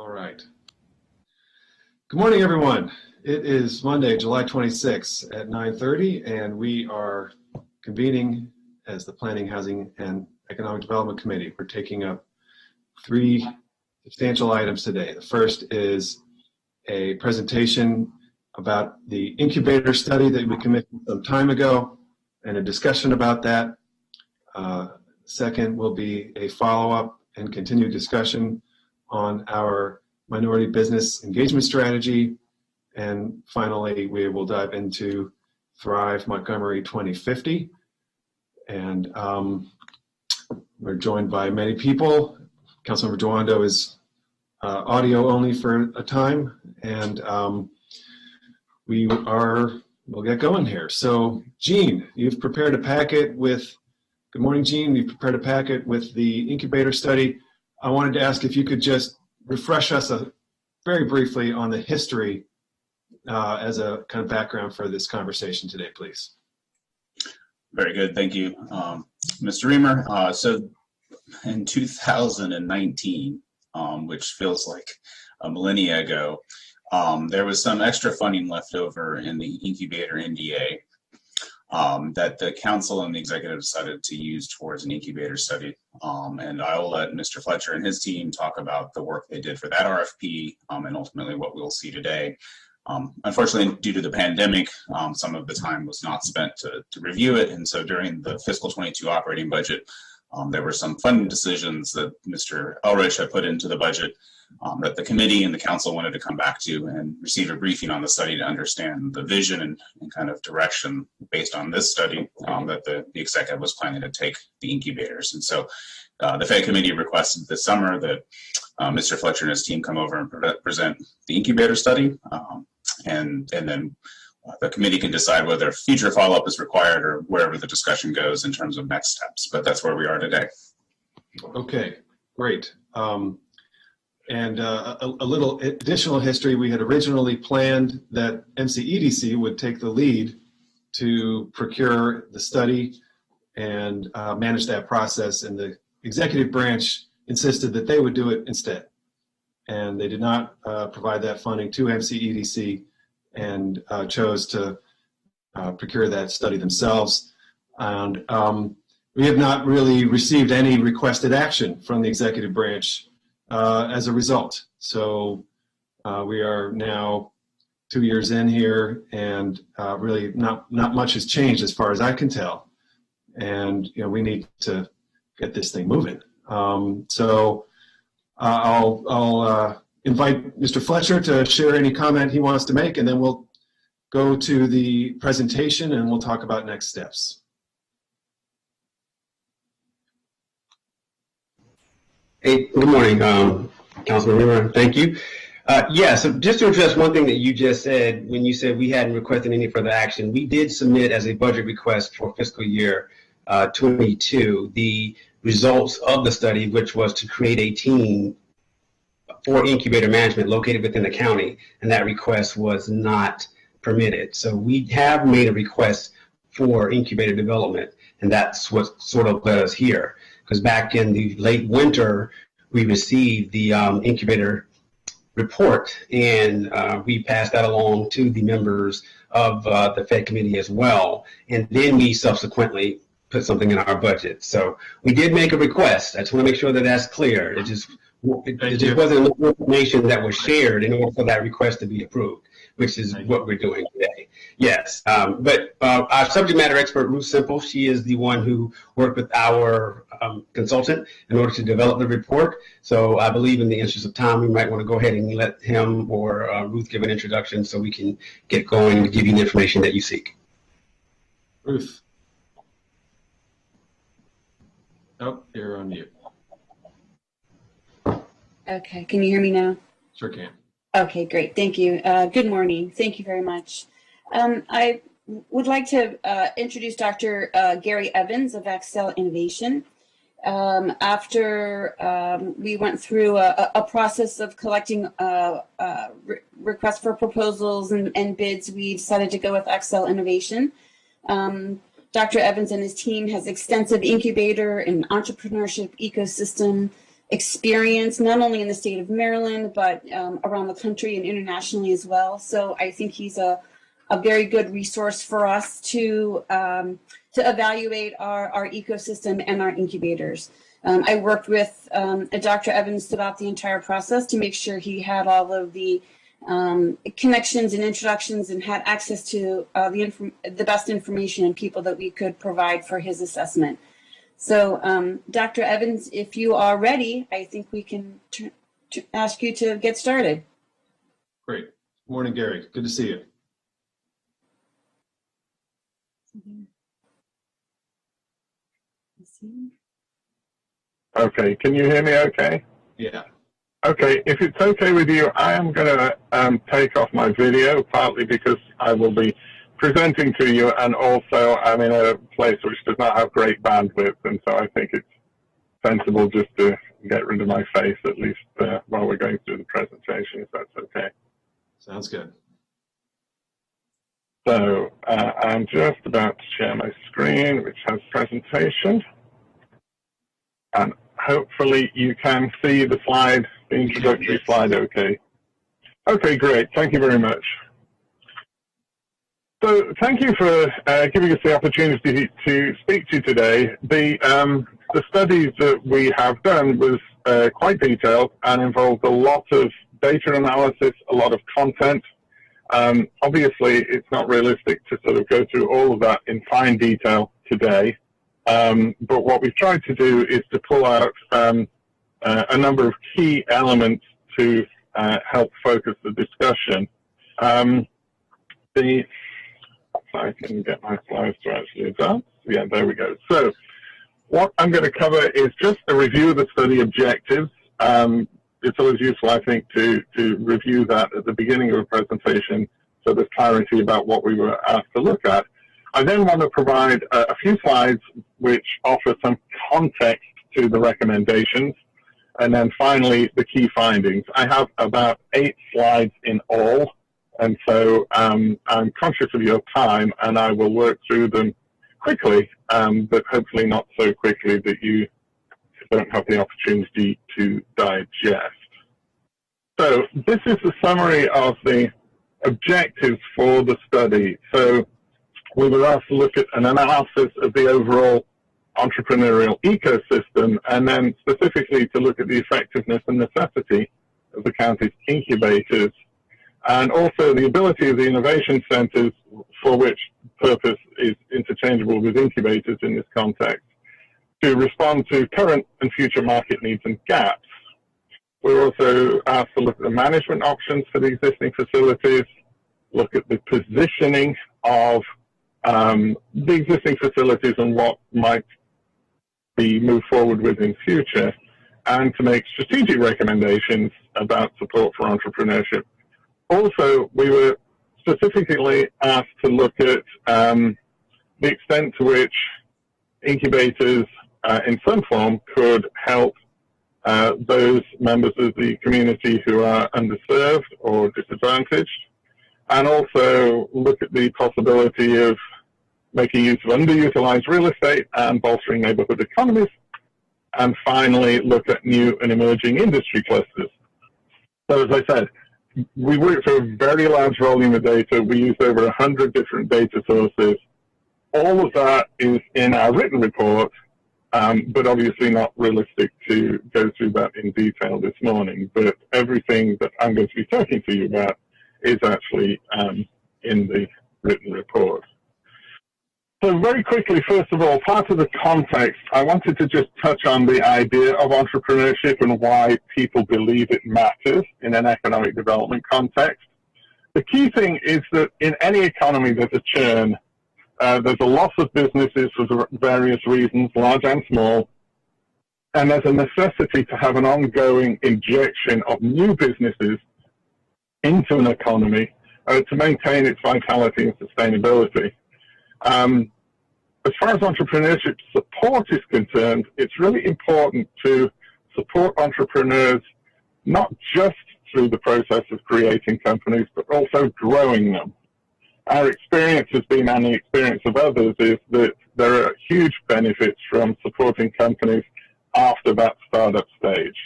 All right. Good morning, everyone. It is Monday, July 26th at 9:30, and we are convening as the Planning, Housing, and Economic Development Committee. We're taking up three substantial items today. The first is a presentation about the Incubator study that we commissioned some time ago and a discussion about that. Second will be a follow-up and continued discussion on our minority business engagement strategy. And finally, we will dive into Thrive Montgomery 2050. And we're joined by many people. Councilmember Joando is audio only for a time, and we'll get going here. So Jean, you've prepared a packet with, good morning, Jean. You've prepared a packet with the Incubator study. I wanted to ask if you could just refresh us very briefly on the history as a kind of background for this conversation today, please. Very good, thank you, Mr. Reamer. So in 2019, which feels like a millennia ago, there was some extra funding left over in the Incubator NDA that the council and the executive decided to use towards an incubator study. And I will let Mr. Fletcher and his team talk about the work they did for that RFP and ultimately what we'll see today. Unfortunately, due to the pandemic, some of the time was not spent to review it. And so during the fiscal 22 operating budget, there were some funding decisions that Mr. Elrich had put into the budget that the committee and the council wanted to come back to and receive a briefing on the study to understand the vision and kind of direction based on this study that the executive was planning to take the incubators. And so the FED committee requested this summer that Mr. Fletcher and his team come over and present the incubator study. And then the committee can decide whether future follow-up is required or wherever the discussion goes in terms of next steps. But that's where we are today. Okay, great. And a little additional history, we had originally planned that MCEDC would take the lead to procure the study and manage that process, and the executive branch insisted that they would do it instead. And they did not provide that funding to MCEDC and chose to procure that study themselves. And we have not really received any requested action from the executive branch as a result. So we are now 2 years in here, and really not much has changed as far as I can tell. And we need to get this thing moving. So I'll invite Mr. Fletcher to share any comment he wants to make, and then we'll go to the presentation and we'll talk about next steps. Hey, good morning, Councilman Reamer. Thank you. Yeah, so just to address one thing that you just said, when you said we hadn't requested any further action, we did submit as a budget request for fiscal year 22 the results of the study, which was to create a team for incubator management located within the county, and that request was not permitted. So we have made a request for incubator development, and that's what sort of led us here. Because back in the late winter, we received the incubator report, and we passed that along to the members of the FED committee as well. And then we subsequently put something in our budget. So we did make a request. I just want to make sure that that's clear. It just wasn't enough information that was shared in order for that request to be approved, which is what we're doing today. Yes, but our subject matter expert, Ruth Simple, she is the one who worked with our consultant in order to develop the report. So I believe in the interest of time, we might want to go ahead and let him or Ruth give an introduction so we can get going and give you the information that you seek. Ruth. Oh, you're on mute. Okay, can you hear me now? Sure can. Okay, great, thank you. Good morning, thank you very much. I would like to introduce Dr. Gary Evans of Excel Innovation. After we went through a process of collecting requests for proposals and bids, we decided to go with Excel Innovation. Dr. Evans and his team has extensive incubator and entrepreneurship ecosystem experience, not only in the state of Maryland, but around the country and internationally as well. So I think he's a very good resource for us to evaluate our ecosystem and our incubators. I worked with Dr. Evans throughout the entire process to make sure he had all of the connections and introductions and had access to the best information and people that we could provide for his assessment. So, Dr. Evans, if you are ready, I think we can ask you to get started. Great. Good morning, Gary. Good to see you. Okay, can you hear me okay? Yeah. Okay, if it's okay with you, I am going to take off my video, partly because I will be presenting to you, and also I'm in a place which does not have great bandwidth, and so I think it's sensible just to get rid of my face, at least while we're going through the presentation, if that's okay. Sounds good. So I'm just about to share my screen, which has presentation. And hopefully you can see the slide, the introductory slide, okay. Okay, great. Thank you very much. So thank you for giving us the opportunity to speak to you today. The studies that we have done was quite detailed and involved a lot of data analysis, a lot of content. Obviously, it's not realistic to sort of go through all of that in fine detail today. But what we've tried to do is to pull out a number of key elements to help focus the discussion. I can get my slides to actually advance. Yeah, there we go. So what I'm going to cover is just a review of the study objectives. It's always useful, I think, to review that at the beginning of a presentation so there's clarity about what we were asked to look at. I then want to provide a few slides which offer some context to the recommendations, and then finally the key findings. I have about 8 slides in all, and so I'm conscious of your time, and I will work through them quickly, but hopefully not so quickly that you don't have the opportunity to digest. So this is the summary of the objectives for the study. So we were asked to look at an analysis of the overall entrepreneurial ecosystem, and then specifically to look at the effectiveness and necessity of the county's incubators, and also the ability of the innovation centers, for which purpose is interchangeable with incubators in this context, to respond to current and future market needs and gaps. We were also asked to look at the management options for the existing facilities, look at the positioning of the existing facilities and what might be moved forward with in future, and to make strategic recommendations about support for entrepreneurship. Also, we were specifically asked to look at the extent to which incubators in some form could help those members of the community who are underserved or disadvantaged, and also look at the possibility of making use of underutilized real estate and bolstering neighborhood economies, and finally look at new and emerging industry clusters. So as I said, we worked through a very large volume of data. We used over 100 different data sources. All of that is in our written report, but obviously not realistic to go through that in detail this morning. But everything that I'm going to be talking to you about is actually in the written report. So very quickly, first of all, part of the context, I wanted to just touch on the idea of entrepreneurship and why people believe it matters in an economic development context. The key thing is that in any economy, there's a churn. There's a loss of businesses for various reasons, large and small, and there's a necessity to have an ongoing injection of new businesses into an economy to maintain its vitality and sustainability. As far as entrepreneurship support is concerned, it's really important to support entrepreneurs not just through the process of creating companies, but also growing them. Our experience has been, and the experience of others, is that there are huge benefits from supporting companies after that startup stage.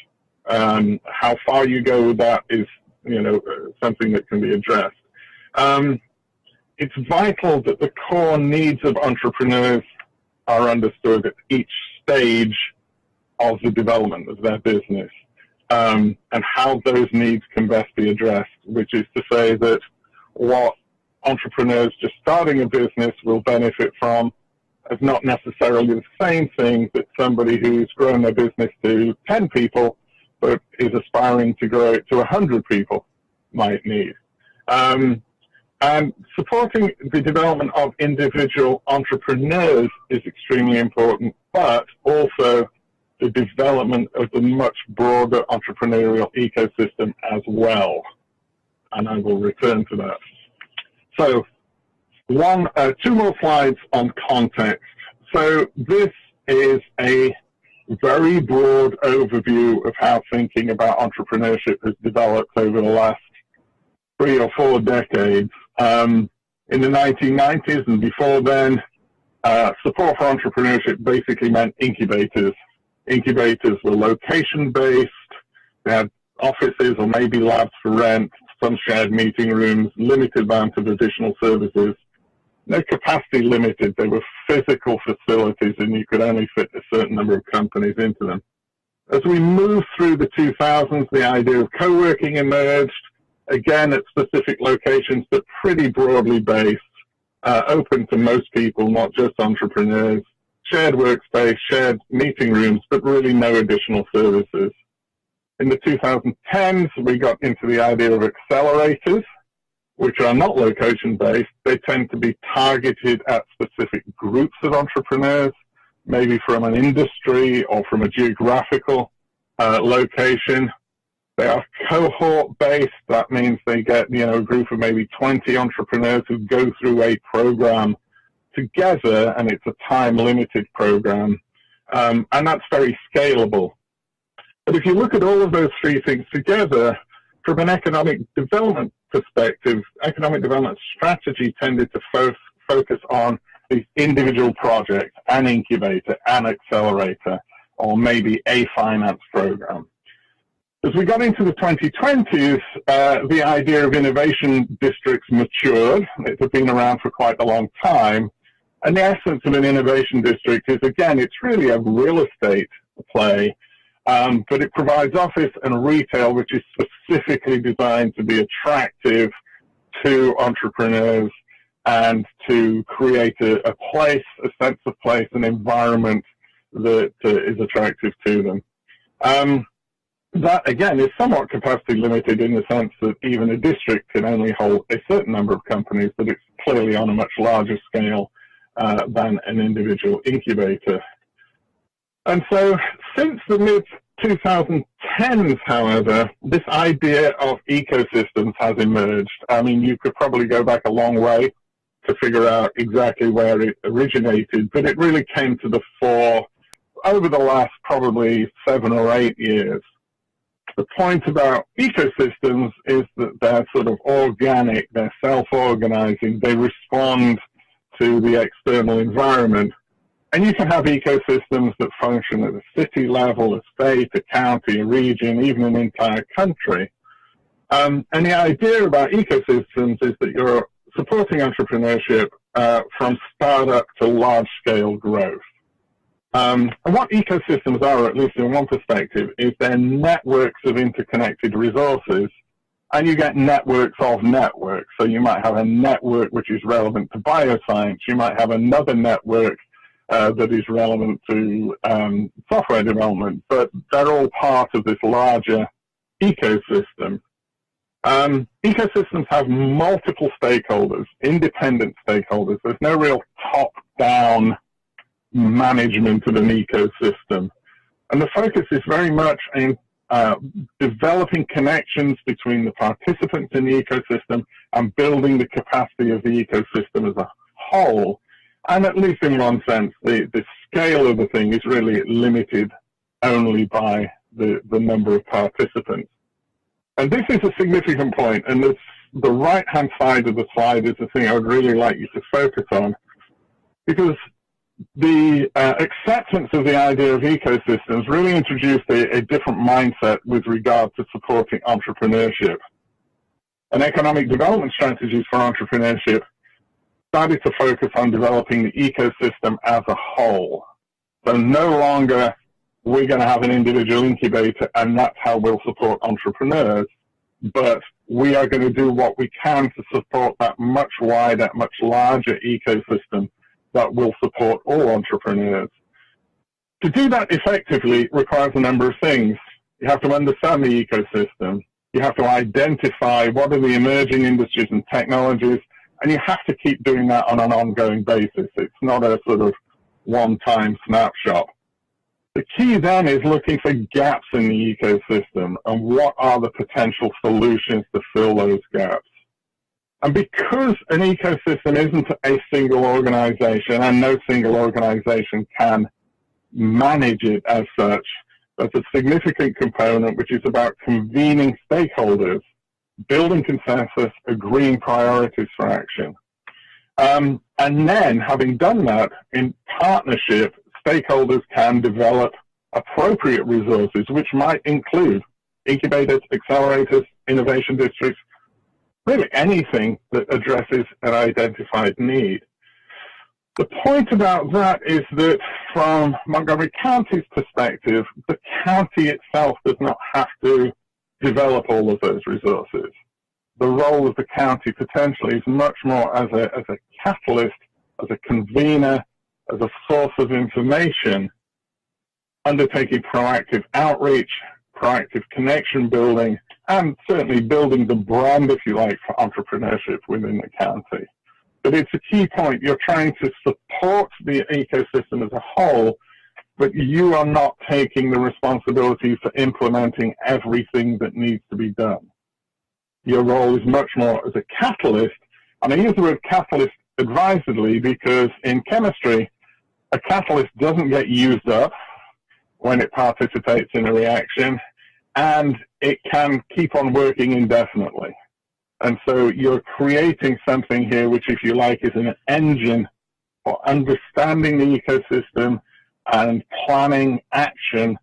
How far you go with that is, something that can be addressed. It's vital that the core needs of entrepreneurs are understood at each stage of the development of their business, and how those needs can best be addressed, which is to say that what entrepreneurs just starting a business will benefit from is not necessarily the same thing that somebody who's grown their business to 10 people but is aspiring to grow it to 100 people might need. And supporting the development of individual entrepreneurs is extremely important, but also the development of the much broader entrepreneurial ecosystem as well. And I will return to that. So, two more slides on context. So this is a very broad overview of how thinking about entrepreneurship has developed over the last 3 or 4 decades. In the 1990s and before then, support for entrepreneurship basically meant incubators. Incubators were location-based. They had offices or maybe labs for rent, some shared meeting rooms, limited amount of additional services. No capacity limited. They were physical facilities and you could only fit a certain number of companies into them. As we moved through the 2000s, the idea of co-working emerged, again at specific locations, but pretty broadly based, open to most people, not just entrepreneurs. Shared workspace, shared meeting rooms, but really no additional services. In the 2010s, we got into the idea of accelerators, which are not location-based. They tend to be targeted at specific groups of entrepreneurs, maybe from an industry or from a geographical location. They are cohort-based. That means they get, a group of maybe 20 entrepreneurs who go through a program together, and it's a time-limited program, and that's very scalable. But if you look at all of those three things together, from an economic development perspective, economic development strategy tended to focus on these individual projects, an incubator, an accelerator, or maybe a finance program. As we got into the 2020s, the idea of innovation districts matured. It had been around for quite a long time. And the essence of an innovation district is, again, it's really a real estate play, but it provides office and retail, which is specifically designed to be attractive to entrepreneurs and to create a place, a sense of place, an environment that is attractive to them. That, again, is somewhat capacity limited in the sense that even a district can only hold a certain number of companies, but it's clearly on a much larger scale than an individual incubator. And so since the mid-2010s, however, this idea of ecosystems has emerged. I mean, you could probably go back a long way to figure out exactly where it originated, but it really came to the fore over the last probably 7 or 8 years. The point about ecosystems is that they're sort of organic, they're self-organizing, they respond to the external environment. And you can have ecosystems that function at a city level, a state, a county, a region, even an entire country. And the idea about ecosystems is that you're supporting entrepreneurship from startup to large-scale growth. And what ecosystems are, at least in one perspective, is they're networks of interconnected resources, and you get networks of networks. So you might have a network which is relevant to bioscience. You might have another network that is relevant to software development, but they're all part of this larger ecosystem. Ecosystems have multiple stakeholders, independent stakeholders. There's no real top-down management of an ecosystem. And the focus is very much in developing connections between the participants in the ecosystem and building the capacity of the ecosystem as a whole. And at least in one sense, the scale of the thing is really limited only by the number of participants. And this is a significant point, and the right-hand side of the slide is the thing I would really like you to focus on, because the acceptance of the idea of ecosystems really introduced a different mindset with regard to supporting entrepreneurship. And economic development strategies for entrepreneurship started to focus on developing the ecosystem as a whole. So no longer we're going to have an individual incubator and that's how we'll support entrepreneurs, but we are going to do what we can to support that much wider, much larger ecosystem that will support all entrepreneurs. To do that effectively requires a number of things. You have to understand the ecosystem. You have to identify what are the emerging industries and technologies, and you have to keep doing that on an ongoing basis. It's not a sort of one-time snapshot. The key then is looking for gaps in the ecosystem and what are the potential solutions to fill those gaps. And because an ecosystem isn't a single organization and no single organization can manage it as such, there's a significant component which is about convening stakeholders, building consensus, agreeing priorities for action. And then, having done that, in partnership, stakeholders can develop appropriate resources, which might include incubators, accelerators, innovation districts, really anything that addresses an identified need. The point about that is that from Montgomery County's perspective, the county itself does not have to develop all of those resources. The role of the county potentially is much more as a catalyst, as a convener, as a source of information, undertaking proactive outreach, proactive connection building, and certainly building the brand, if you like, for entrepreneurship within the county. But it's a key point. You're trying to support the ecosystem as a whole, but you are not taking the responsibility for implementing everything that needs to be done. Your role is much more as a catalyst, and I use the word catalyst advisedly because in chemistry, a catalyst doesn't get used up when it participates in a reaction, and it can keep on working indefinitely. And so you're creating something here which, if you like, is an engine for understanding the ecosystem and planning action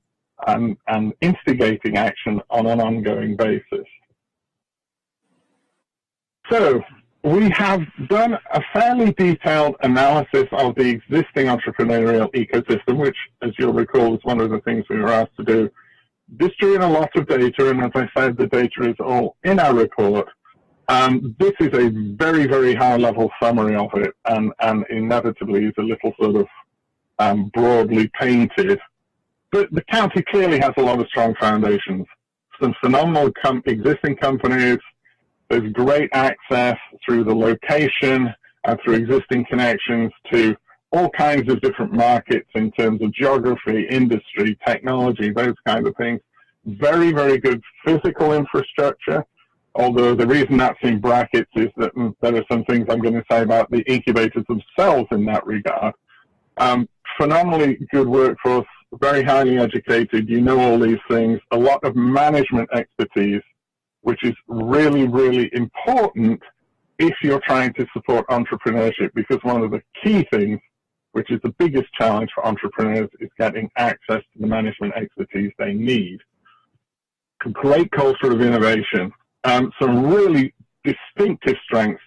and instigating action on an ongoing basis. So we have done a fairly detailed analysis of the existing entrepreneurial ecosystem, which, as you'll recall, is one of the things we were asked to do. Distribute a lot of data, and as I said, the data is all in our report. This is a very, very high-level summary of it, and inevitably is a little sort of broadly painted. But the county clearly has a lot of strong foundations. Some phenomenal existing companies. There's great access through the location and through existing connections to all kinds of different markets in terms of geography, industry, technology, those kinds of things. Very, very good physical infrastructure, although the reason that's in brackets is that there are some things I'm going to say about the incubators themselves in that regard. Phenomenally good workforce, very highly educated, you know all these things, a lot of management expertise, which is really, really important if you're trying to support entrepreneurship, because one of the key things, which is the biggest challenge for entrepreneurs, is getting access to the management expertise they need. A great culture of innovation, some really distinctive strengths.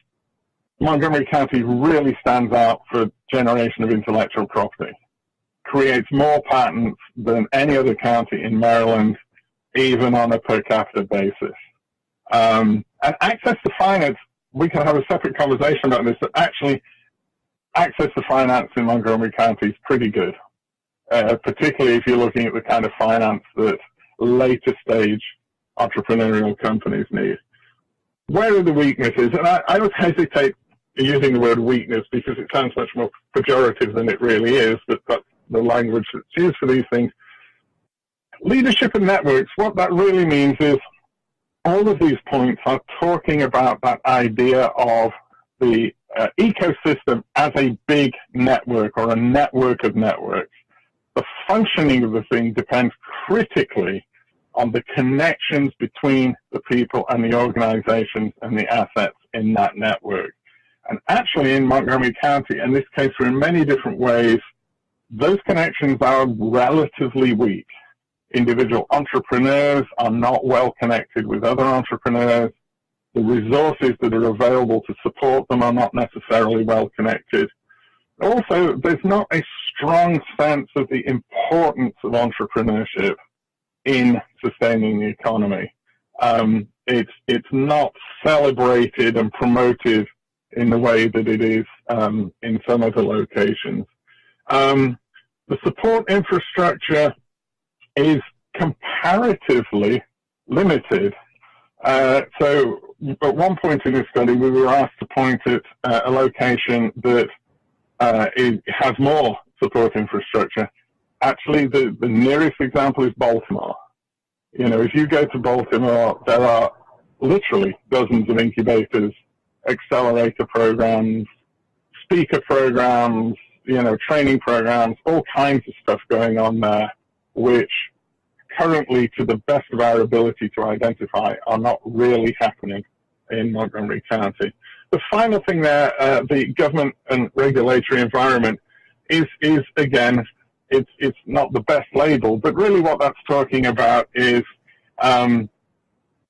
Montgomery County really stands out for generation of intellectual property. Creates more patents than any other county in Maryland, even on a per capita basis. And access to finance, we can have a separate conversation about this, but actually access to finance in Montgomery County is pretty good, particularly if you're looking at the kind of finance that later stage entrepreneurial companies need. Where are the weaknesses? And I would hesitate using the word weakness because it sounds much more pejorative than it really is, but that's the language that's used for these things. Leadership and networks, what that really means is all of these points are talking about that idea of the ecosystem as a big network or a network of networks. The functioning of the thing depends critically on the connections between the people and the organizations and the assets in that network. And actually in Montgomery County, and this came through in many different ways, those connections are relatively weak. Individual entrepreneurs are not well connected with other entrepreneurs. The resources that are available to support them are not necessarily well connected. Also, there's not a strong sense of the importance of entrepreneurship in sustaining the economy. It's not celebrated and promoted in the way that it is in some other locations. The support infrastructure is comparatively limited. So at one point in this study, we were asked to point at a location that it has more support infrastructure. Actually, the nearest example is Baltimore. You know, if you go to Baltimore, there are literally dozens of incubators, accelerator programs, speaker programs, you know, training programs, all kinds of stuff going on there, which currently, to the best of our ability to identify, are not really happening in Montgomery County. The final thing there, the government and regulatory environment is again, it's not the best label, but really what that's talking about is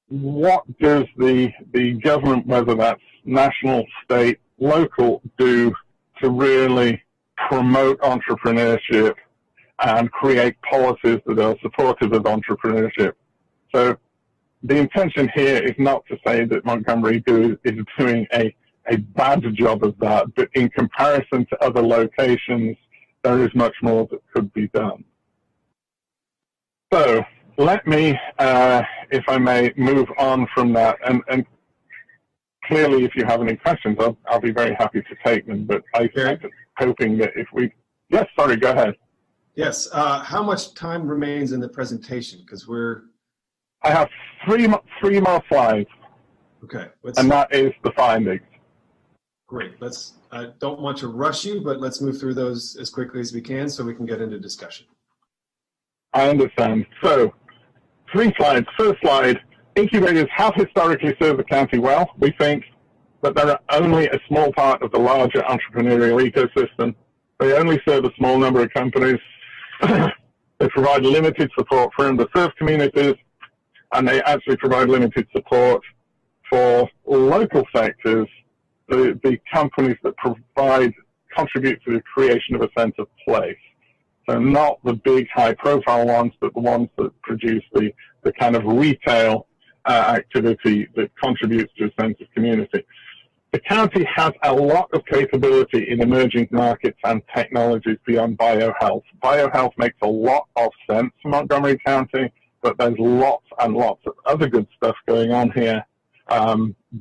what does the government, whether that's national, state, local, do to really promote entrepreneurship and create policies that are supportive of entrepreneurship. So the intention here is not to say that Montgomery is doing a bad job of that, but in comparison to other locations, there is much more that could be done. So let me, if I may, move on from that. And clearly, if you have any questions, I'll be very happy to take them. But I'm hoping that if we... Yes, sorry, go ahead. Yes. How much time remains in the presentation? Because I have three more slides. Okay. And that is the findings. Great. I don't want to rush you, but let's move through those as quickly as we can so we can get into discussion. I understand. So, 3 slides. First slide, incubators have historically served the county well. We think that they're only a small part of the larger entrepreneurial ecosystem. They only serve a small number of companies. They provide limited support for underserved communities, and they actually provide limited support for local sectors, the companies that contribute to the creation of a sense of place. So not the big high-profile ones, but the ones that produce the kind of retail activity that contributes to a sense of community. The county has a lot of capability in emerging markets and technologies beyond biohealth. Biohealth makes a lot of sense for Montgomery County, but there's lots and lots of other good stuff going on here,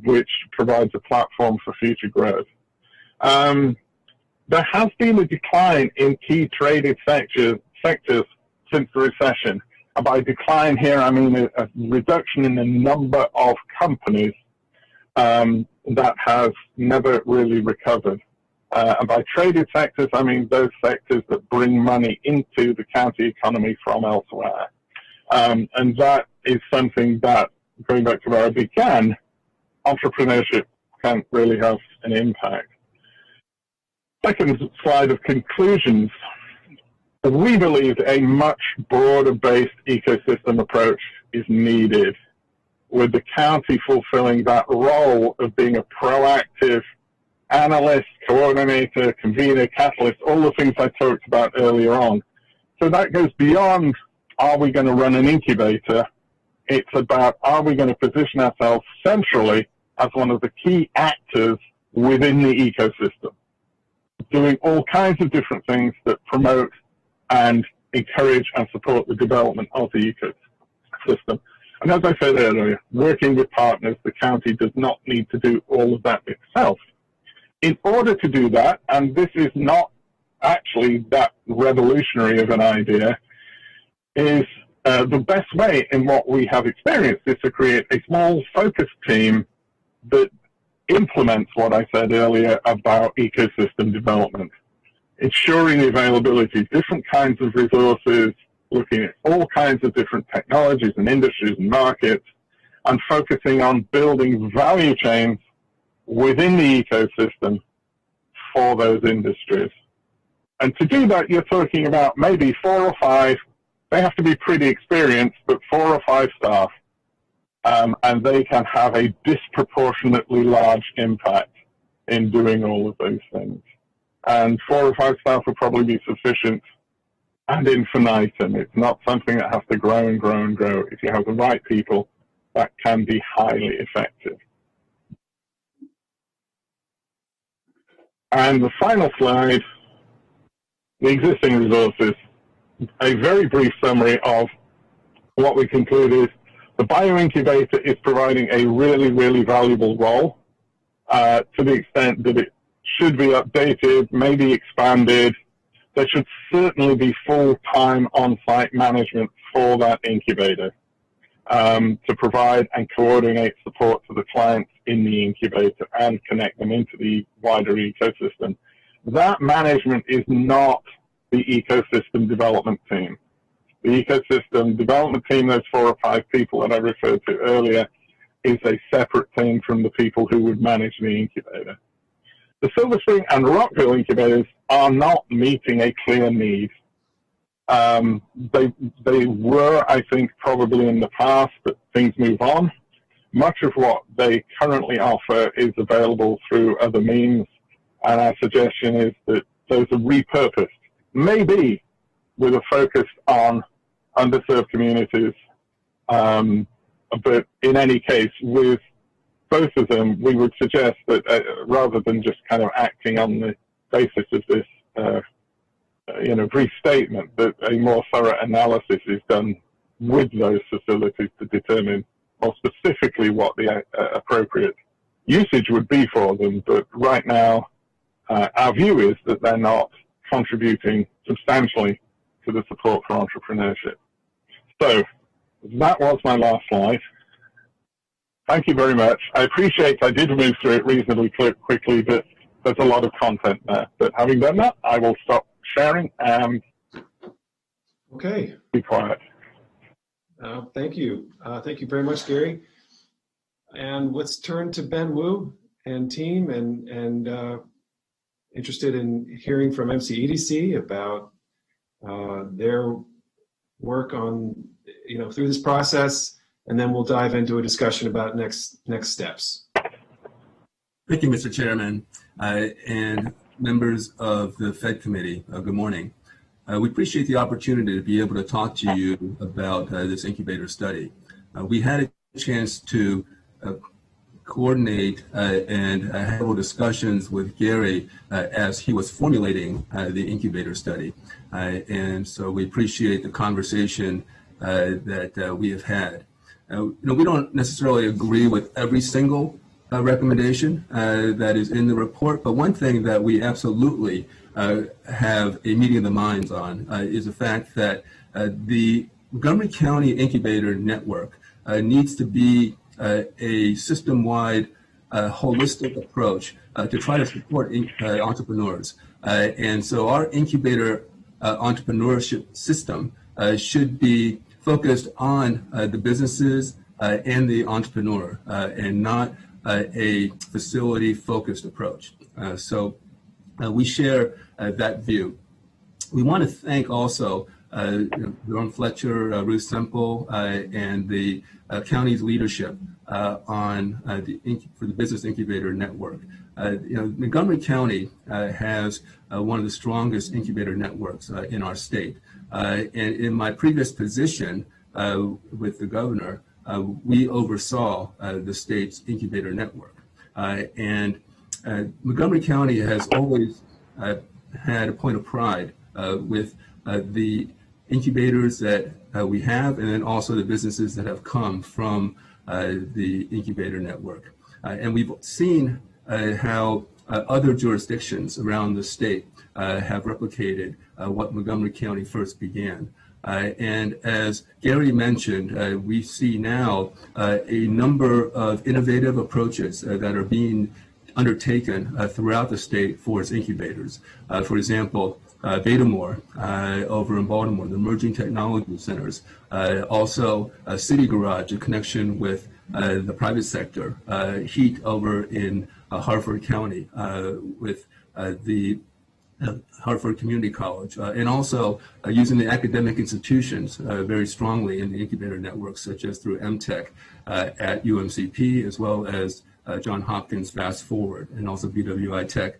which provides a platform for future growth. There has been a decline in key traded sectors since the recession. And by decline here, I mean a reduction in the number of companies that has never really recovered. And by traded sectors, I mean those sectors that bring money into the county economy from elsewhere. And that is something that, going back to where I began, entrepreneurship can really have an impact. Second slide of conclusions. We believe a much broader-based ecosystem approach is needed, with the county fulfilling that role of being a proactive analyst, coordinator, convener, catalyst, all the things I talked about earlier on. So that goes beyond, are we going to run an incubator? It's about, are we going to position ourselves centrally as one of the key actors within the ecosystem, doing all kinds of different things that promote and encourage and support the development of the ecosystem. And as I said earlier, working with partners, the county does not need to do all of that itself. In order to do that, and this is not actually that revolutionary of an idea, is the best way in what we have experienced is to create a small focus team that implements what I said earlier about ecosystem development, ensuring the availability of different kinds of resources, looking at all kinds of different technologies and industries and markets, and focusing on building value chains within the ecosystem for those industries. And to do that, you're talking about maybe 4 or 5, they have to be pretty experienced, but 4 or 5 staff. And they can have a disproportionately large impact in doing all of those things. And 4 or 5 staff will probably be sufficient and infinitum. It's not something that has to grow and grow and grow. If you have the right people, that can be highly effective. And the final slide, the existing resources, a very brief summary of what we conclude is the bioincubator is providing a really, really valuable role to the extent that it should be updated, maybe expanded. There should certainly be full-time on-site management for that incubator to provide and coordinate support to the clients in the incubator and connect them into the wider ecosystem. That management is not the ecosystem development team. The ecosystem development team, those 4 or 5 people that I referred to earlier, is a separate team from the people who would manage the incubator. The Silver Spring and Rockville incubators are not meeting a clear need. They were, I think, probably in the past, but things move on. Much of what they currently offer is available through other means, and our suggestion is that those are repurposed, maybe with a focus on underserved communities, but in any case, with both of them, we would suggest that rather than just kind of acting on the basis of this brief statement, that a more thorough analysis is done with those facilities to determine more specifically what the appropriate usage would be for them. But right now, our view is that they're not contributing substantially to the support for entrepreneurship. So that was my last slide. Thank you very much. I appreciate I did move through it reasonably quickly, but there's a lot of content there. But having done that, I will stop sharing and be quiet. Thank you. Thank you very much, Gary. And let's turn to Ben Wu and team, and interested in hearing from MCEDC about their work on, through this process, and then we'll dive into a discussion about next steps. Thank you, Mr. Chairman, and members of the PHED committee. Good morning. We appreciate the opportunity to be able to talk to you about this incubator study. We had a chance to coordinate and have several discussions with Gary as he was formulating the incubator study. And so we appreciate the conversation that we have had. We don't necessarily agree with every single recommendation that is in the report, but one thing that we absolutely have a meeting of the minds on is the fact that the Montgomery County Incubator Network needs to be a system-wide holistic approach to try to support entrepreneurs. And so our incubator entrepreneurship system should be focused on the businesses and the entrepreneur and not a facility-focused approach. So we share that view. We want to thank also Ron Fletcher, Ruth Semple, and the county's leadership for the Business Incubator Network. Montgomery County has one of the strongest incubator networks in our state. And in my previous position with the governor, we oversaw the state's incubator network. And Montgomery County has always had a point of pride with the incubators that we have, and then also the businesses that have come from the incubator network. And we've seen how other jurisdictions around the state have replicated what Montgomery County first began. And as Gary mentioned, we see now a number of innovative approaches that are being undertaken throughout the state for its incubators. For example, Betamore over in Baltimore, the Emerging Technology Centers, also City Garage, a connection with the private sector, HEAT over in Harford County with the Hartford Community College, and also using the academic institutions very strongly in the incubator network, such as through MTech at UMCP, as well as John Hopkins Fast Forward, and also BWI Tech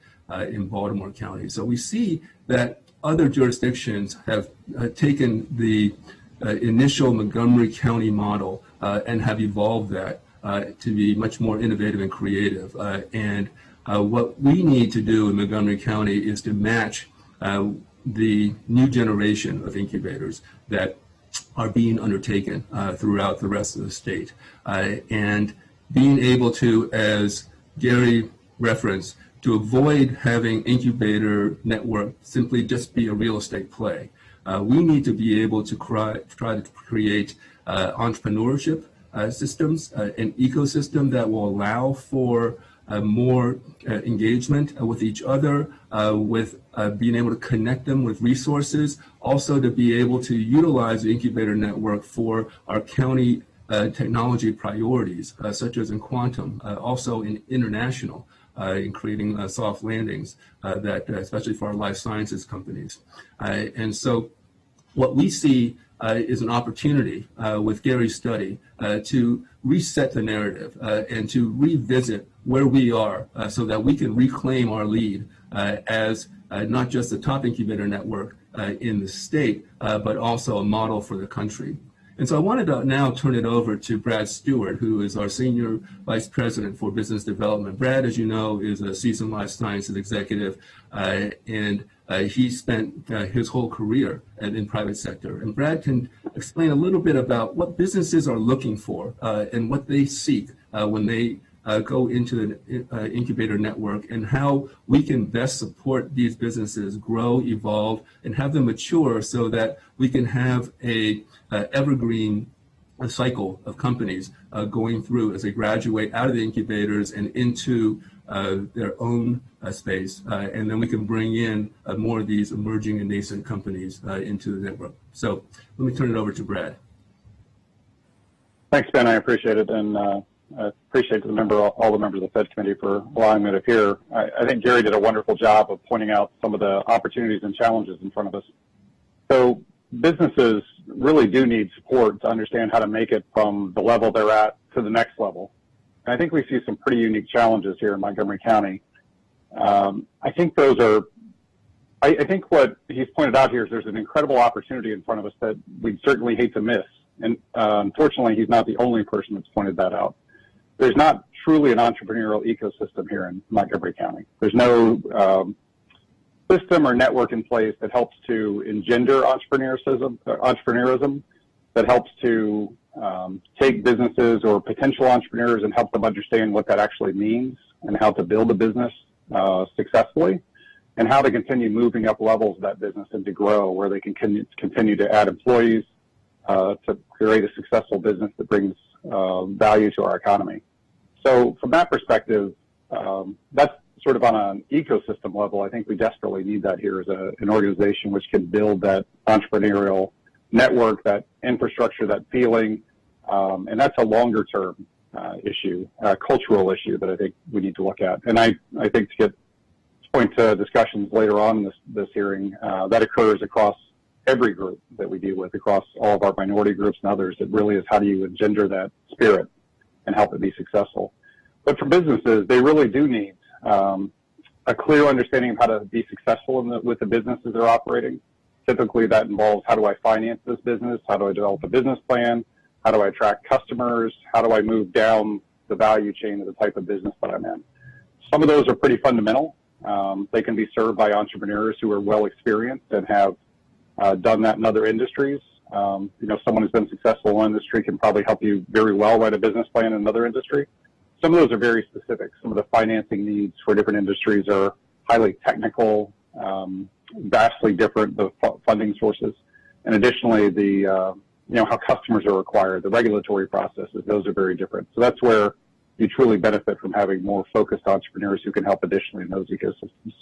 in Baltimore County. So we see that other jurisdictions have taken the initial Montgomery County model and have evolved that to be much more innovative and creative. What we need to do in Montgomery County is to match the new generation of incubators that are being undertaken throughout the rest of the state. And being able to, as Gary referenced, to avoid having incubator network simply just be a real estate play. We need to be able to try to create entrepreneurship systems, an ecosystem that will allow for more engagement with each other, with being able to connect them with resources, also to be able to utilize the incubator network for our county technology priorities, such as in quantum, also in international, in creating soft landings, that especially for our life sciences companies. And so what we see is an opportunity with Gary's study to reset the narrative and to revisit where we are so that we can reclaim our lead as not just the top incubator network in the state, but also a model for the country. And so I wanted to now turn it over to Brad Stewart, who is our Senior Vice President for Business Development. Brad, as you know, is a seasoned life sciences executive, and he spent his whole career in private sector. And Brad can explain a little bit about what businesses are looking for and what they seek when they go into the incubator network, and how we can best support these businesses grow, evolve, and have them mature so that we can have a evergreen cycle of companies going through as they graduate out of the incubators and into their own space, and then we can bring in more of these emerging and nascent companies into the network. So let me turn it over to Brad. Thanks, Ben. I appreciate it, and I appreciate all the members of the FED committee for allowing me to appear. I think Gary did a wonderful job of pointing out some of the opportunities and challenges in front of us. So businesses really do need support to understand how to make it from the level they're at to the next level. And I think we see some pretty unique challenges here in Montgomery County. I think those are, I think what he's pointed out here is there's an incredible opportunity in front of us that we'd certainly hate to miss. And unfortunately, he's not the only person that's pointed that out. There's not truly an entrepreneurial ecosystem here in Montgomery County. There's no system or network in place that helps to engender entrepreneurism, that helps to take businesses or potential entrepreneurs and help them understand what that actually means and how to build a business successfully, and how to continue moving up levels of that business and to grow, where they can continue to add employees to create a successful business that brings value to our economy. So from that perspective, that's sort of on an ecosystem level. I think we desperately need that here as an organization which can build that entrepreneurial network, that infrastructure, that feeling, and that's a longer term issue, a cultural issue that I think we need to look at. And I think to point to discussions later on in this hearing, that occurs across every group that we deal with, across all of our minority groups and others. It really is, how do you engender that spirit and help it be successful? But for businesses, they really do need a clear understanding of how to be successful with the businesses they're operating. Typically that involves, how do I finance this business? How do I develop a business plan? How do I attract customers? How do I move down the value chain of the type of business that I'm in? Some of those are pretty fundamental. They can be served by entrepreneurs who are well experienced and have done that in other industries. Someone who's been successful in one industry can probably help you very well write a business plan in another industry. Some of those are very specific. Some of the financing needs for different industries are highly technical, vastly different, the funding sources. And additionally, how customers are acquired, the regulatory processes, those are very different. So that's where you truly benefit from having more focused entrepreneurs who can help additionally in those ecosystems.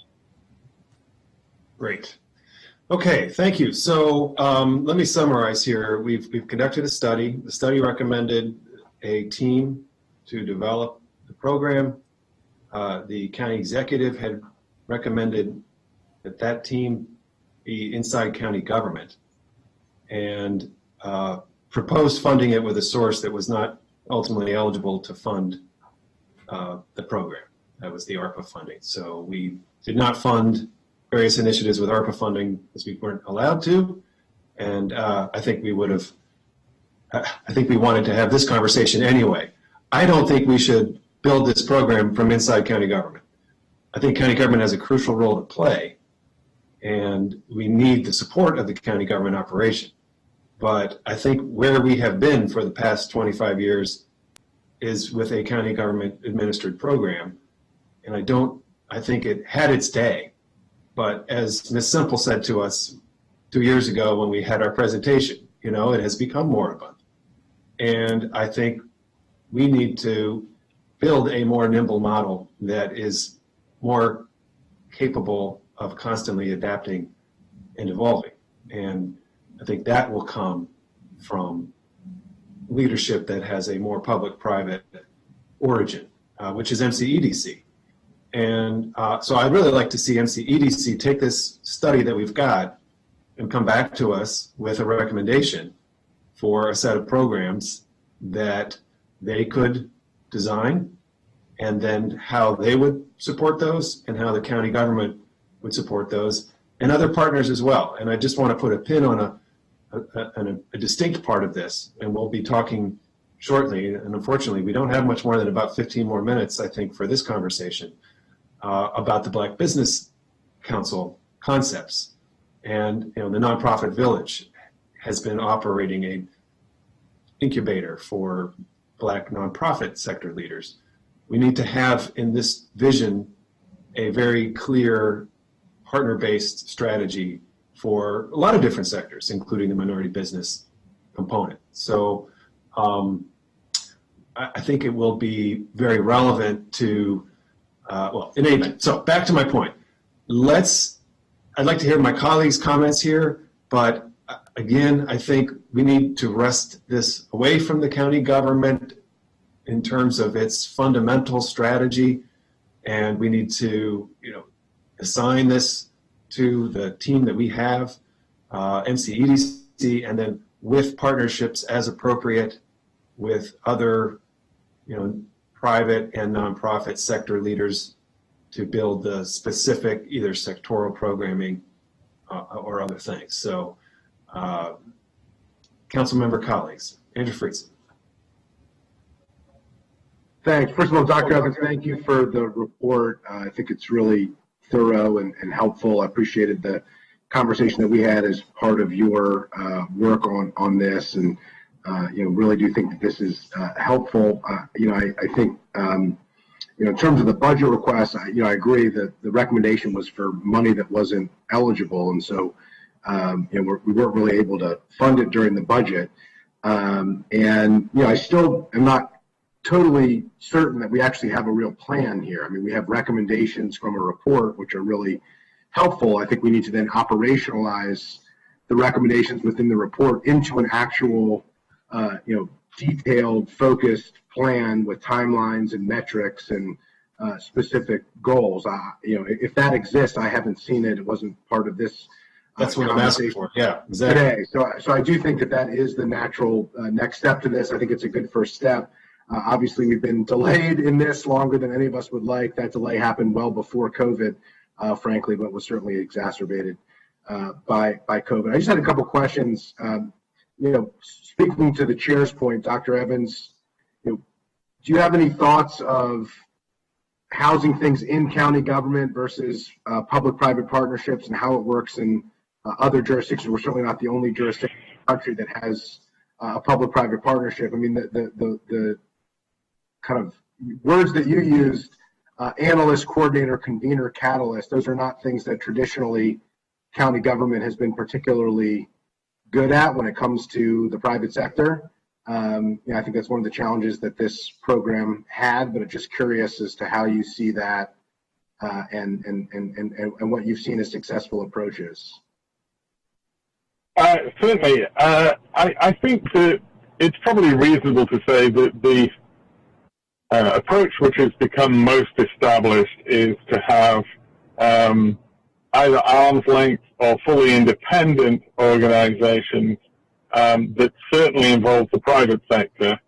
Great. Okay, thank you. So let me summarize here. We've conducted a study. The study recommended a team to develop the program. The county executive had recommended that team be inside county government and proposed funding it with a source that was not ultimately eligible to fund the program. That was the ARPA funding. So we did not fund various initiatives with ARPA funding because we weren't allowed to. And I think we would have, I think we wanted to have this conversation anyway. I don't think we should build this program from inside county government. I think county government has a crucial role to play, and we need the support of the county government operation. But I think where we have been for the past 25 years is with a county government administered program. And I think it had its day. But as Ms. Simple said to us 2 years ago when we had our presentation, it has become moribund. And I think we need to build a more nimble model that is more capable of constantly adapting and evolving. And I think that will come from leadership that has a more public-private origin, which is MCEDC. And so I'd really like to see MCEDC take this study that we've got and come back to us with a recommendation for a set of programs that they could design, and then how they would support those and how the county government would support those, and other partners as well. And I just want to put a pin on a distinct part of this, and we'll be talking shortly, and unfortunately we don't have much more than about 15 more minutes, I think, for this conversation, about the Black Business Council concepts. And the nonprofit village has been operating a incubator for Black nonprofit sector leaders. We need to have in this vision a very clear partner-based strategy for a lot of different sectors, including the minority business component. So I think it will be very relevant to, in any event. So back to my point. I'd like to hear my colleagues' comments here, but again, I think we need to wrest this away from the county government in terms of its fundamental strategy, and we need to, assign this to the team that we have, MCEDC, and then with partnerships as appropriate with other, private and nonprofit sector leaders to build the specific either sectoral programming or other things. So, council member colleagues, Andrew Friedson. Thanks. First of all, Dr. Evans, thank you for the report. I think it's really thorough and helpful. I appreciated the conversation that we had as part of your work on this, and really do think that this is helpful. I think in terms of the budget request, I agree that the recommendation was for money that wasn't eligible, and so we weren't really able to fund it during the budget. And I still am not totally certain that we actually have a real plan here. I mean, we have recommendations from a report, which are really helpful. I think we need to then operationalize the recommendations within the report into an actual, detailed, focused plan with timelines and metrics and specific goals. If that exists, I haven't seen it. It wasn't part of this. That's what I'm asking for. Yeah, exactly. Today. So I do think that is the natural next step to this. I think it's a good first step. Obviously, we've been delayed in this longer than any of us would like. That delay happened well before COVID, frankly, but was certainly exacerbated by COVID. I just had a couple questions. Speaking to the chair's point, Dr. Evans, do you have any thoughts of housing things in county government versus public-private partnerships and how it works in other jurisdictions? We're certainly not the only jurisdiction in the country that has a public-private partnership. I mean, the kind of words that you used, analyst, coordinator, convener, catalyst, those are not things that traditionally county government has been particularly good at when it comes to the private sector. I think that's one of the challenges that this program had, but I'm just curious as to how you see that and what you've seen as successful approaches. Certainly. I think that it's probably reasonable to say that the approach which has become most established is to have either arm's length or fully independent organizations that certainly involve the private sector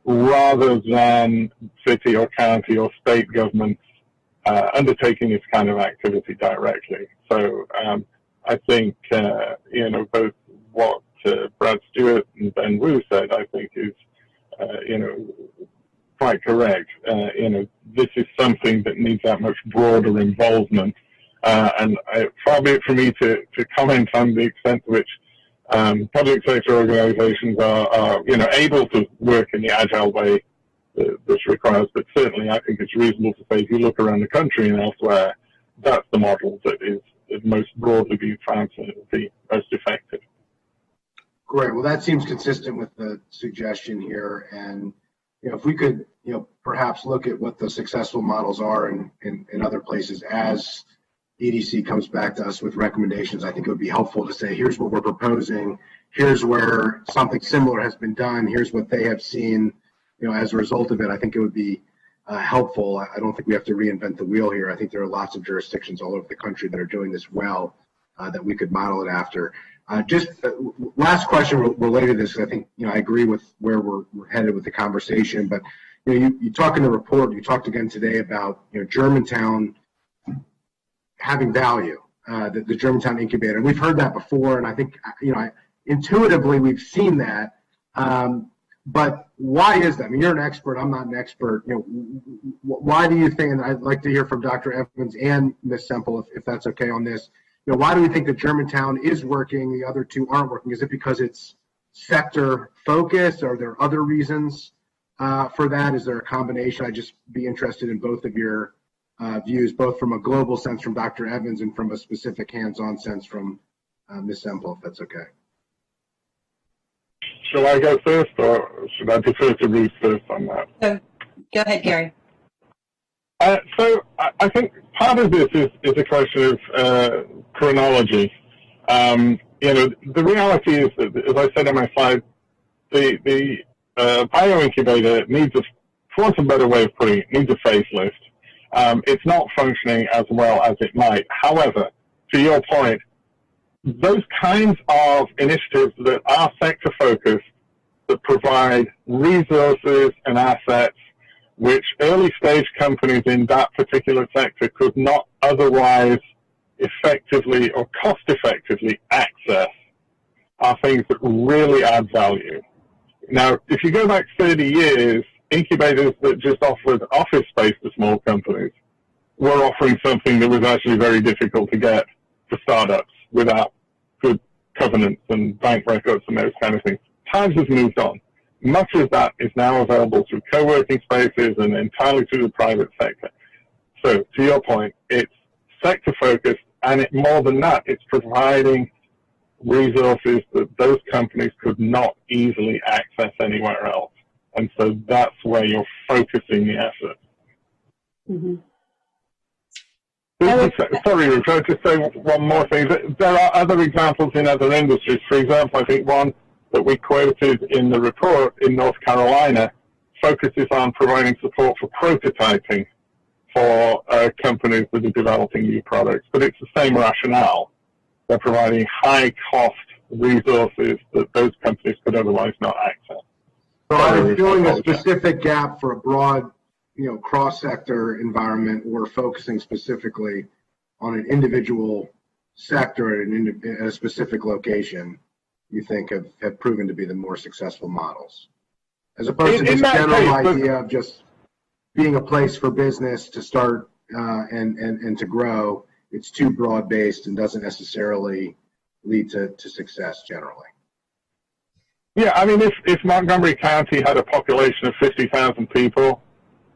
rather than city or county or state governments undertaking this kind of activity directly. So I think, both what Brad Stewart and Ben Wu said, I think is, quite correct. This is something that needs that much broader involvement. And far be it from me to comment on the extent to which public sector organizations are able to work in the agile way this requires, but certainly I think it's reasonable to say if you look around the country and elsewhere, that's the model that is most broadly being found to be most effective. Great. Well, that seems consistent with the suggestion here. And, if we could, perhaps look at what the successful models are in other places as EDC comes back to us with recommendations, I think it would be helpful to say, here's what we're proposing. Here's where something similar has been done. Here's what they have seen, as a result of it. I think it would be helpful. I don't think we have to reinvent the wheel here. I think there are lots of jurisdictions all over the country that are doing this well, that we could model it after. Just last question related to this. I think, I agree with where we're headed with the conversation, but you talk in the report, you talked again today about, Germantown having value, the Germantown Incubator. And we've heard that before. And I think, intuitively we've seen that. But why is that? I mean, you're an expert. I'm not an expert. Why do you think, and I'd like to hear from Dr. Evans and Ms. Semple, if that's okay on this, why do we think that Germantown is working, the other two aren't working? Is it because it's sector focused? Are there other reasons for that? Is there a combination? I'd just be interested in both of your views, both from a global sense from Dr. Evans and from a specific hands-on sense from Ms. Semple, if that's okay. Shall I go first, or should I defer to Ruth first on that? Go ahead, Gary. So I think part of this is a question of chronology. The reality is that, as I said on my slide, the bioincubator needs for want of a better way of putting it, needs a facelift. It's not functioning as well as it might. However, to your point, those kinds of initiatives that are sector focused, that provide resources and assets which early stage companies in that particular sector could not otherwise effectively or cost effectively access, are things that really add value. Now, if you go back 30 years, incubators that just offered office space to small companies were offering something that was actually very difficult to get for startups without good covenants and bank records and those kind of things. Times have moved on. Much of that is now available through co-working spaces and entirely through the private sector. So, to your point, it's sector-focused, and more than that, it's providing resources that those companies could not easily access anywhere else. And so that's where you're focusing the effort. Mm-hmm. Sorry, Ruth, I'll just say one more thing. There are other examples in other industries. For example, I think one that we quoted in the report in North Carolina focuses on providing support for prototyping for companies that are developing new products. But it's the same rationale. They're providing high-cost resources that those companies could otherwise not access. So are you feeling a specific gap for a broad, cross-sector environment, or focusing specifically on an individual sector at a specific location, you think have proven to be the more successful models? As opposed to this general idea of just being a place for business to start and to grow, it's too broad-based and doesn't necessarily lead to success generally. Yeah, I mean, if Montgomery County had a population of 50,000 people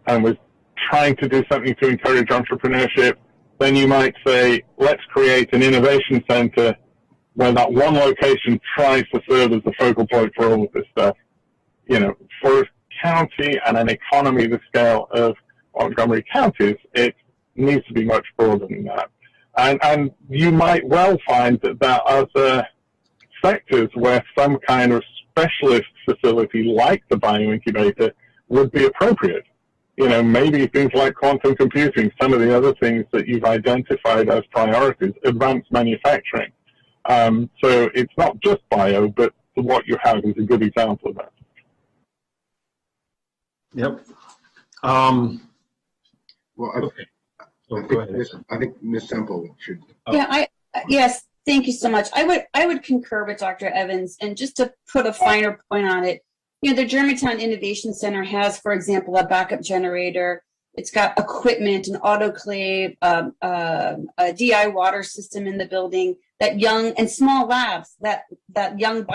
and was trying to do something to encourage entrepreneurship, then you might say, let's create an innovation center where that one location tries to serve as the focal point for all of this stuff. For a county and an economy the scale of Montgomery counties, it needs to be much broader than that. And you might well find that there are other sectors where some kind of specialist facility like the bioincubator would be appropriate. maybe things like quantum computing, some of the other things that you've identified as priorities, advanced manufacturing. So it's not just bio, but what you have is a good example of that. Yep. Well, Okay. Go ahead. I think Ms. Semple should. Yeah, yes, thank you so much. I would concur with Dr. Evans, and just to put a finer point on it, the Germantown Innovation Center has, for example, a backup generator. It's got equipment, an autoclave, a DI water system in the building, that young and small labs that young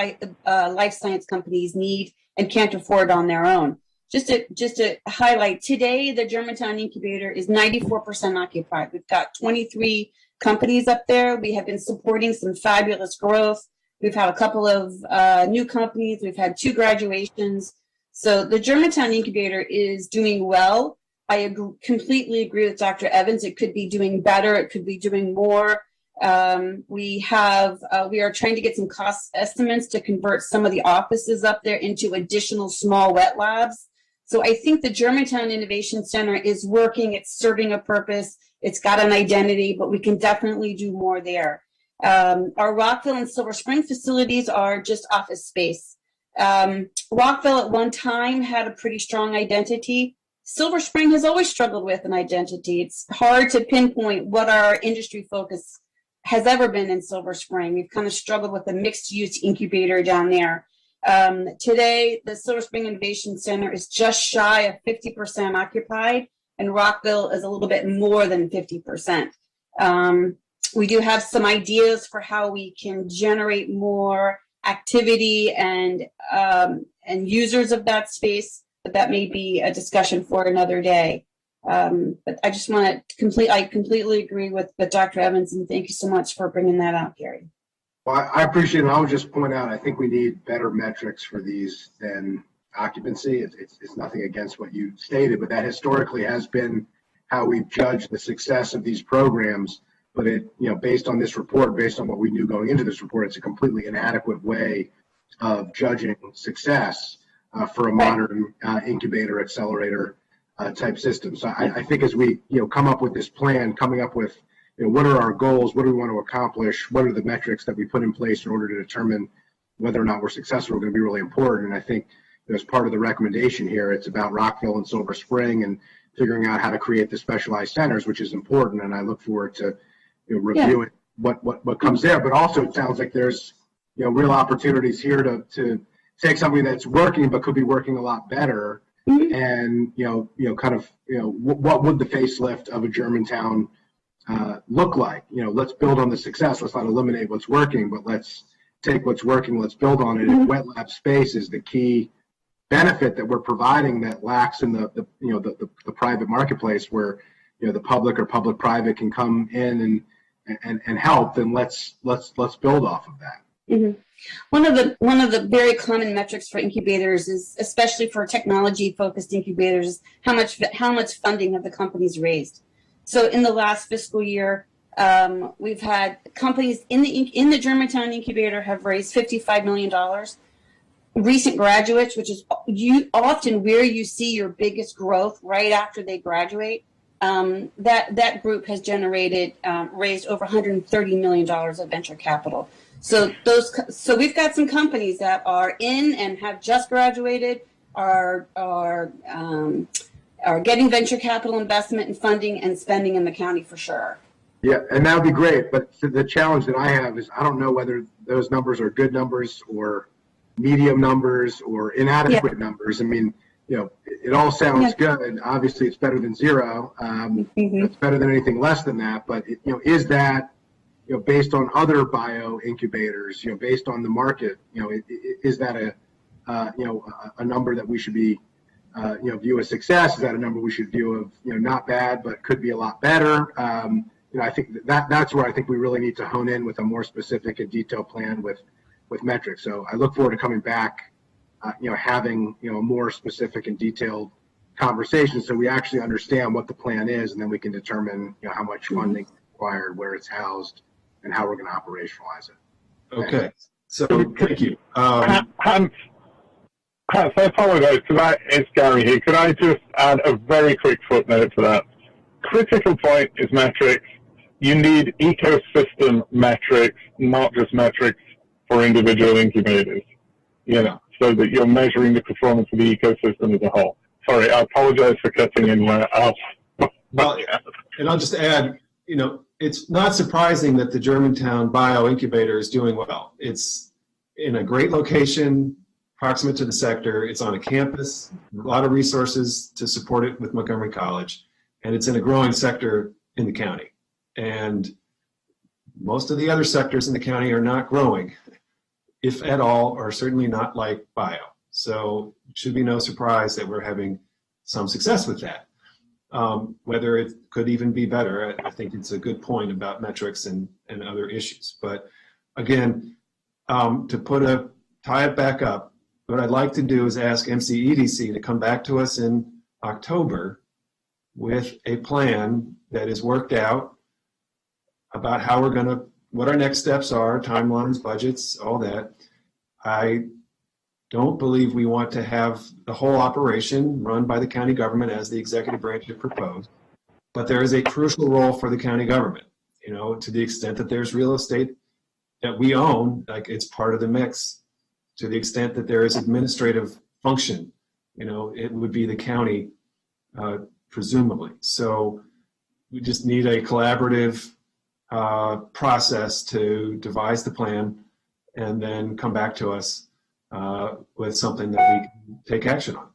life science companies need and can't afford on their own. Just to highlight, today the Germantown Incubator is 94% occupied. We've got 23 companies up there. We have been supporting some fabulous growth. We've had a couple of new companies. We've had 2 graduations. So the Germantown Incubator is doing well. I completely agree with Dr. Evans. It could be doing better. It could be doing more. We are trying to get some cost estimates to convert some of the offices up there into additional small wet labs. So I think the Germantown Innovation Center is working. It's serving a purpose. It's got an identity, but we can definitely do more there. Our Rockville and Silver Spring facilities are just office space. Rockville at one time had a pretty strong identity. Silver Spring has always struggled with an identity. It's hard to pinpoint what our industry focus has ever been in Silver Spring. We've kind of struggled with a mixed-use incubator down there. Today, the Silver Spring Innovation Center is just shy of 50% occupied, and Rockville is a little bit more than 50%. We do have some ideas for how we can generate more activity and users of that space, but that may be a discussion for another day. But I just want to I completely agree with Dr. Evans, and thank you so much for bringing that out, Gary. Well, I appreciate it. I would just point out, I think we need better metrics for these than occupancy. It's nothing against what you stated, but that historically has been how we've judged the success of these programs. But based on this report, based on what we knew going into this report, it's a completely inadequate way of judging success for a modern incubator accelerator type system. So I think as we come up with this plan, coming up with what are our goals, what do we want to accomplish, what are the metrics that we put in place in order to determine whether or not we're successful are going to be really important. And I think as part of the recommendation here, it's about Rockville and Silver Spring and figuring out how to create the specialized centers, which is important. And I look forward to reviewing what comes there. But also it sounds like there's real opportunities here to take something that's working but could be working a lot better. And what would the facelift of a Germantown look like? Let's build on the success. Let's not eliminate what's working, but let's take what's working. Let's build on it. And wet lab space is the key benefit that we're providing that lacks in the private marketplace, where the public or public-private can come in and help. Then let's build off of that. Mm-hmm. One of the very common metrics for incubators is, especially for technology-focused incubators, is how much funding have the companies raised. So in the last fiscal year, we've had companies in the Germantown Incubator have raised $55 million. Recent graduates, which is often where you see your biggest growth right after they graduate, that group has raised over $130 million of venture capital. So we've got some companies that are in and have just graduated, are getting venture capital investment and funding and spending in the county for sure. Yeah, and that would be great. But the challenge that I have is I don't know whether those numbers are good numbers or medium numbers or inadequate numbers. I mean, it all sounds good. Obviously, it's better than zero. It's better than anything less than that. But is that based on other bio incubators? Based on the market? Is that a number that we should be view as success? Is that a number we should view of not bad but could be a lot better? I think that's where I think we really need to hone in with a more specific and detailed plan with metrics. So I look forward to coming back, having a more specific and detailed conversation so we actually understand what the plan is, and then we can determine how much funding is required, where it's housed, and how we're going to operationalize it. Okay. So thank you. So I apologize. It's Gary here. Could I just add a very quick footnote to that? Critical point is metrics. You need ecosystem metrics, not just metrics for individual incubators, so that you're measuring the performance of the ecosystem as a whole. Sorry, I apologize for cutting in where else. Well, and I'll just add, it's not surprising that the Germantown Bio Incubator is doing well. It's in a great location, proximate to the sector. It's on a campus, a lot of resources to support it with Montgomery College, and it's in a growing sector in the county. And most of the other sectors in the county are not growing, if at all, or certainly not like bio. So it should be no surprise that we're having some success with that. Whether it could even be better, I think it's a good point about metrics and other issues. But again, to tie it back up, what I'd like to do is ask MCEDC to come back to us in October with a plan that is worked out about how we're going to, what our next steps are, timelines, budgets, all that. I don't believe we want to have the whole operation run by the county government as the executive branch had proposed, but there is a crucial role for the county government, to the extent that there's real estate that we own, like it's part of the mix. To the extent that there is administrative function, it would be the county, presumably. So we just need a collaborative process to devise the plan and then come back to us with something that we can take action on.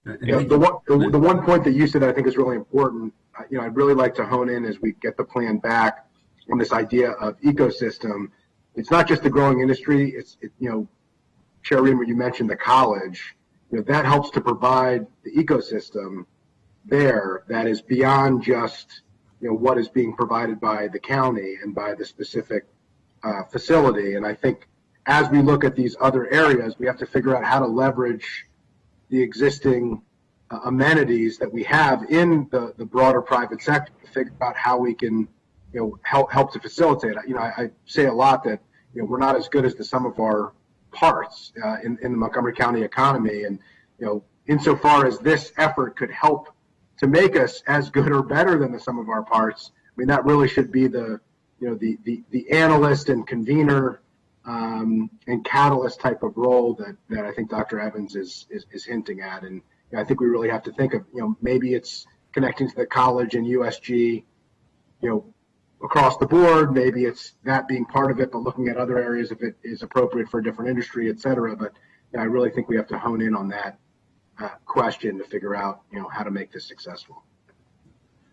The one point that you said I think is really important, I'd really like to hone in as we get the plan back on this idea of ecosystem. It's not just the growing industry, Chair Reamer, you mentioned the college, that helps to provide the ecosystem there that is beyond just, what is being provided by the county and by the specific facility. And I think as we look at these other areas, we have to figure out how to leverage the existing amenities that we have in the broader private sector to figure out how we can, help to facilitate. I say a lot that, we're not as good as the sum of our parts in the Montgomery County economy, and insofar as this effort could help to make us as good or better than the sum of our parts, I mean that really should be the analyst and convener and catalyst type of role that I think Dr. Evans is hinting at, and I think we really have to think of maybe it's connecting to the college and USG across the board. Maybe it's that being part of it, but looking at other areas if it is appropriate for a different industry, et cetera. But I really think we have to hone in on that question to figure out, how to make this successful.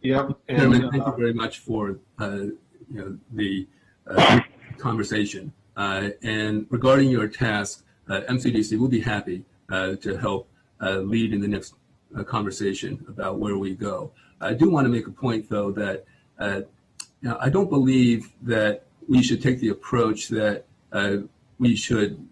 Yep. And, Chairman, thank you very much for the conversation. And regarding your task, MCDC will be happy to help lead in the next conversation about where we go. I do want to make a point, though, that I don't believe that we should take the approach that we should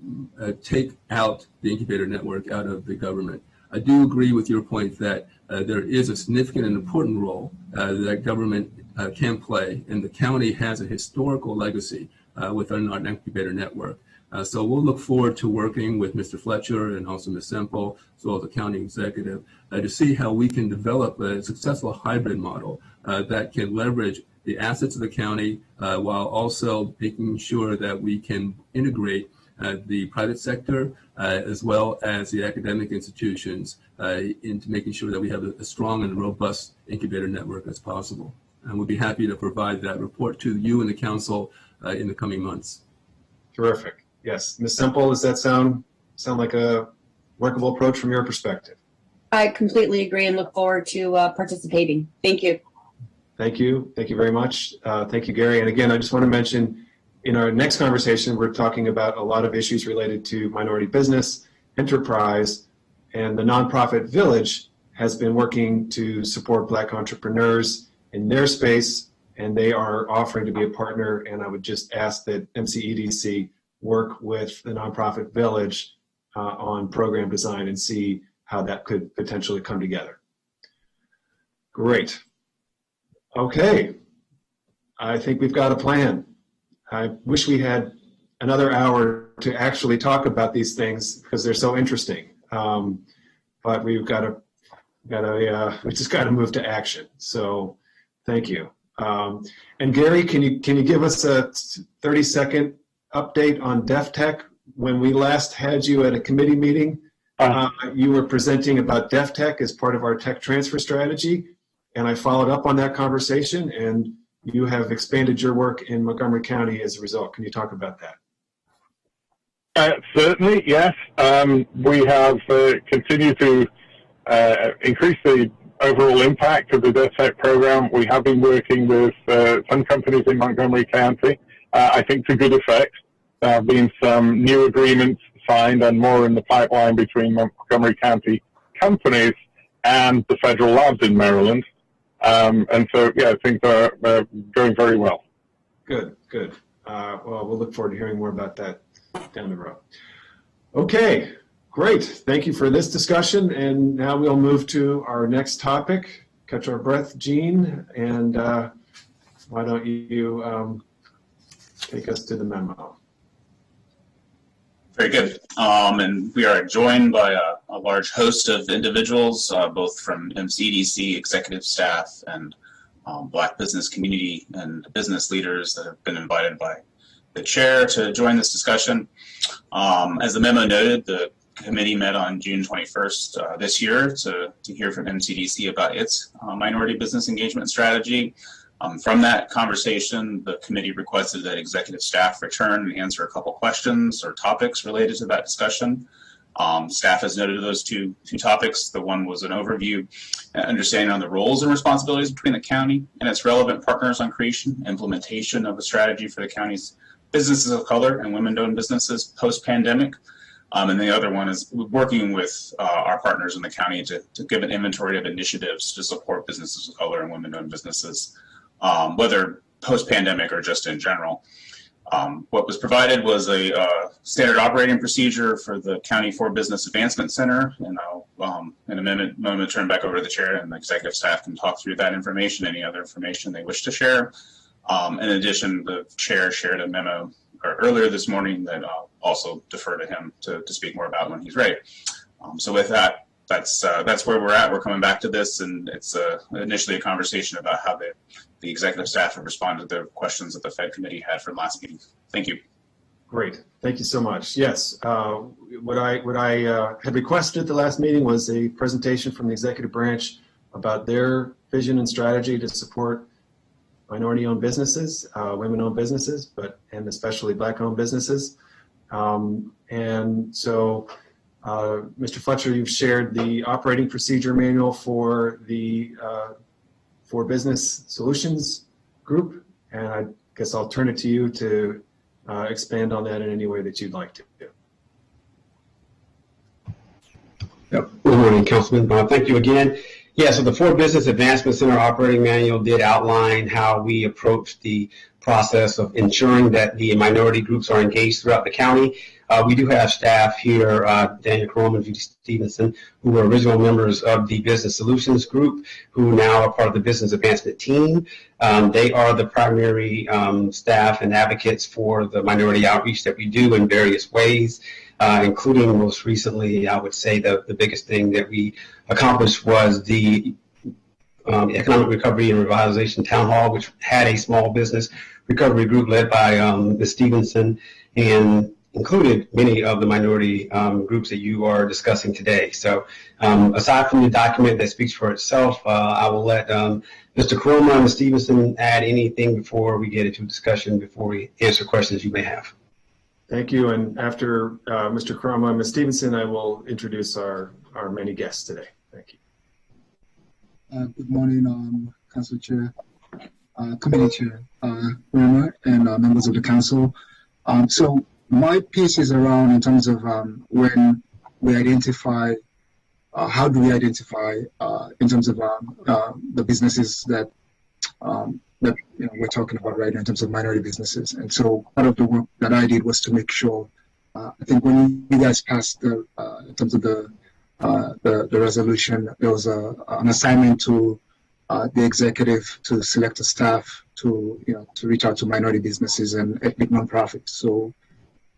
take out the incubator network out of the government. I do agree with your point that there is a significant and important role that government can play, and the county has a historical legacy within our incubator network. So we'll look forward to working with Mr. Fletcher and also Ms. Semple, as well as the county executive, to see how we can develop a successful hybrid model that can leverage the assets of the county while also making sure that we can integrate the private sector as well as the academic institutions into making sure that we have a strong and robust incubator network as possible. And we'll be happy to provide that report to you and the council in the coming months. Terrific. Yes. Ms. Semple, does that sound like a workable approach from your perspective? I completely agree and look forward to participating. Thank you. Thank you. Thank you very much. Thank you, Gary. And again, I just want to mention in our next conversation, we're talking about a lot of issues related to minority business, enterprise, and the nonprofit Village has been working to support Black entrepreneurs in their space, and they are offering to be a partner. And I would just ask that MCEDC work with the nonprofit Village on program design and see how that could potentially come together. Great. Okay, I think we've got a plan. I wish we had another hour to actually talk about these things because they're so interesting. but we just got to move to action. So thank you. And Gary, can you give us a 30-second update on DefTech? When we last had you at a committee meeting, you were presenting about DefTech as part of our tech transfer strategy, and I followed up on that conversation, and you have expanded your work in Montgomery County as a result. Can you talk about that? Certainly, yes. We have continued to increase the overall impact of the DefTech program. We have been working with some companies in Montgomery County, I think to good effect. There have been some new agreements signed and more in the pipeline between Montgomery County companies and the federal labs in Maryland. And so, yeah, things are going very well. Good. Well, we'll look forward to hearing more about that down the road. Okay, great. Thank you for this discussion. And now we'll move to our next topic. Catch our breath, Gene, and why don't you take us to the memo? Very good. And we are joined by a large host of individuals, both from MCDC, executive staff, and Black business community and business leaders that have been invited by the chair to join this discussion. As the memo noted, the committee met on June 21st this year to hear from MCDC about its minority business engagement strategy. From that conversation, the committee requested that executive staff return and answer a couple questions or topics related to that discussion. Staff has noted those two topics. The one was an overview and understanding on the roles and responsibilities between the county and its relevant partners on creation, implementation of a strategy for the county's businesses of color and women-owned businesses post-pandemic. And the other one is working with our partners in the county to give an inventory of initiatives to support businesses of color and women-owned businesses, whether post-pandemic or just in general. What was provided was a standard operating procedure for the County for Business Advancement Center, and I'll in a moment turn back over to the chair, and the executive staff can talk through that information, any other information they wish to share. In addition, the chair shared a memo earlier this morning that I'll also defer to him to speak more about when he's ready. So with that, that's where we're at. We're coming back to this, and it's initially a conversation about how the executive staff have responded to the questions that the Fed committee had from last meeting. Thank you. Great. Thank you so much. Yes, what I had requested at the last meeting was a presentation from the executive branch about their vision and strategy to support minority-owned businesses, women-owned businesses, and especially Black-owned businesses. And so, Mr. Fletcher, you've shared the operating procedure manual for the For Business Solutions group, and I guess I'll turn it to you to expand on that in any way that you'd like to do. Yep. Good morning, Councilman. Thank you again. Yeah, so the For Business Advancement Center operating manual did outline how we approach the process of ensuring that the minority groups are engaged throughout the county. We do have staff here, Daniel Crome and Judy Stevenson, who were original members of the Business Solutions Group, who now are part of the Business Advancement team. They are the primary staff and advocates for the minority outreach that we do in various ways, including most recently, I would say the biggest thing that we accomplished was the Economic Recovery and Revitalization Town Hall, which had a small business recovery group led by Ms. Stevenson, and included many of the minority groups that you are discussing today. So aside from the document that speaks for itself, I will let Mr. Coroma and Ms. Stevenson add anything before we get into discussion, before we answer questions you may have. Thank you. And after Mr. Coroma and Ms. Stevenson, I will introduce our many guests today. Thank you. Good morning, Council Chair, Committee Chair, Reimer, and members of the Council. So my piece is around in terms of when we identify, how do we identify in terms of the businesses that we're talking about right now in terms of minority businesses. And so part of the work that I did was to make sure, I think when you guys passed in terms of the resolution, there was an assignment to the executive to select a staff to reach out to minority businesses and ethnic nonprofits. So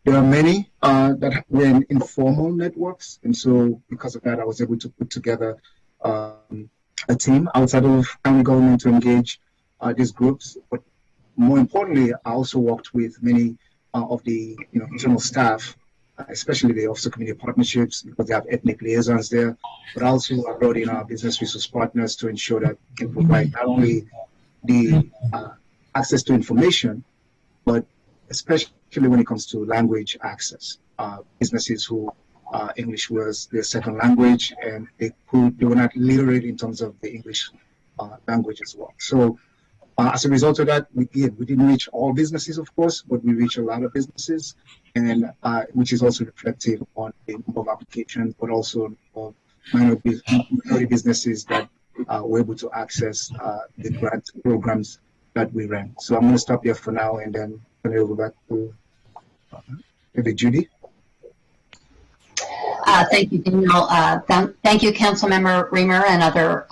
There are many that were in informal networks, and so because of that, I was able to put together a team outside of county government to engage these groups. But more importantly, I also worked with many of the internal staff, especially the Office of Community Partnerships, because they have ethnic liaisons there. But also I brought in our business resource partners to ensure that we can provide not only the access to information, but especially when it comes to language access. Businesses who English was their second language, and they were not literate in terms of the English language as well. So as a result of that, we didn't reach all businesses, of course, but we reached a lot of businesses, and which is also reflective on the number of applications, but also of minority businesses that were able to access the grant programs that we ran. So I'm going to stop here for now and then turn it over back to maybe Judy. Thank you, Daniel. Thank you, Councilmember Reamer and other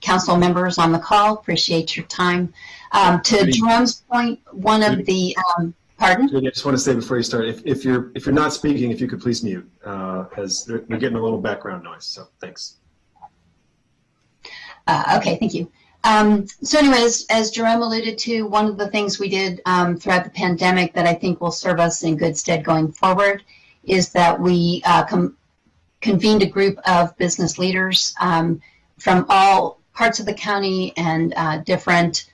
council members on the call. Appreciate your time. To Jerome's point, one of the pardon? Judy, I just want to say before you start, if you're not speaking, if you could please mute, as we're getting a little background noise. So thanks. Okay, thank you. So anyways, as Jerome alluded to, one of the things we did throughout the pandemic that I think will serve us in good stead going forward is that we convened a group of business leaders from all parts of the county and different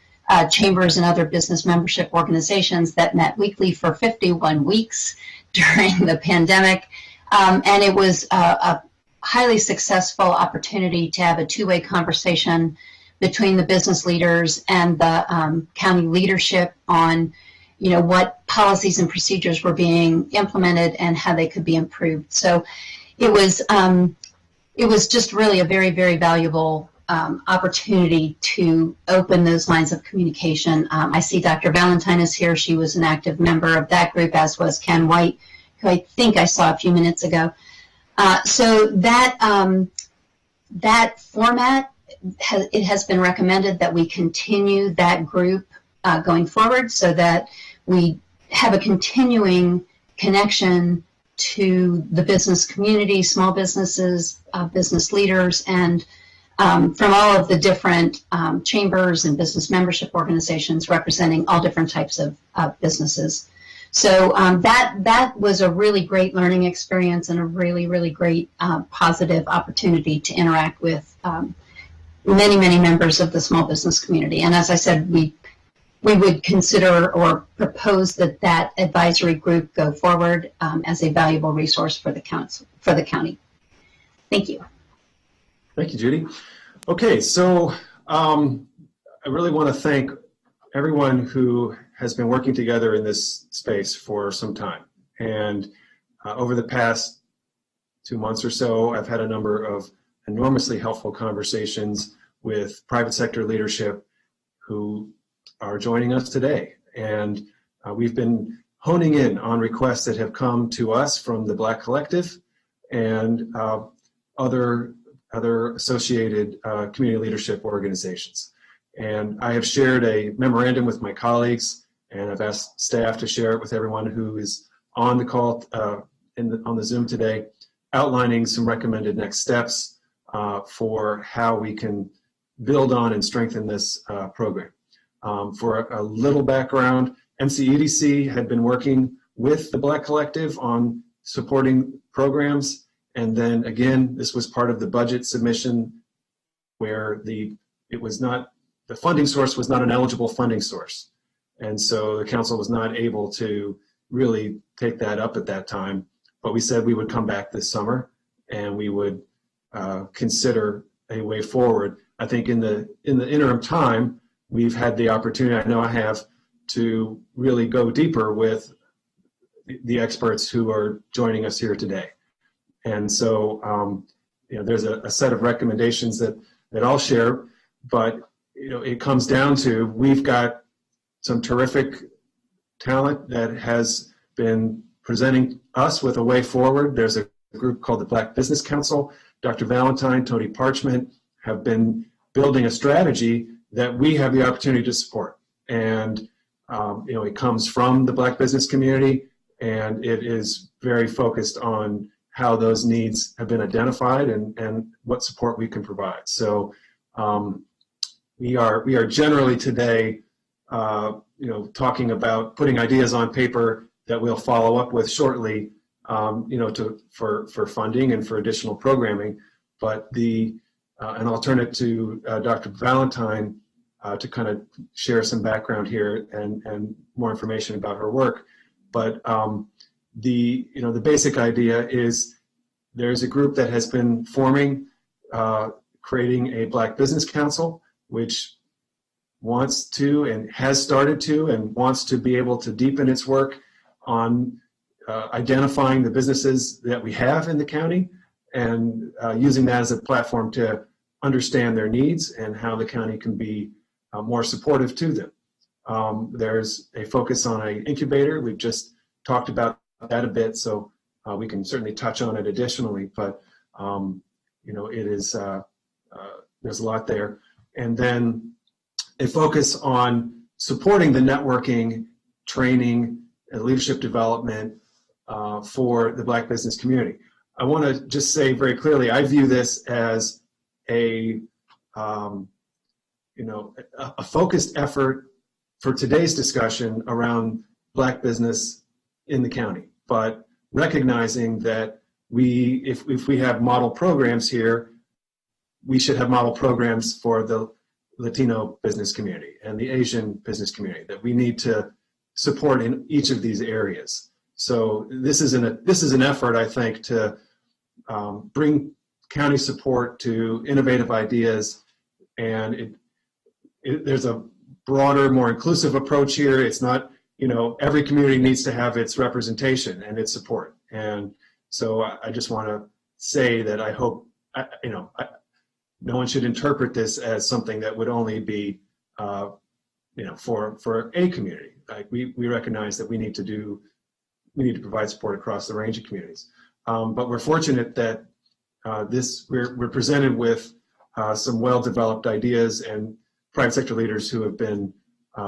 chambers and other business membership organizations that met weekly for 51 weeks during the pandemic. And it was a highly successful opportunity to have a two-way conversation between the business leaders and the county leadership on what policies and procedures were being implemented and how they could be improved. So it was just really a very, very valuable opportunity to open those lines of communication. I see Dr. Valentine is here. She was an active member of that group, as was Ken White, who I think I saw a few minutes ago. So that format, it has been recommended that we continue that group going forward so that we have a continuing connection to the business community, small businesses, business leaders, and from all of the different chambers and business membership organizations representing all different types of businesses. So that was a really great learning experience and a really, really great positive opportunity to interact with many, many members of the small business community. And as I said, we would consider or propose that advisory group go forward as a valuable resource for the county. Thank you. Thank you, Judy. Okay, so I really want to thank everyone who has been working together in this space for some time. And over the past 2 months or so, I've had a number of enormously helpful conversations with private sector leadership who are joining us today. And we've been honing in on requests that have come to us from the Black Collective and other associated community leadership organizations. And I have shared a memorandum with my colleagues, and I've asked staff to share it with everyone who is on the call on the Zoom today, outlining some recommended next steps for how we can build on and strengthen this program. For a little background, MCEDC had been working with the Black Collective on supporting programs, and then again, this was part of the budget submission where the funding source was not an eligible funding source. And so the council was not able to really take that up at that time, but we said we would come back this summer and we would consider a way forward. I think in the interim time, we've had the opportunity, I know I have, to really go deeper with the experts who are joining us here today. And so, there's a set of recommendations that I'll share, but it comes down to, we've got some terrific talent that has been presenting us with a way forward. There's a group called the Black Business Council. Dr. Valentine, Tony Parchment have been building a strategy that we have the opportunity to support. And, it comes from the Black business community. and it is very focused on how those needs have been identified and what support we can provide. So we are generally today, talking about putting ideas on paper that we'll follow up with shortly, for funding and for additional programming. But and I'll turn it to Dr. Valentine to kind of share some background here and more information about her work. But the basic idea is there's a group that has been forming, creating a Black Business Council, which wants to and has started to and wants to be able to deepen its work on identifying the businesses that we have in the county and using that as a platform to understand their needs and how the county can be more supportive to them. There's a focus on an incubator. We've just talked about that a bit, so we can certainly touch on it additionally, but it is, there's a lot there. And then a focus on supporting the networking, training, and leadership development for the Black business community. I want to just say very clearly, I view this as a focused effort for today's discussion around Black business in the county, but recognizing that if we have model programs here, we should have model programs for the Latino business community and the Asian business community that we need to support in each of these areas. So this is an effort, I think, to bring county support to innovative ideas, and there's a broader, more inclusive approach here. It's not, every community needs to have its representation and its support. And so I just want to say that I hope, no one should interpret this as something that would only be, for a community. Like we recognize that we need to provide support across the range of communities. But we're fortunate that we're presented with some well-developed ideas and private sector leaders who have been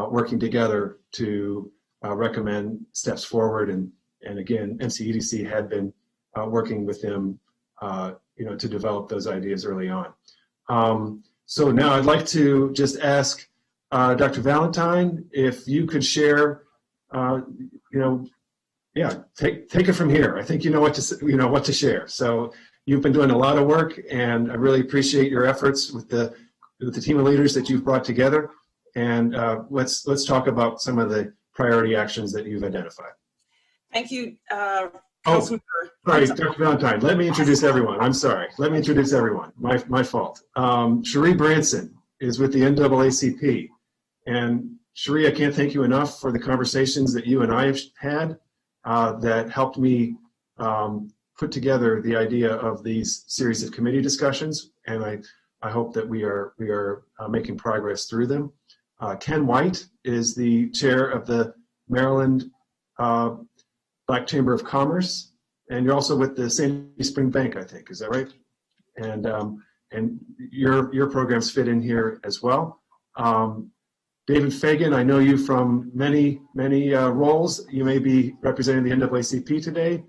working together to recommend steps forward. And again, NCEDC had been working with them, to develop those ideas early on. So now I'd like to just ask Dr. Valentine if you could share, take it from here. I think you know what to share. So you've been doing a lot of work, and I really appreciate your efforts with the team of leaders that you've brought together. And let's talk about some of the priority actions that you've identified. Thank you, Councilmember. Sorry, Dr. Valentine, let me introduce everyone. I'm sorry. Let me introduce everyone. My fault. Cherie Branson is with the NAACP. And Cherie, I can't thank you enough for the conversations that you and I have had that helped me put together the idea of these series of committee discussions. And I hope that we are making progress through them. Ken White is the chair of the Maryland Black Chamber of Commerce, and you're also with the Sandy Spring Bank, I think. Is that right? And your programs fit in here as well. David Fagan, I know you from many roles. You may be representing the NAACP today.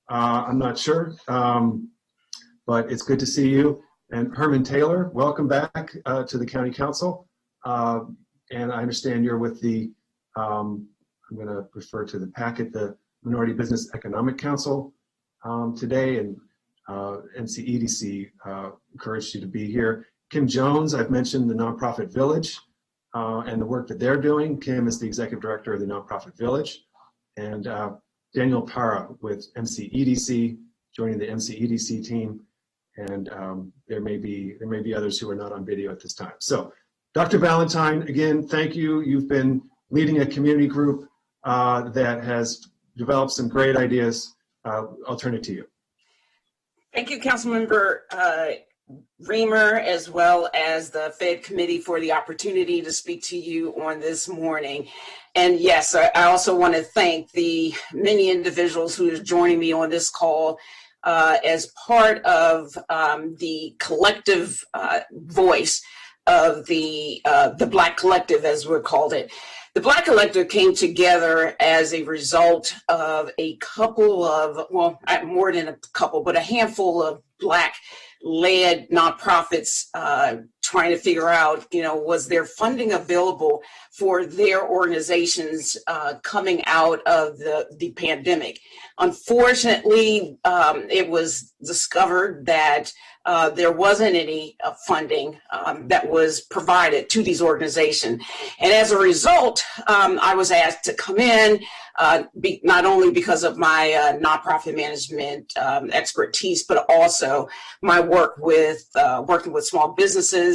I'm not sure, but it's good to see you. And Herman Taylor, welcome back to the County Council. And I understand you're with the, I'm going to refer to the packet, the Minority Business Economic Council today, and NCEDC encouraged you to be here. Kim Jones, I've mentioned the Nonprofit Village and the work that they're doing. Kim is the Executive Director of the Nonprofit Village. And Daniel Para with NCEDC, joining the NCEDC team. And there may be others who are not on video at this time. So Dr. Valentine, again, thank you. You've been leading a community group that has developed some great ideas. I'll turn it to you. Thank you, Councilmember Reamer, as well as the PHED committee, for the opportunity to speak to you on this morning. And yes, I also want to thank the many individuals who are joining me on this call as part of the collective voice of the Black Collective, as we're called it. The Black Collective came together as a result of a couple of, well, more than a couple, but a handful of Black-led nonprofits trying to figure out, was there funding available for their organizations coming out of the pandemic. Unfortunately, it was discovered that there wasn't any funding that was provided to these organizations. And as a result, I was asked to come in, not only because of my nonprofit management expertise, but also my work with working with small businesses,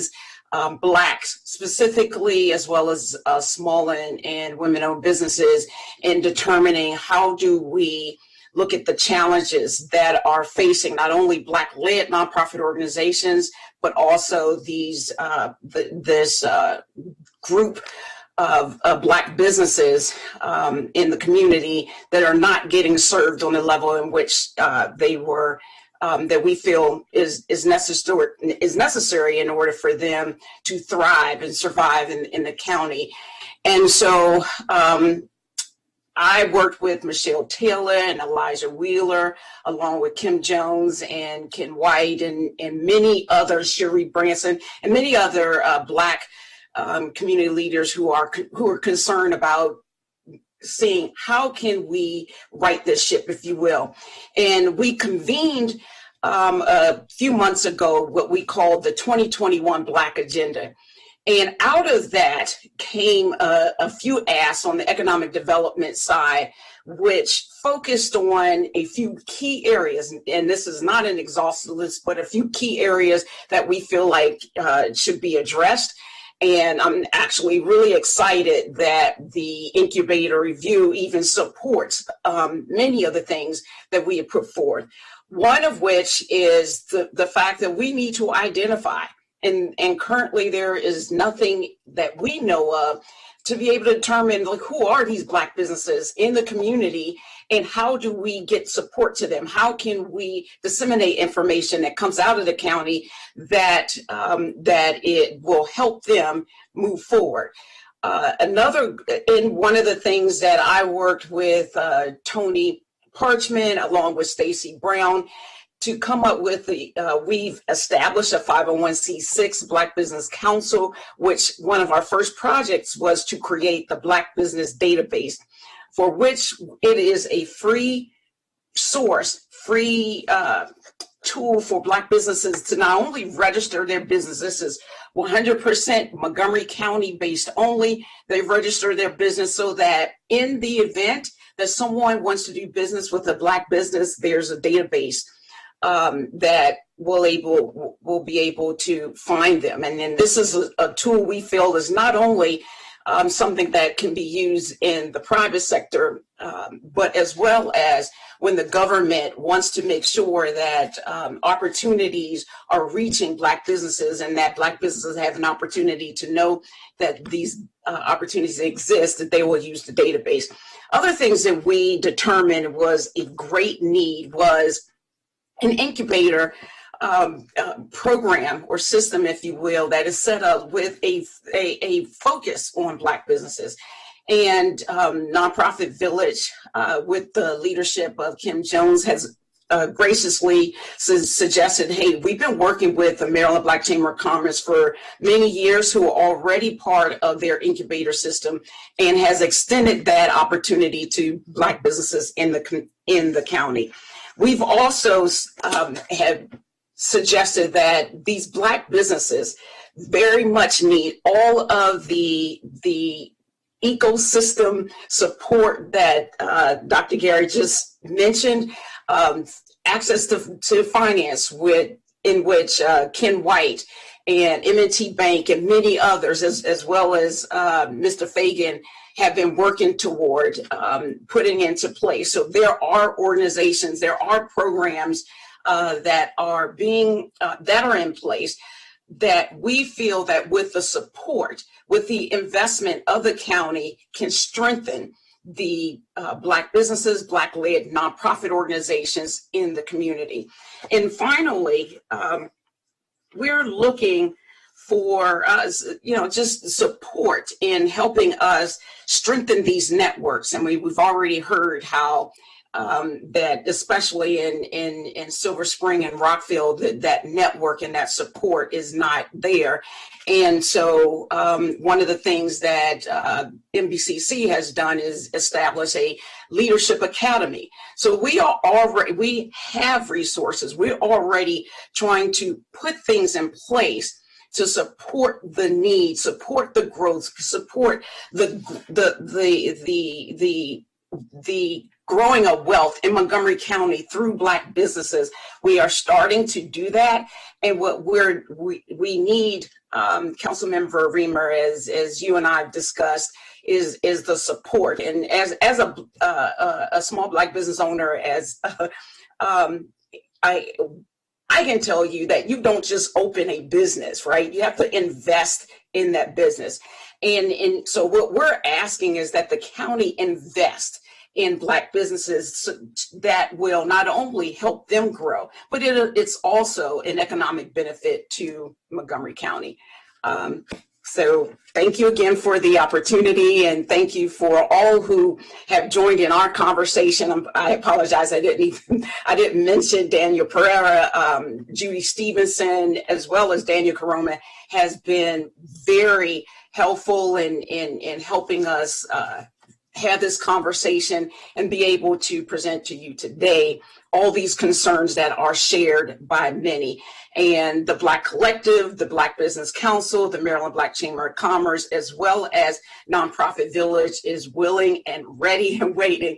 Blacks specifically, as well as small and women-owned businesses, in determining how do we look at the challenges that are facing not only Black-led nonprofit organizations, but also these this group of Black businesses in the community that are not getting served on the level in which they were, that we feel is necessary in order for them to thrive and survive in the county. And so I worked with Michelle Taylor and Elijah Wheeler, along with Kim Jones and Ken White and many others, Sherry Branson, and many other Black community leaders who are concerned about seeing how can we right this ship, if you will. And we convened a few months ago what we called the 2021 Black Agenda. And out of that came a few asks on the economic development side, which focused on a few key areas. And this is not an exhaustive list, but a few key areas that we feel like should be addressed. And I'm actually really excited that the Incubator review even supports many of the things that we have put forth. One of which is the fact that we need to identify, and currently there is nothing that we know of to be able to determine, like, who are these Black businesses in the community and how do we get support to them? How can we disseminate information that comes out of the county that it will help them move forward? One of the things that I worked with Tony Parchment along with Stacy Brown to come up with we've established a 501c6 Black Business Council, which one of our first projects was to create the Black Business Database, for which it is a free source, free tool for Black businesses to not only register their business. This is 100% Montgomery County based only. They register their business so that in the event that someone wants to do business with a Black business, there's a database that will be able to find them. And then this is a tool we feel is not only something that can be used in the private sector, but as well as when the government wants to make sure that opportunities are reaching Black businesses and that Black businesses have an opportunity to know that these opportunities exist, that they will use the database. Other things that we determined was a great need was an incubator program or system, if you will, that is set up with a focus on Black businesses. And Nonprofit Village, with the leadership of Kim Jones, has graciously suggested, hey, we've been working with the Maryland Black Chamber of Commerce for many years, who are already part of their incubator system, and has extended that opportunity to Black businesses in the county. We've also have suggested that these Black businesses very much need all of the ecosystem support that Dr. Gary just mentioned, access to finance, in which Ken White and M&T Bank and many others, as well as Mr. Fagan, have been working toward putting into place. So there are organizations, there are programs that are in place that we feel that with the support, with the investment of the county, can strengthen the Black businesses, Black-led nonprofit organizations in the community. And finally, we're looking for us, just support in helping us strengthen these networks. And we've already heard how that especially in Silver Spring and Rockville, that network and that support is not there. And so one of the things that MBCC has done is establish a leadership academy. So we have resources. We're already trying to put things in place to support the need, support the growth, support the growing of wealth in Montgomery County through Black businesses. We are starting to do that, and what we need, Councilmember Reamer, as you and I have discussed, is the support. And as a small Black business owner, I can tell you that you don't just open a business, right? You have to invest in that business. And so what we're asking is that the county invest in Black businesses that will not only help them grow, but it's also an economic benefit to Montgomery County. So thank you again for the opportunity, and thank you for all who have joined in our conversation. I apologize, I didn't mention Daniel Pereira, Judy Stevenson, as well as Daniel Caroma has been very helpful in helping us have this conversation and be able to present to you today all these concerns that are shared by many. And the Black Collective, the Black Business Council, the Maryland Black Chamber of Commerce, as well as Nonprofit Village is willing and ready and waiting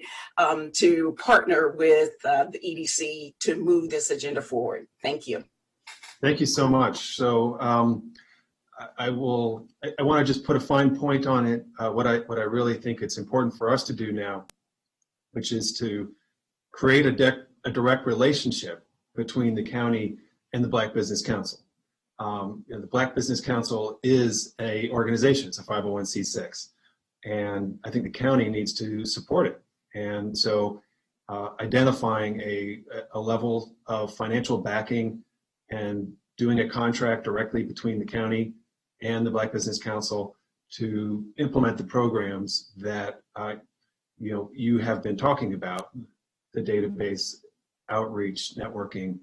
to partner with the EDC to move this agenda forward. Thank you. Thank you so much. So I want to just put a fine point on it. What I really think it's important for us to do now, which is to create a direct relationship between the county and the Black Business Council. The Black Business Council is a organization, it's a 501c6, and I think the county needs to support it. And so identifying a level of financial backing and doing a contract directly between the county and the Black Business Council to implement the programs that you have been talking about, the database, outreach, networking.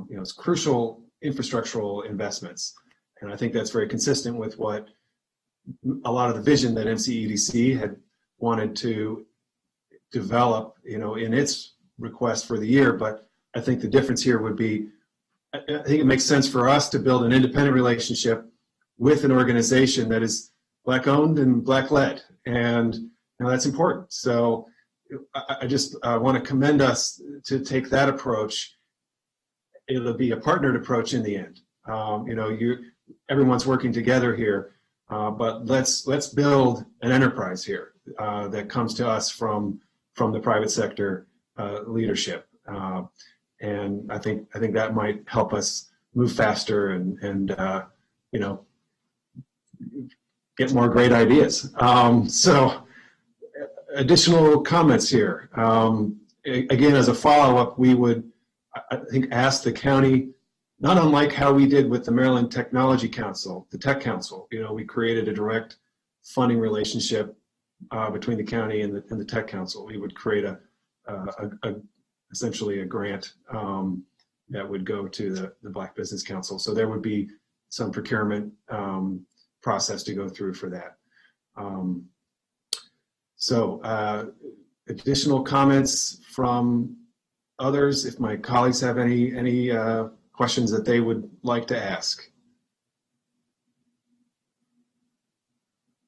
It's crucial infrastructural investments, and I think that's very consistent with what a lot of the vision that MCEDC had wanted to develop, in its request for the year. But I think the difference here would be, I think it makes sense for us to build an independent relationship with an organization that is Black owned and Black led, and that's important. So I just want to commend us to take that approach. It'll be a partnered approach in the end. Everyone's working together here, but let's build an enterprise here that comes to us from the private sector leadership, and I think that might help us move faster and get more great ideas. So additional comments here. Again, as a follow-up, we would, I think, ask the county, not unlike how we did with the Maryland Technology Council, the Tech Council. We created a direct funding relationship between the county and the Tech Council. We would create essentially a grant that would go to the Black Business Council. So there would be some procurement process to go through for that. Additional comments from others, if my colleagues have any questions that they would like to ask.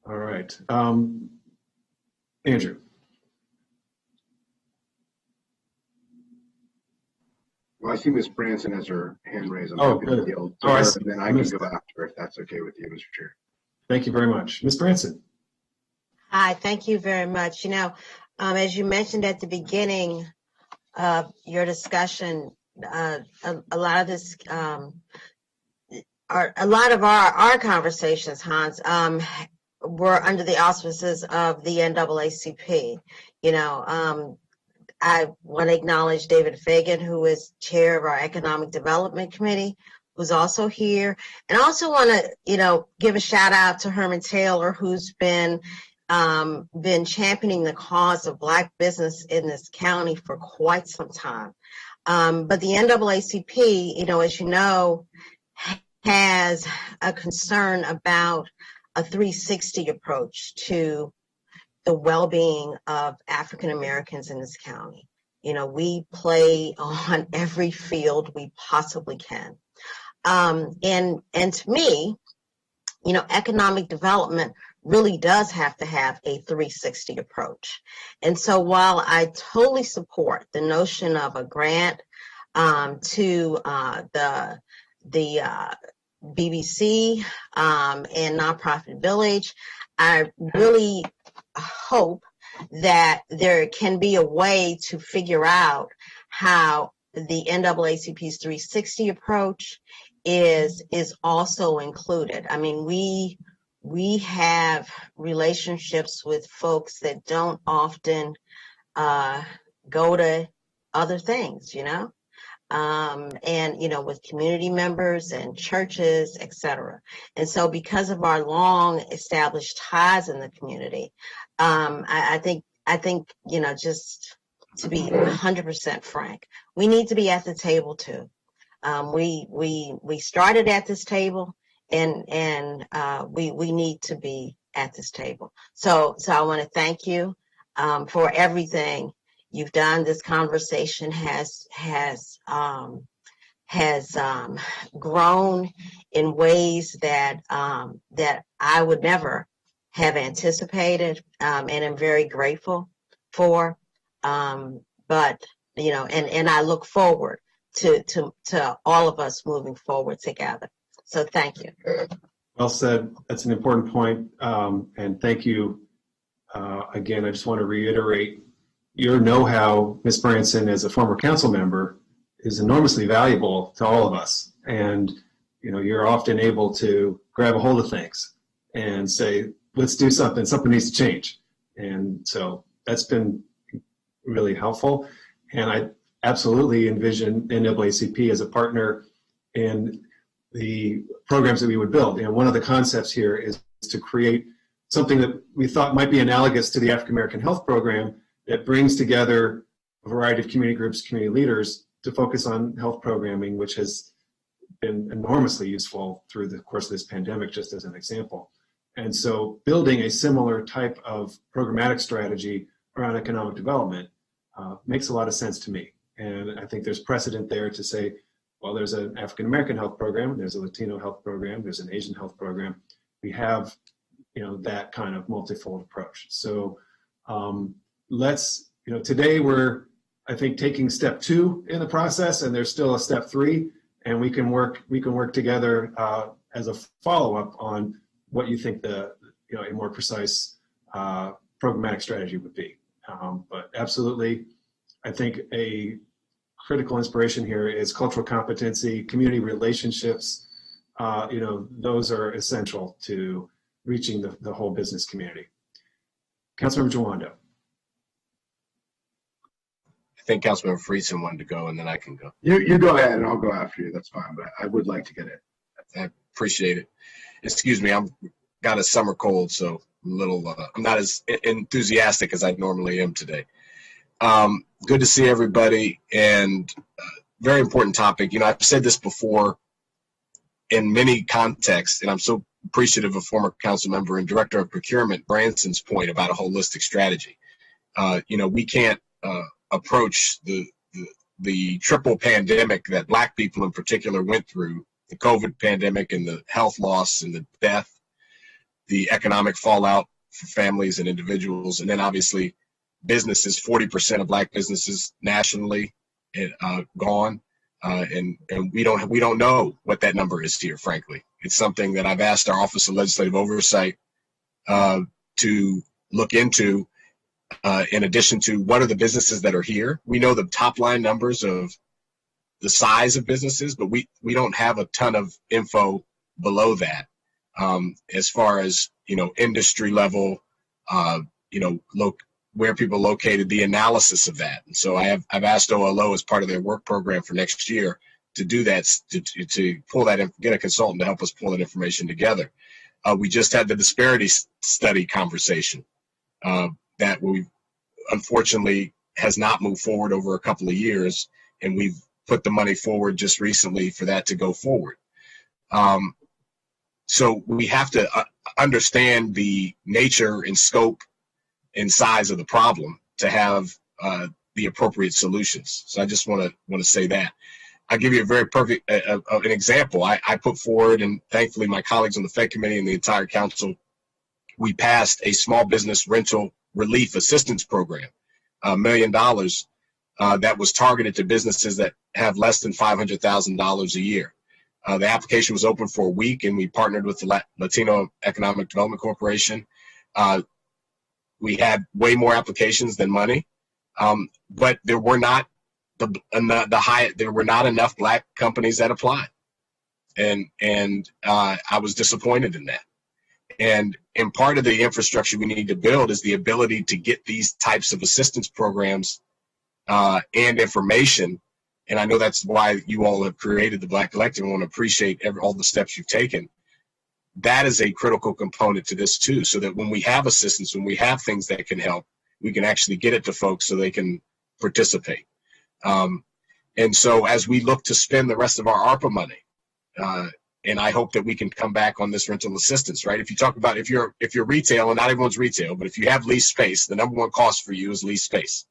All right, Andrew. Well, I see Ms. Branson has her hand raised. I'm happy good. to yield to her, and then I can go after if that's okay with you, Mr. Chair. Thank you very much. Ms. Branson. Hi, thank you very much. As you mentioned at the beginning of your discussion, a lot of our conversations, Hans, were under the auspices of the NAACP. I want to acknowledge David Fagan, who is chair of our Economic Development Committee, who's also here. And I also want to, give a shout out to Herman Taylor, who's been championing the cause of Black business in this county for quite some time. But the NAACP, as you know, has a concern about a 360 approach to the well-being of African Americans in this county. We play on every field we possibly can. And to me, economic development really does have to have a 360 approach. And so while I totally support the notion of a grant to the BBC and Nonprofit Village, I really hope that there can be a way to figure out how the NAACP's 360 approach is also included. I mean, we have relationships with folks that don't often go to other things, and, with community members and churches, et cetera. And so because of our long established ties in the community, I think, just to be 100% frank, we need to be at the table too. We started at this table, and we need to be at this table. So I want to thank you for everything you've done. This conversation has grown in ways that I would never have anticipated, and I'm very grateful for. But and I look forward to all of us moving forward together. So thank you. Well said. That's an important point. And thank you. Again, I just want to reiterate your know-how, Ms. Branson, as a former council member, is enormously valuable to all of us. And, you're often able to grab a hold of things and say, let's do something needs to change. And so that's been really helpful. And I absolutely envision NAACP as a partner in the programs that we would build. One of the concepts here is to create something that we thought might be analogous to the African American Health Program that brings together a variety of community groups, community leaders to focus on health programming, which has been enormously useful through the course of this pandemic, just as an example. And so building a similar type of programmatic strategy around economic development makes a lot of sense to me. And I think there's precedent there to say, well, there's an African American health program, there's a Latino health program, there's an Asian health program. We have, that kind of multifold approach. So let's, today we're, I think, taking step 2 in the process, and there's still a step 3, and we can work together as a follow-up on what you think a more precise programmatic strategy would be. But absolutely, I think a critical inspiration here is cultural competency, community relationships. Those are essential to reaching the whole business community. Councilmember Jawando. I think Councilmember Friesen wanted to go, and then I can go. You go ahead, and I'll go after you. That's fine, but I would like to get it. I appreciate it. Excuse me, I'm got a summer cold, so I'm a little. I'm not as enthusiastic as I normally am today. Good to see everybody, and very important topic. I've said this before in many contexts, and I'm so appreciative of former council member and director of procurement Branson's point about a holistic strategy. We can't approach the triple pandemic that Black people in particular went through, the COVID pandemic and the health loss and the death, the economic fallout for families and individuals, and then obviously businesses, 40% of Black businesses nationally gone. And we don't know what that number is here, frankly. It's something that I've asked our Office of Legislative Oversight to look into, in addition to what are the businesses that are here. We know the top line numbers of the size of businesses, but we don't have a ton of info below that, as far as, industry level, where people located, the analysis of that. And so I've asked OLO as part of their work program for next year to do that, to pull that, get a consultant to help us pull that information together. We just had the disparity study conversation that we unfortunately has not moved forward over a couple of years, and we've put the money forward just recently for that to go forward. So we have to understand the nature and scope and size of the problem to have the appropriate solutions. So I just want to say that. I'll give you a very perfect an example. I put forward, and thankfully my colleagues on the FED committee and the entire council, we passed a small business rental relief assistance program, $1 million that was targeted to businesses that have less than $500,000 a year. The application was open for a week, and we partnered with the Latino Economic Development Corporation. We had way more applications than money, but there were not there were not enough Black companies that applied, and I was disappointed in that. And part of the infrastructure we need to build is the ability to get these types of assistance programs and information. And I know that's why you all have created the Black Collective. I want to appreciate all the steps you've taken. That is a critical component to this too, so that when we have assistance, when we have things that can help, we can actually get it to folks so they can participate. And so as we look to spend the rest of our ARPA money, and I hope that we can come back on this rental assistance, right? If you talk about, if you're retail, and not everyone's retail, but if you have leased space, the number one cost for you is leased space.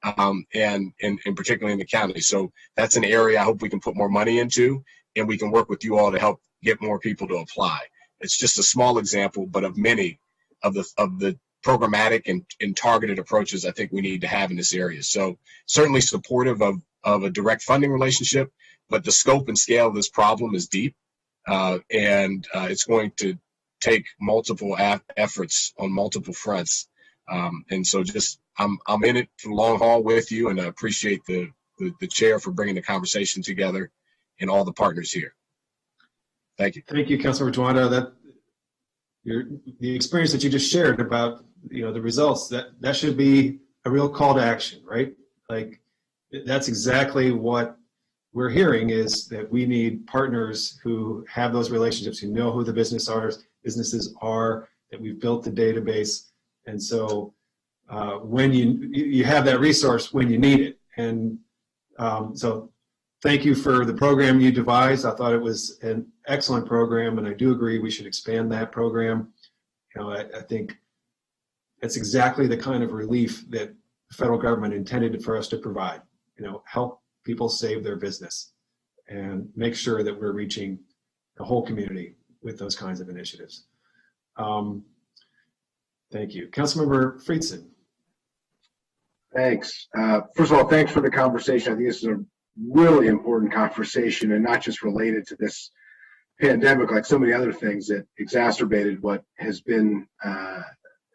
And particularly in the county. So that's an area I hope we can put more money into, and we can work with you all to help get more people to apply. It's just a small example, but of many of the programmatic and targeted approaches I think we need to have in this area. So certainly supportive of a direct funding relationship, but the scope and scale of this problem is deep, and it's going to take multiple efforts on multiple fronts. And so just I'm in it for the long haul with you, and I appreciate the chair for bringing the conversation together and all the partners here. Thank you. Thank you, Councilor Tuanda. The experience that you just shared about the results, that should be a real call to action, right? Like that's exactly what we're hearing, is that we need partners who have those relationships, who know who the businesses are, that we've built the database, and so when you have that resource when you need it. And so thank you for the program you devised. I thought it was an excellent program, and I do agree we should expand that program. I think that's exactly the kind of relief that the federal government intended for us to provide. Help people save their business and make sure that we're reaching the whole community with those kinds of initiatives. Thank you. Councilmember Friedson. Thanks. First of all, thanks for the conversation. I think this is a really important conversation, and not just related to this pandemic, like so many other things that exacerbated what has been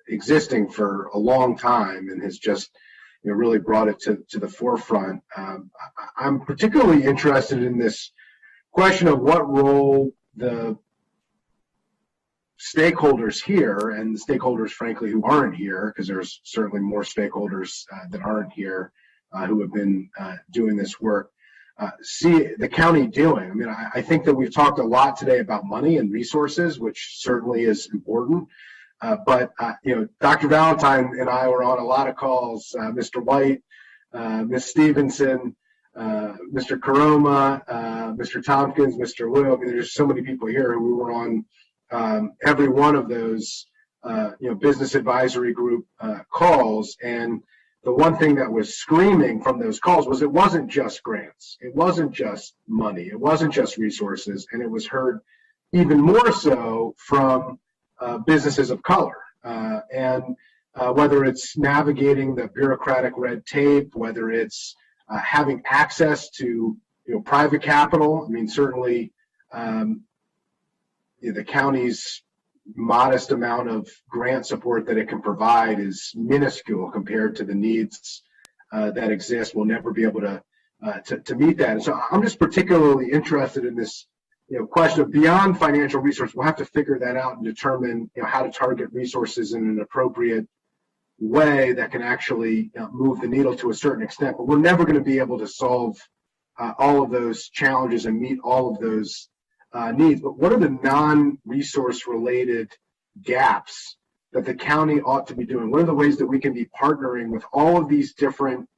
existing for a long time and has just really brought it to the forefront. I'm particularly interested in this question of what role the stakeholders here, and the stakeholders, frankly, who aren't here, because there's certainly more stakeholders that aren't here who have been doing this work, see the county doing. I mean, I think that we've talked a lot today about money and resources, which certainly is important. But Dr. Valentine and I were on a lot of calls, Mr. White, Ms. Stevenson, Mr. Karoma, Mr. Tompkins, Mr. Liu. I mean, there's so many people here who we were on every one of those, business advisory group calls. And the one thing that was screaming from those calls was it wasn't just grants. It wasn't just money. It wasn't just resources. And it was heard even more so from businesses of color. And whether it's navigating the bureaucratic red tape, whether it's having access to private capital. I mean, certainly the county's modest amount of grant support that it can provide is minuscule compared to the needs that exist. We'll never be able to meet that. And so I'm just particularly interested in this question of beyond financial resource. We'll have to figure that out and determine how to target resources in an appropriate way that can actually move the needle to a certain extent. But we're never going to be able to solve all of those challenges and meet all of those needs. But what are the non-resource related gaps that the county ought to be doing? What are the ways that we can be partnering with all of these different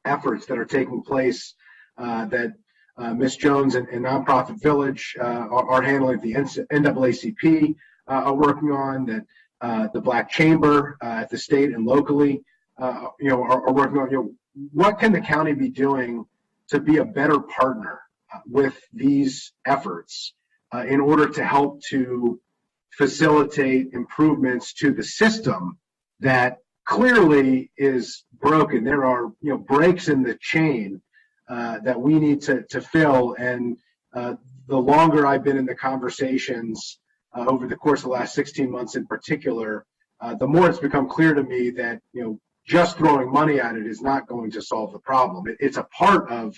efforts that are taking place that Ms. Jones and Nonprofit Village are handling, the NAACP are working on, that the Black Chamber at the state and locally are working on? What can the county be doing to be a better partner with these efforts in order to help to facilitate improvements to the system that clearly is broken? There are breaks in the chain that we need to fill, and the longer I've been in the conversations over the course of the last 16 months in particular, the more it's become clear to me that just throwing money at it is not going to solve the problem. It's a part of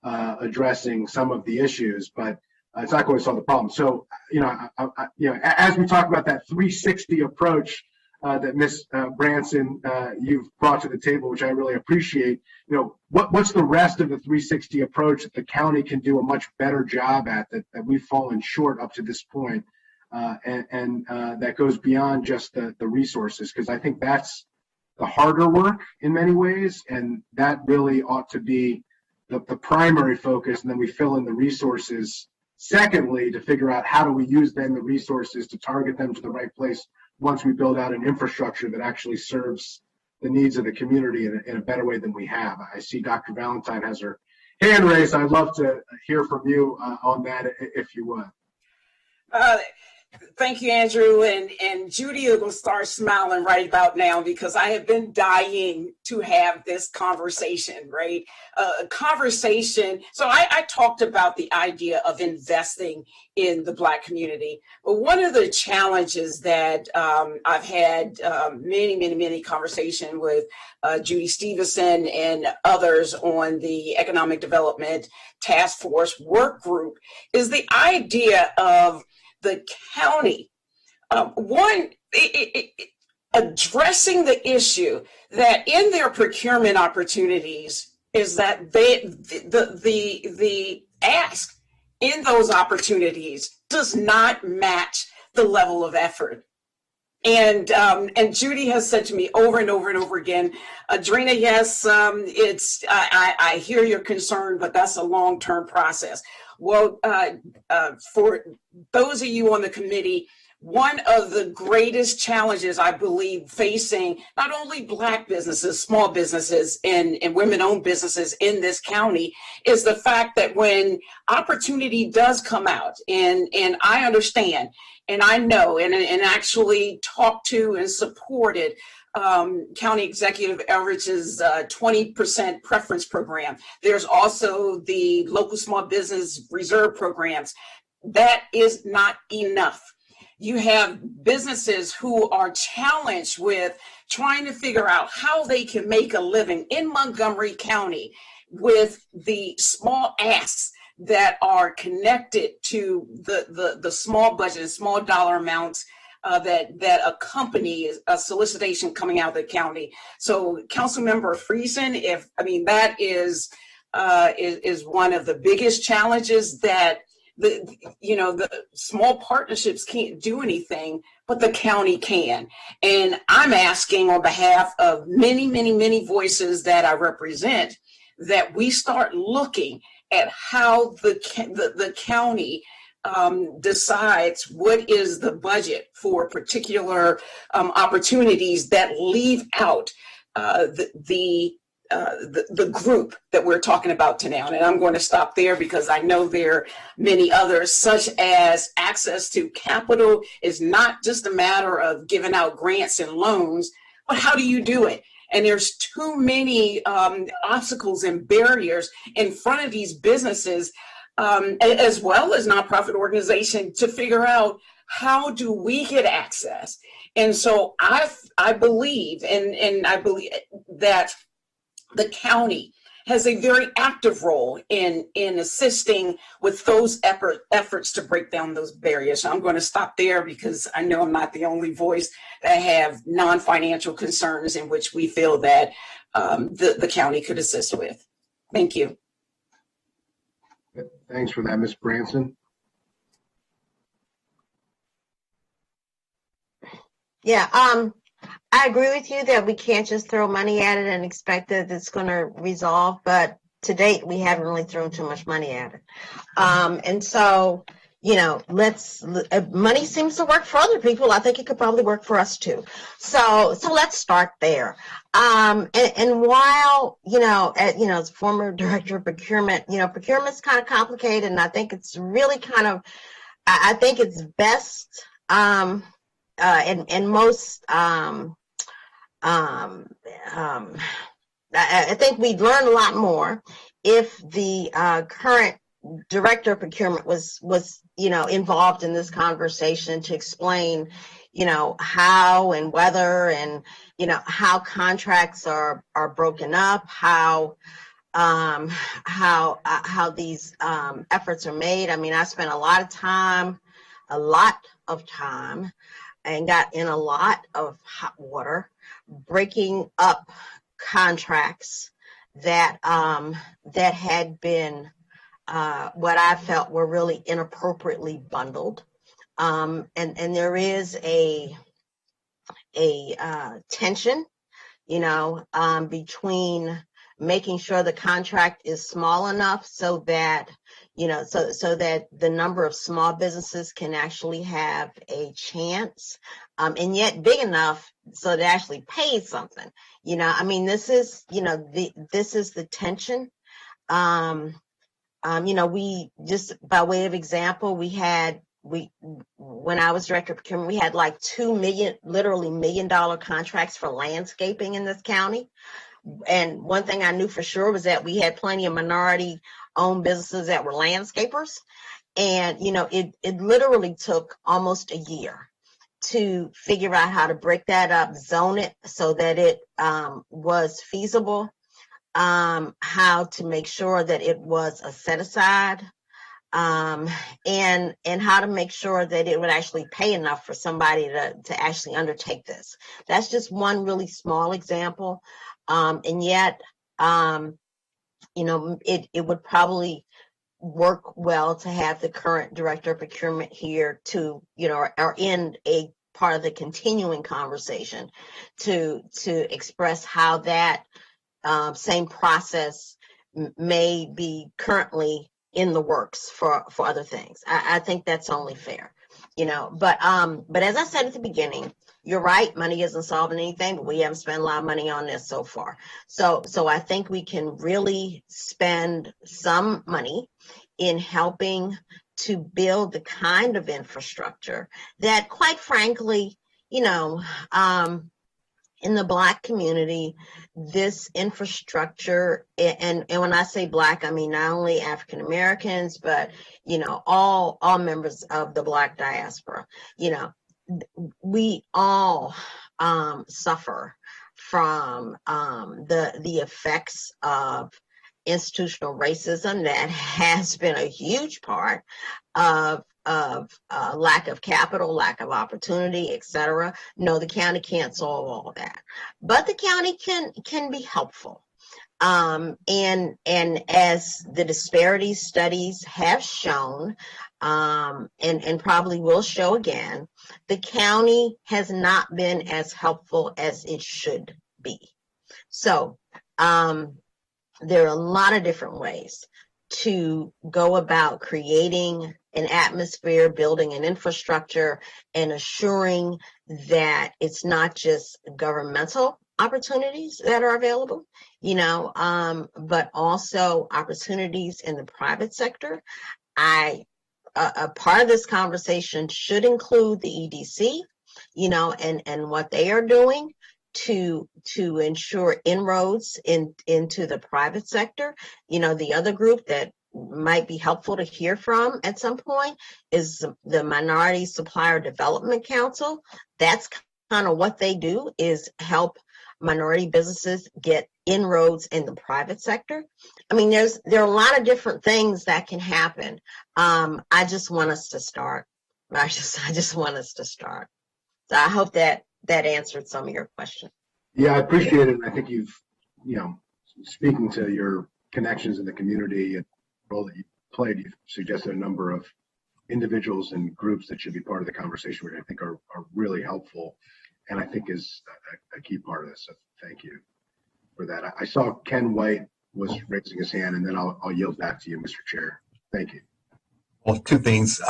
addressing some of the issues, but it's not going to solve the problem. So, as we talk about that 360 approach that Ms. Branson, you've brought to the table, which I really appreciate, what's the rest of the 360 approach that the county can do a much better job at that we've fallen short up to this point, and that goes beyond just the resources? Because I think that's the harder work in many ways, and that really ought to be the primary focus, and then we fill in the resources secondly to figure out how do we use then the resources to target them to the right place once we build out an infrastructure that actually serves the needs of the community in a better way than we have. I see Dr. Valentine has her hand raised. I'd love to hear from you on that, if you would. Thank you, Andrew. And Judy will start smiling right about now because I have been dying to have this conversation, right? A conversation. So I talked about the idea of investing in the Black community. But one of the challenges that I've had many conversations with Judy Stevenson and others on the Economic Development Task Force work group is the idea of the county, addressing the issue that in their procurement opportunities is that the ask in those opportunities does not match the level of effort. And Judy has said to me over and over again, Adrena, yes, I hear your concern, but that's a long-term process. Well, for those of you on the committee, one of the greatest challenges I believe facing not only Black businesses, small businesses, and women-owned businesses in this county is the fact that when opportunity does come out, and I understand, and I know, and actually talked to and supported County Executive Everett's 20% preference program. There's also the local small business reserve programs. That is not enough. You have businesses who are challenged with trying to figure out how they can make a living in Montgomery County with the small asks that are connected to the small budget and small dollar amounts that accompany a solicitation coming out of the county. So Councilmember Friesen, that is one of the biggest challenges that the small partnerships can't do anything, but the county can. And I'm asking on behalf of many voices that I represent that we start looking at how the county decides what is the budget for particular opportunities that leave out the group that we're talking about today. And I'm going to stop there because I know there are many others, such as access to capital is not just a matter of giving out grants and loans, but how do you do it? And there's too many obstacles and barriers in front of these businesses, as well as nonprofit organizations, to figure out how do we get access. And so I believe, and I believe that the county has a very active role in assisting with those efforts to break down those barriers. So I'm going to stop there because I know I'm not the only voice that have non-financial concerns in which we feel that the county could assist with. Thank you. Thanks for that, Ms. Branson. Yeah, I agree with you that we can't just throw money at it and expect that it's going to resolve, but to date, we haven't really thrown too much money at it. And so, you know, money seems to work for other people. I think it could probably work for us too. So let's start there. And while, as former director of procurement, procurement's kind of complicated, and I think it's really I think it's best, and most, I think we'd learn a lot more if the current director of procurement was involved in this conversation to explain, how and whether and how contracts are broken up, how these efforts are made. I mean, I spent a lot of time, and got in a lot of hot water breaking up contracts that had been what I felt were really inappropriately bundled, and there is a tension, between making sure the contract is small enough so that so that the number of small businesses can actually have a chance, and yet big enough so it actually pays something. I mean, this is this is the tension. We just, by way of example, when I was director of procurement, we had like literally $1 million contracts for landscaping in this county. And one thing I knew for sure was that we had plenty of minority-owned businesses that were landscapers. And, it literally took almost a year to figure out how to break that up, zone it so that it was feasible, how to make sure that it was a set-aside, and how to make sure that it would actually pay enough for somebody to actually undertake this. That's just one really small example. And yet, it would probably work well to have the current director of procurement here to, or in a part of the continuing conversation to express how that same process may be currently in the works for other things. I think that's only fair, but as I said at the beginning, you're right, money isn't solving anything, but we haven't spent a lot of money on this so far. So I think we can really spend some money in helping to build the kind of infrastructure that, quite frankly, in the Black community, this infrastructure, and when I say Black, I mean not only African Americans, but all members of the Black diaspora. We all suffer from the effects of institutional racism that has been a huge part of lack of capital, lack of opportunity, etc. No, the county can't solve all of that, but the county can be helpful. And as the disparity studies have shown, and probably will show again, the county has not been as helpful as it should be. So there are a lot of different ways to go about creating an atmosphere, building an infrastructure, and assuring that it's not just governmental opportunities that are available, but also opportunities in the private sector. A part of this conversation should include the EDC, and what they are doing to ensure inroads into the private sector. The other group that might be helpful to hear from at some point is the Minority Supplier Development Council. That's kind of what they do, is help minority businesses get inroads in the private sector. I mean, there are a lot of different things that can happen. I just want us to start. I just want us to start. So I hope that answered some of your questions. Yeah, I appreciate it. I think you've, speaking to your connections in the community and the role that you plate, you've suggested a number of individuals and groups that should be part of the conversation, which I think are really helpful, and I think is a key part of this. So thank you for that. I saw Ken White was raising his hand, and then I'll yield back to you, Mr. Chair. Thank you. Well, two things.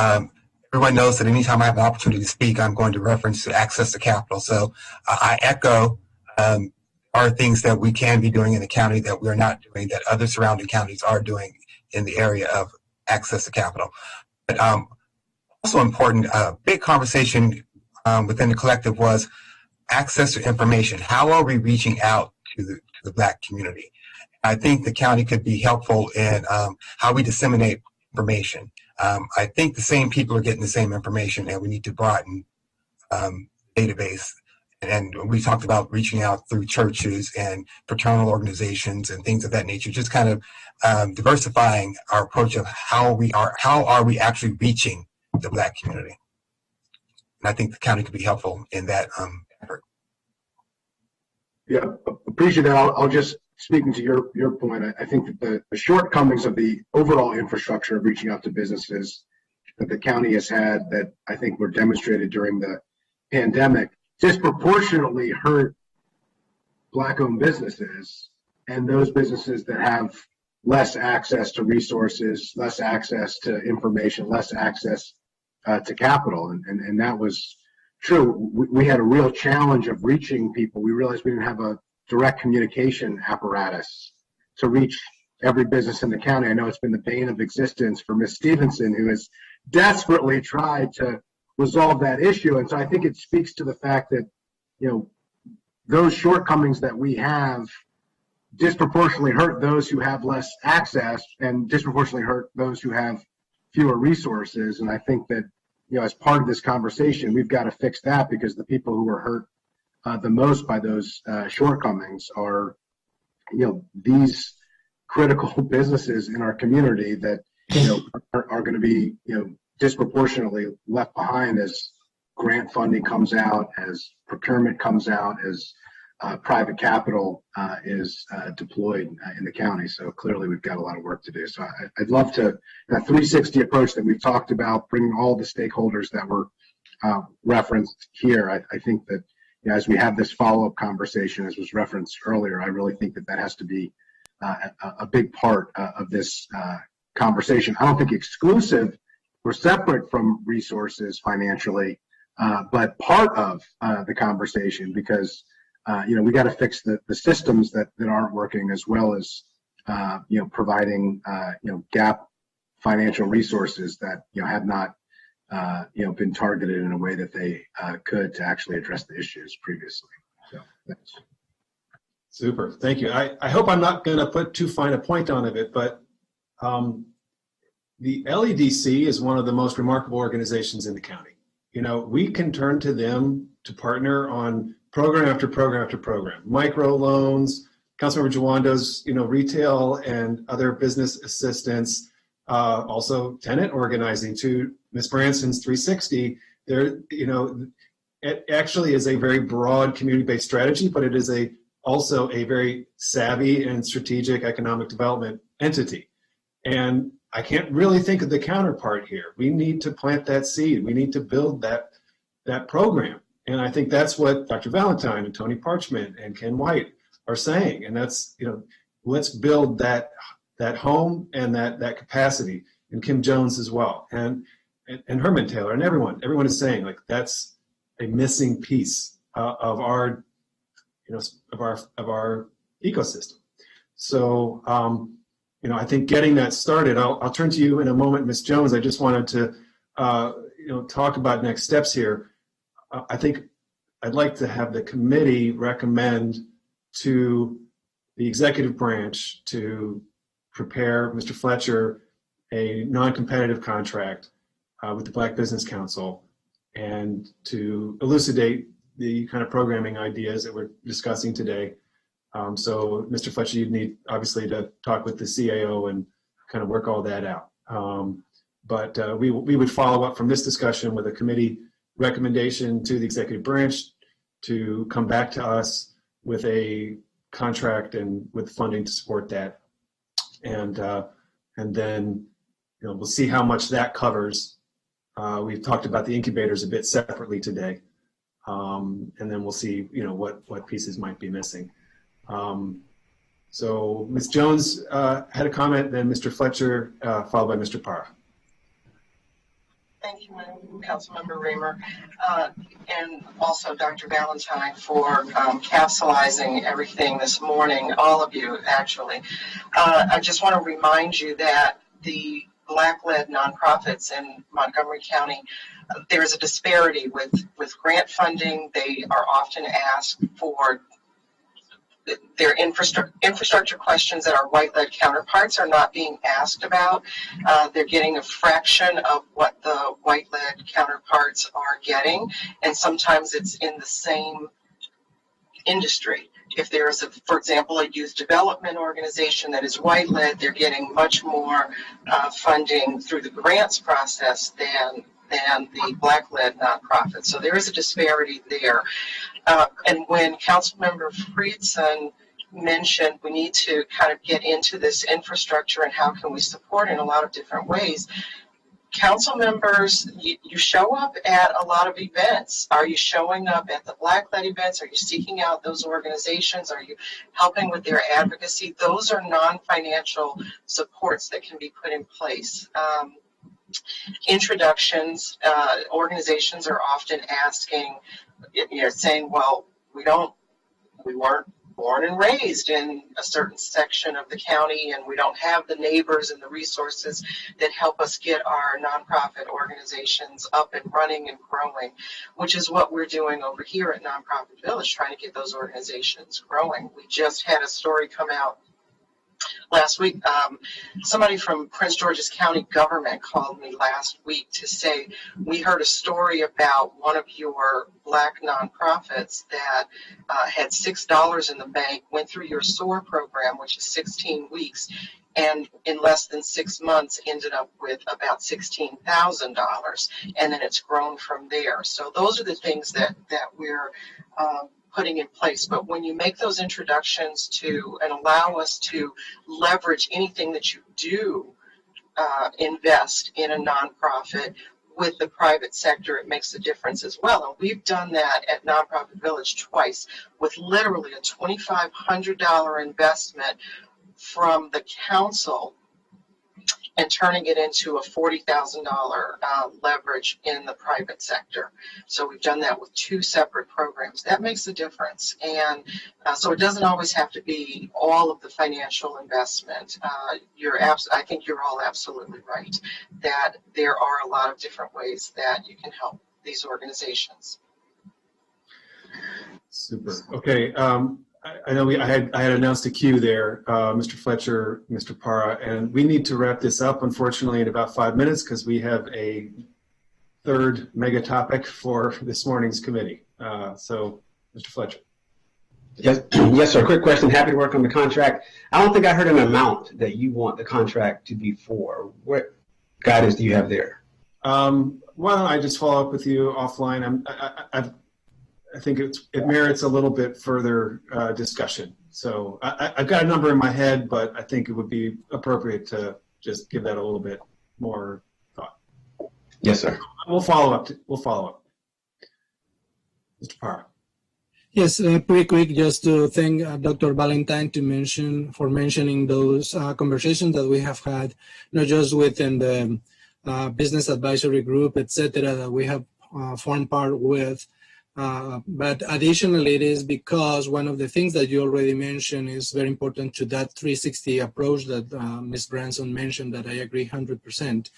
Everyone knows that anytime I have an opportunity to speak, I'm going to reference to access to capital. So I echo are things that we can be doing in the county that we're not doing, that other surrounding counties are doing in the area of access to capital. But also important, big conversation within the collective was access to information. How are we reaching out to the Black community? I think the county could be helpful in how we disseminate information. I think the same people are getting the same information, and we need to broaden database. And we talked about reaching out through churches and fraternal organizations and things of that nature, just kind of diversifying our approach of how are we actually reaching the Black community. And I think the county could be helpful in that effort. Yeah, appreciate that. I'll just, speaking to your point, I think that the shortcomings of the overall infrastructure of reaching out to businesses that the county has had, that I think were demonstrated during the pandemic, disproportionately hurt Black-owned businesses and those businesses that have less access to resources, less access to information, less access to capital. And that was true. We had a real challenge of reaching people. We realized we didn't have a direct communication apparatus to reach every business in the county. I know it's been the bane of existence for Ms. Stevenson, who has desperately tried to resolve that issue. And so I think it speaks to the fact that, you know, those shortcomings that we have disproportionately hurt those who have less access and disproportionately hurt those who have fewer resources. And I think that, you know, as part of this conversation, we've got to fix that, because the people who are hurt the most by those shortcomings are, you know, these critical businesses in our community that, you know, are going to be, you know, disproportionately left behind as grant funding comes out, as procurement comes out, as private capital is deployed in the county. So clearly we've got a lot of work to do. So I'd love to, that 360 approach that we've talked about, bringing all the stakeholders that were referenced here, I think that, you know, as we have this follow-up conversation, as was referenced earlier, I really think that has to be a big part of this conversation. I don't think exclusive or separate from resources financially, but part of the conversation, because you know, we got to fix the systems that aren't working, as well as you know, providing you know, gap financial resources that, you know, have not you know, been targeted in a way that they could to actually address the issues previously. So thanks. Super, thank you. I hope I'm not going to put too fine a point on it, but the LEDC is one of the most remarkable organizations in the county. You know, we can turn to them to partner on program after program after program, micro loans, Councilmember Jawando's, you know, retail and other business assistance, also tenant organizing, to Ms. Branson's 360. There, you know, it actually is a very broad community-based strategy, but it is also a very savvy and strategic economic development entity. And I can't really think of the counterpart here. We need to plant that seed. We need to build that program. And I think that's what Dr. Valentine and Tony Parchment and Ken White are saying. And that's, you know, let's build that home and that capacity, and Kim Jones as well, and Herman Taylor, and everyone is saying, like, that's a missing piece of our, you know, of our ecosystem. So, you know, I think getting that started, I'll turn to you in a moment, Ms. Jones. I just wanted to, you know, talk about next steps here. I think I'd like to have the committee recommend to the executive branch to prepare Mr. Fletcher a non-competitive contract with the Black Business Council, and to elucidate the kind of programming ideas that we're discussing today. So, Mr. Fletcher, you'd need obviously to talk with the CAO and kind of work all that out. But we would follow up from this discussion with a committee recommendation to the executive branch to come back to us with a contract and with funding to support that. And then, we'll see how much that covers. We've talked about the incubators a bit separately today, and then we'll see, what pieces might be missing. So Ms. Jones had a comment, then Mr. Fletcher, followed by Mr. Parra. Thank you, Councilmember Reamer, and also Dr. Valentine for capsulizing everything this morning, all of you, actually. I just want to remind you that the Black-led nonprofits in Montgomery County, there's a disparity with grant funding. They are often asked for their infrastructure questions that our white-led counterparts are not being asked about. They're getting a fraction of what the white-led counterparts are getting, and sometimes it's in the same industry. If there is, for example, a youth development organization that is white-led, they're getting much more funding through the grants process than the Black-led nonprofits. So there is a disparity there. And when Councilmember Friedson mentioned we need to kind of get into this infrastructure and how can we support in a lot of different ways, council members, you show up at a lot of events. Are you showing up at the Black-led events? Are you seeking out those organizations? Are you helping with their advocacy? Those are non-financial supports that can be put in place. Introductions, organizations are often asking, saying, well, we weren't born and raised in a certain section of the county, and we don't have the neighbors and the resources that help us get our nonprofit organizations up and running and growing, which is what we're doing over here at Nonprofit Village, trying to get those organizations growing. We just had a story come out last week. Somebody from Prince George's County government called me last week to say, we heard a story about one of your Black nonprofits that had $6 in the bank, went through your SOAR program, which is 16 weeks, and in less than 6 months ended up with about $16,000, and then it's grown from there. So those are the things that we're putting in place. But when you make those introductions to and allow us to leverage anything that you do invest in a nonprofit with the private sector, it makes a difference as well. And we've done that at Nonprofit Village twice with literally a $2,500 investment from the council and turning it into a $40,000 leverage in the private sector. So we've done that with 2 separate programs. That makes a difference. And so it doesn't always have to be all of the financial investment. I think you're all absolutely right that there are a lot of different ways that you can help these organizations. Super. Okay. I know I had announced a queue there, Mr. Fletcher, Mr. Parra, and we need to wrap this up, unfortunately, in about 5 minutes because we have a third mega topic for this morning's committee. So, Mr. Fletcher. Yes, sir. Quick question. Happy to work on the contract. I don't think I heard an amount that you want the contract to be for. What guidance do you have there? Why don't I just follow up with you offline? I think it merits a little bit further discussion. So I've got a number in my head, but I think it would be appropriate to just give that a little bit more thought. Yes, sir. We'll follow up. Mr. Parra. Yes, pretty quick, just to thank Dr. Valentine for mentioning those conversations that we have had, not just within the business advisory group, etc., that we have formed part with. But additionally, it is because one of the things that you already mentioned is very important to that 360 approach that Ms. Branson mentioned, that I agree 100%.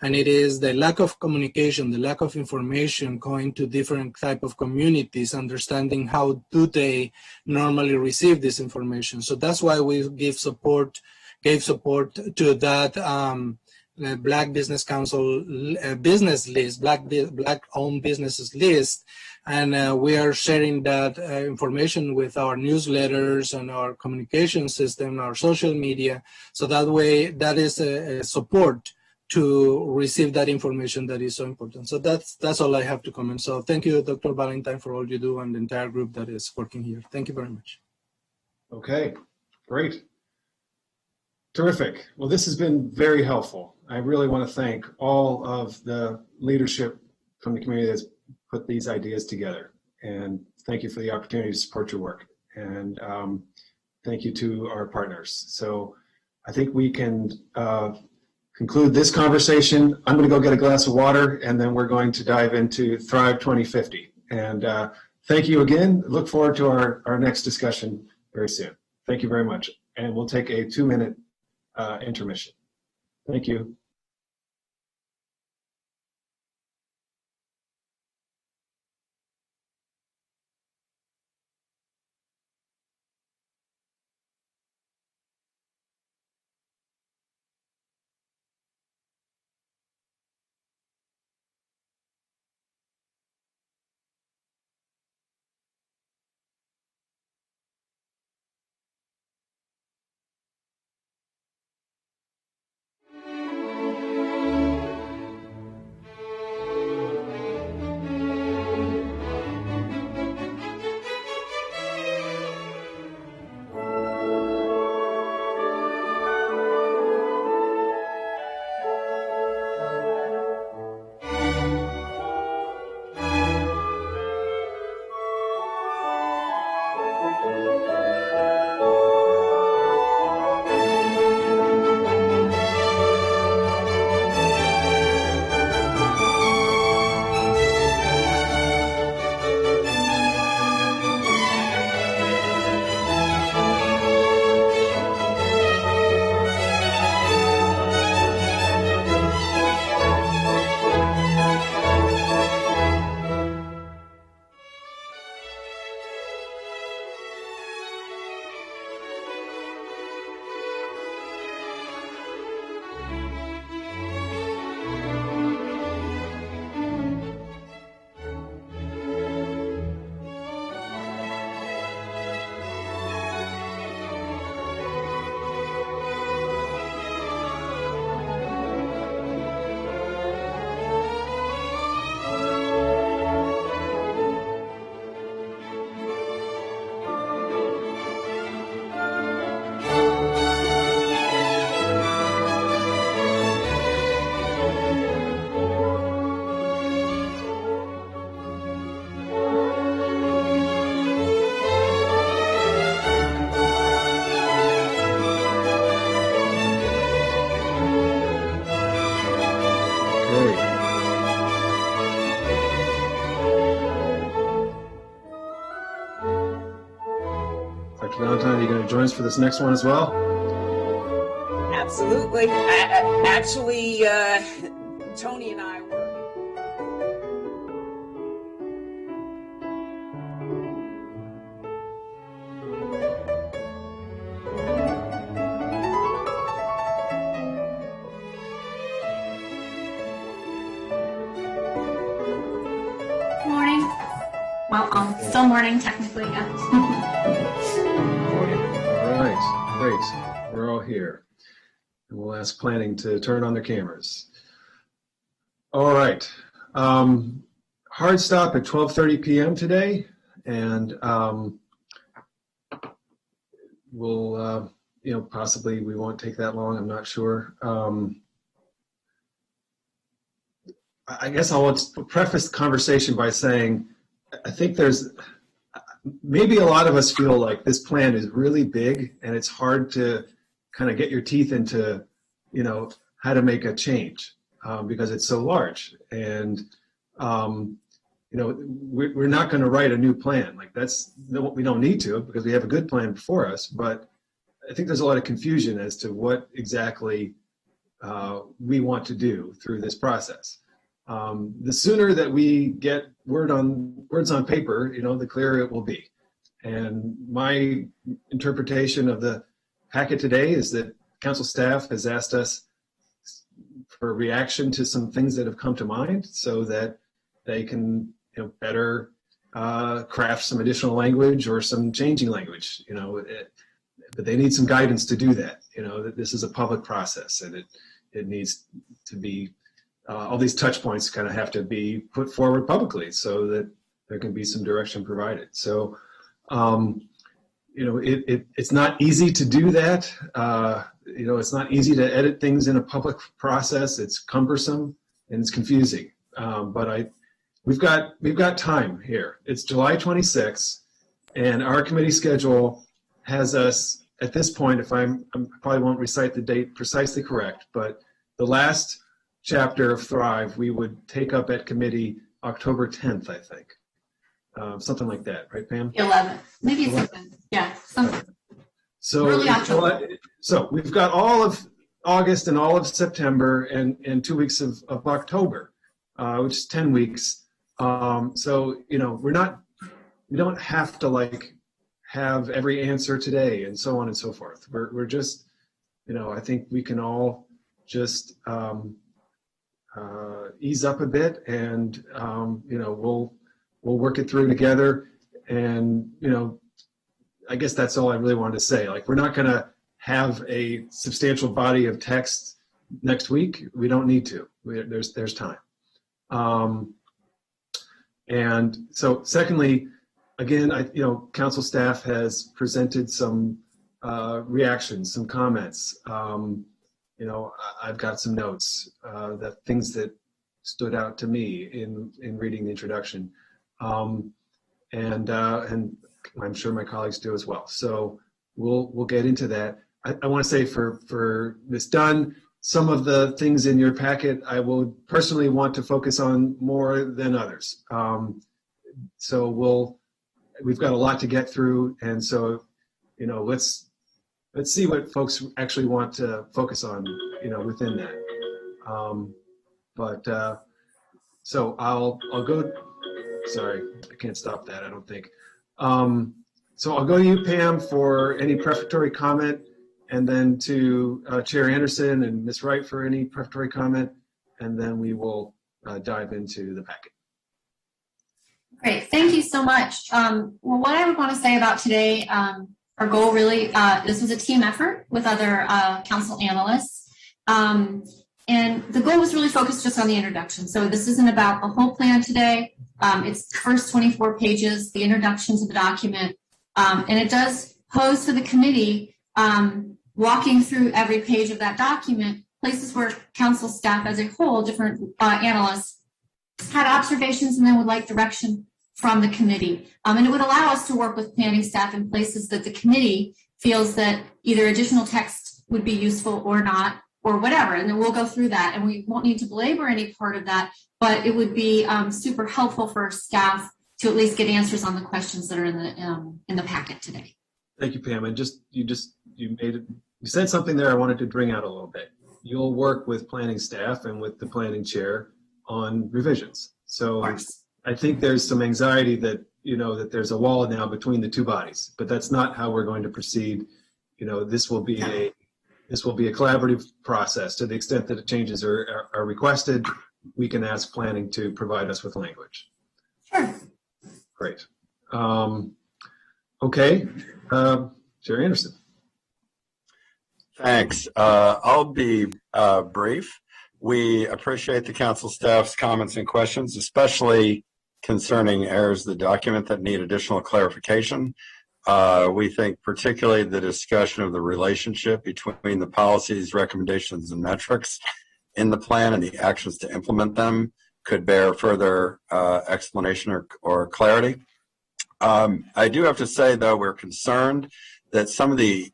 And it is the lack of communication, the lack of information going to different type of communities, understanding how do they normally receive this information. So that's why we gave support to that Black Business Council business list, Black-owned businesses list. And we are sharing that information with our newsletters and our communication system, our social media. So that way, that is a support to receive that information that is so important. So that's all I have to comment. So thank you, Dr. Valentine, for all you do and the entire group that is working here. Thank you very much. Okay, great. Terrific. Well, this has been very helpful. I really want to thank all of the leadership from the community that's put these ideas together. And thank you for the opportunity to support your work. And thank you to our partners. So I think we can conclude this conversation. I'm going to go get a glass of water, and then we're going to dive into Thrive 2050. And thank you again. Look forward to our next discussion very soon. Thank you very much. And we'll take a 2-minute intermission. Thank you. Dr. Valentine, are you going to join us for this next one as well? Absolutely. Actually, Tony and I were. Morning. Welcome. Still morning, technically, yeah. All right, great. We're all here. And we'll ask planning to turn on their cameras. All right. Hard stop at 12:30 p.m. today, and we'll, possibly we won't take that long. I'm not sure. I guess I'll preface the conversation by saying I think there's maybe a lot of us feel like this plan is really big and it's hard to kind of get your teeth into, how to make a change because it's so large. And, we're not going to write a new plan. Like we don't need to because we have a good plan before us. But I think there's a lot of confusion as to what exactly we want to do through this process. The sooner that we get words on paper, the clearer it will be. And my interpretation of the packet today is that council staff has asked us for a reaction to some things that have come to mind so that they can better craft some additional language or some changing language, but they need some guidance to do that. That this is a public process and it needs to be all these touch points kind of have to be put forward publicly so that there can be some direction provided. So, it's not easy to do that. it's not easy to edit things in a public process. It's cumbersome and it's confusing. But we've got time here. It's July 26th, and our committee schedule has us at this point. If I probably won't recite the date precisely correct, but the last chapter of Thrive we would take up at committee October 10th, I think, something like that, right, Pam? 11th, maybe it's 11th. Yeah, something. So, Early October. So we've got all of August and all of September and 2 weeks of October, which is 10 weeks. So, we don't have to have every answer today and so on and so forth. We're just, I think we can all just ease up a bit and, we'll work it through together. And, I guess that's all I really wanted to say. We're not going to have a substantial body of text next week. We don't need to. There's time. And so, secondly, again, council staff has presented some reactions, some comments. I've got some notes, that things that stood out to me in reading the introduction, and I'm sure my colleagues do as well. So we'll get into that. I want to say for Ms. Dunn, some of the things in your packet I will personally want to focus on more than others. So we've got a lot to get through, and so let's see what folks actually want to focus on within that. So I'll go. Sorry, I can't stop that, I don't think. So I'll go to you, Pam, for any prefatory comment, and then to Chair Anderson and Ms. Wright for any prefatory comment, and then we will dive into the packet. Great, thank you so much. Well, what I would want to say about today, our goal really, this was a team effort with other council analysts. And the goal was really focused just on the introduction. So this isn't about the whole plan today. It's the first 24 pages, the introduction to the document. And it does pose to the committee, walking through every page of that document, places where council staff as a whole, different analysts, had observations and then would like direction from the committee. And it would allow us to work with planning staff in places that the committee feels that either additional text would be useful or not, or whatever, and then we'll go through that, and we won't need to belabor any part of that, but it would be super helpful for staff to at least get answers on the questions that are in the packet today. Thank you, Pam. And you said something there I wanted to bring out a little bit. You'll work with planning staff and with the planning chair on revisions. So I think there's some anxiety that that there's a wall now between the two bodies, but that's not how we're going to proceed. This will be a collaborative process. To the extent that changes are requested, we can ask planning to provide us with language. Sure. Great. Okay, Chair Anderson. Thanks. I'll be brief. We appreciate the council staff's comments and questions, especially concerning errors of the document that need additional clarification. We think particularly the discussion of the relationship between the policies, recommendations, and metrics in the plan and the actions to implement them could bear further explanation or clarity. I do have to say, though, we're concerned that some of the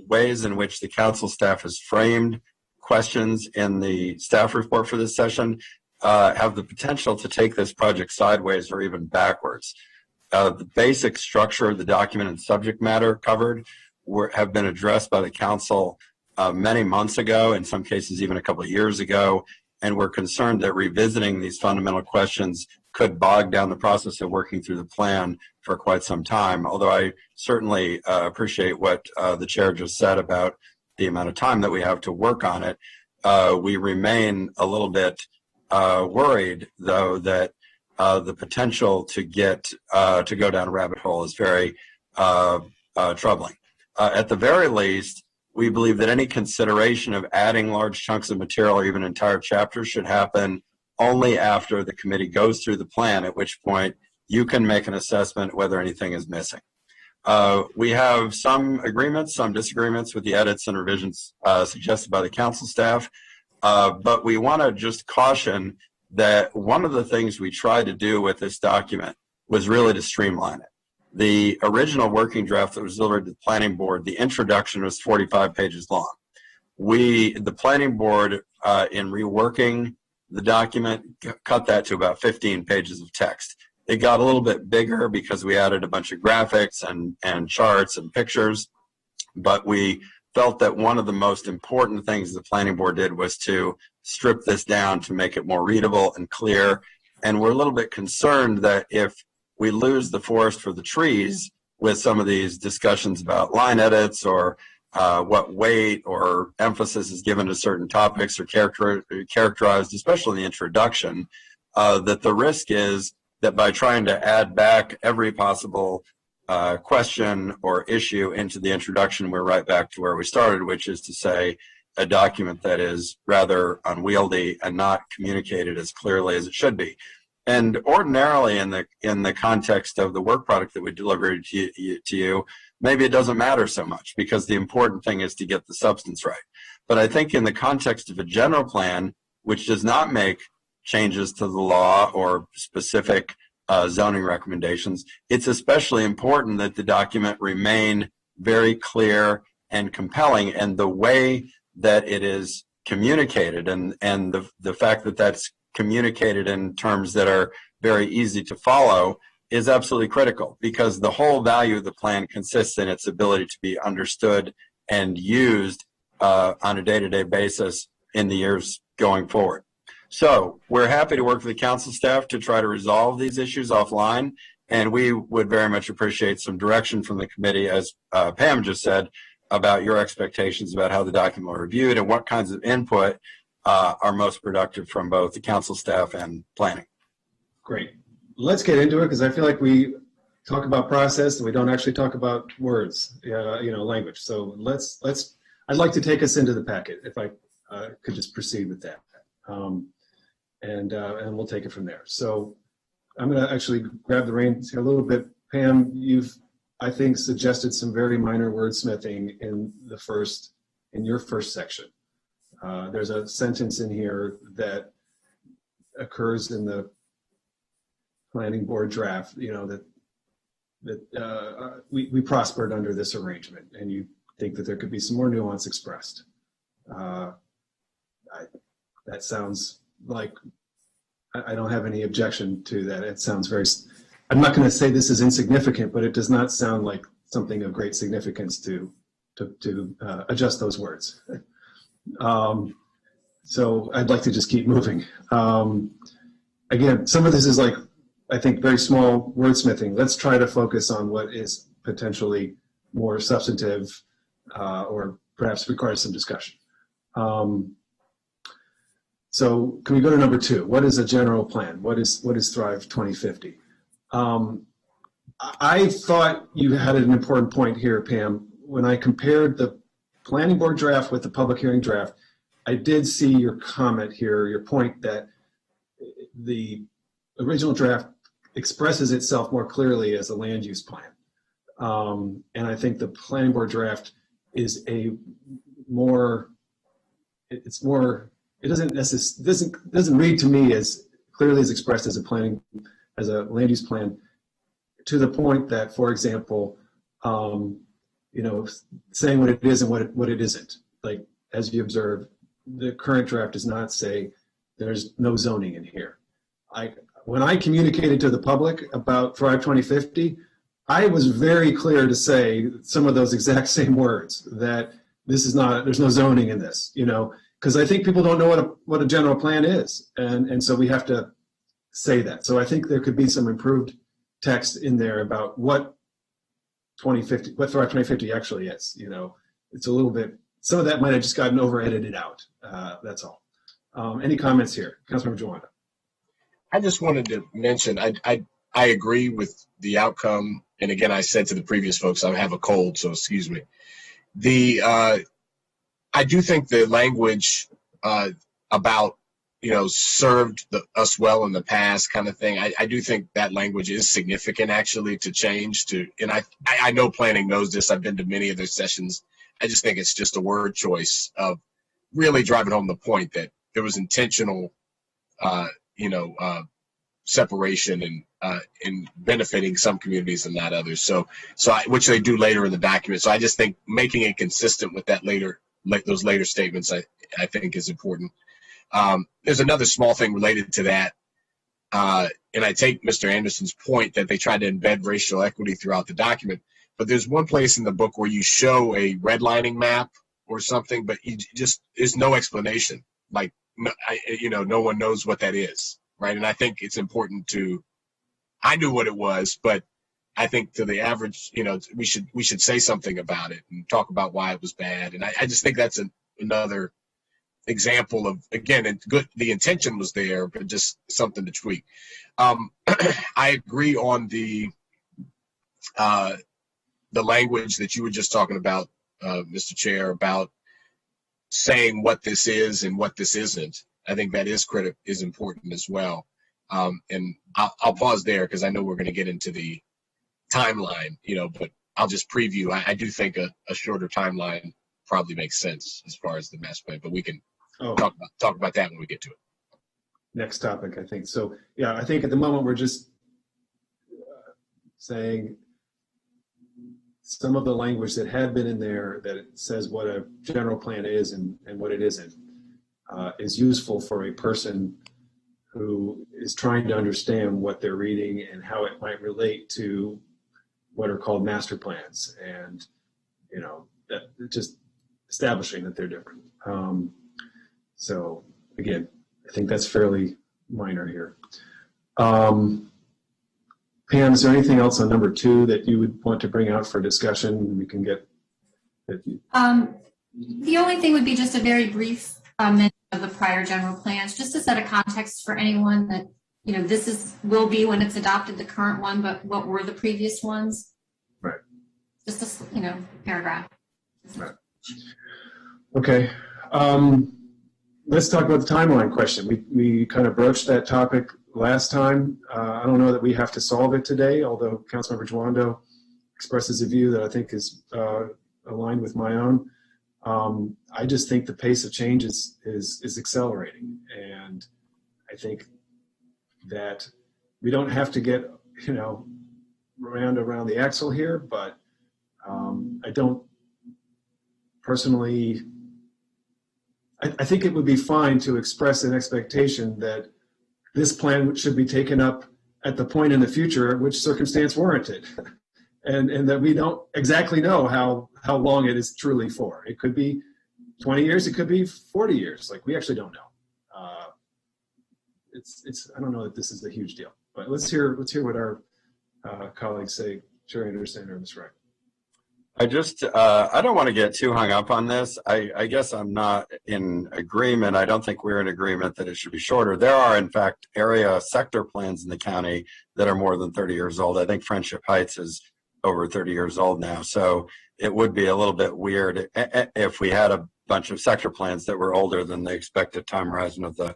ways in which the council staff has framed questions in the staff report for this session have the potential to take this project sideways or even backwards. The basic structure of the document and subject matter covered have been addressed by the council many months ago, in some cases even a couple of years ago, and we're concerned that revisiting these fundamental questions could bog down the process of working through the plan for quite some time, although I certainly appreciate what the chair just said about the amount of time that we have to work on it. We remain a little bit worried, though, that the potential to go down a rabbit hole is very troubling. At the very least, we believe that any consideration of adding large chunks of material or even entire chapters should happen only after the committee goes through the plan, at which point you can make an assessment whether anything is missing. We have some agreements, some disagreements with the edits and revisions suggested by the council staff, but we want to just caution that one of the things we tried to do with this document was really to streamline it. The original working draft that was delivered to the planning board, the introduction was 45 pages long. The planning board, in reworking the document, cut that to about 15 pages of text. It got a little bit bigger because we added a bunch of graphics and charts and pictures, but we felt that one of the most important things the planning board did was to strip this down to make it more readable and clear. And we're a little bit concerned that if we lose the forest for the trees with some of these discussions about line edits or what weight or emphasis is given to certain topics or characterized, especially in the introduction, that the risk is that by trying to add back every possible question or issue into the introduction, we're right back to where we started, which is to say a document that is rather unwieldy and not communicated as clearly as it should be. And ordinarily in the context of the work product that we delivered to you, maybe it doesn't matter so much because the important thing is to get the substance right. But I think in the context of a general plan, which does not make changes to the law or specific zoning recommendations, it's especially important that the document remain very clear and compelling, and the way that it is communicated and the fact that that's communicated in terms that are very easy to follow is absolutely critical, because the whole value of the plan consists in its ability to be understood and used on a day-to-day basis in the years going forward. So we're happy to work with the council staff to try to resolve these issues offline, and we would very much appreciate some direction from the committee, as Pam just said, about your expectations about how the document will be reviewed and what kinds of input are most productive from both the council staff and planning. Great. Let's get into it, because I feel like we talk about process and we don't actually talk about words, language. So I'd like to take us into the packet, if I could just proceed with that. And we'll take it from there. So I'm going to actually grab the reins here a little bit. Pam, you've, I think, suggested some very minor wordsmithing in your first section. There's a sentence in here that occurs in the planning board draft, that we prospered under this arrangement, and you think that there could be some more nuance expressed. That sounds like I don't have any objection to that. It sounds I'm not going to say this is insignificant, but it does not sound like something of great significance to adjust those words. So I'd like to just keep moving. Again, some of this is I think very small wordsmithing. Let's try to focus on what is potentially more substantive or perhaps requires some discussion. So can we go to number 2? What is a general plan? What is Thrive 2050? I thought you had an important point here, Pam. When I compared the planning board draft with the public hearing draft, I did see your comment here, your point that the original draft expresses itself more clearly as a land use plan. And I think the planning board draft is it doesn't read to me as clearly as expressed as a land use plan, to the point that, for example, saying what it is and what it isn't. Like, as you observe, the current draft does not say there's no zoning in here. When I communicated to the public about Thrive 2050, I was very clear to say some of those exact same words, that there's no zoning in this, because I think people don't know what a general plan is. And so we have to say that. So I think there could be some improved text in there about what Thrive 2050 actually is. It's a little bit, some of that might have just gotten over-edited out. That's all. Any comments here? Councilmember Joanna. I just wanted to mention, I agree with the outcome. And again, I said to the previous folks, I have a cold, so excuse me. I do think the language about served us well in the past kind of thing. I do think that language is significant actually to change and I know planning knows this. I've been to many of their sessions. I just think it's just a word choice of really driving home the point that there was intentional, separation and benefiting some communities and not others. Which they do later in the document. So I just think making it consistent with those later statements, I think is important. There's another small thing related to that. And I take Mr. Anderson's point that they tried to embed racial equity throughout the document, but there's one place in the book where you show a redlining map or something, but there's no explanation. Like, no one knows what that is, right? And I think it's important I knew what it was, but I think to the average, we should say something about it and talk about why it was bad. And I just think that's another example of, again, the intention was there, but just something to tweak. I agree on the language that you were just talking about, Mr. Chair, about saying what this is and what this isn't. I think that is important as well. And I'll pause there because I know we're going to get into the timeline, but I'll just preview. I do think a shorter timeline probably makes sense as far as the master plan, but we can talk about that when we get to it. Next topic, I think. So, yeah, I think at the moment we're just saying some of the language that had been in there that it says what a general plan is and what it isn't is useful for a person who is trying to understand what they're reading and how it might relate to what are called master plans, and that just establishing that they're different. So again, I think that's fairly minor here. Pam, is there anything else on number 2 that you would want to bring out for discussion? We can get. The only thing would be just a very brief mention of the prior general plans, just to set a context for anyone that, this will be when it's adopted the current one, but what were the previous ones? Right. Just a, paragraph. Right. Okay. Let's talk about the timeline question. We kind of broached that topic last time. I don't know that we have to solve it today, although Councilmember Joando expresses a view that I think is aligned with my own. I just think the pace of change is accelerating, and I think that we don't have to get around the axle here, but I don't personally. I think it would be fine to express an expectation that this plan should be taken up at the point in the future at which circumstance warranted, and that we don't exactly know how long it is truly for. It could be 20 years, it could be 40 years. Like, we actually don't know. I don't know that this is a huge deal, but let's hear what our colleagues say. Chair Anderson or Ms. Wright. I don't want to get too hung up on this. I guess I'm not in agreement. I don't think we're in agreement that it should be shorter. There are, in fact, area sector plans in the county that are more than 30 years old. I think Friendship Heights is over 30 years old now. So it would be a little bit weird if we had a bunch of sector plans that were older than the expected time horizon of the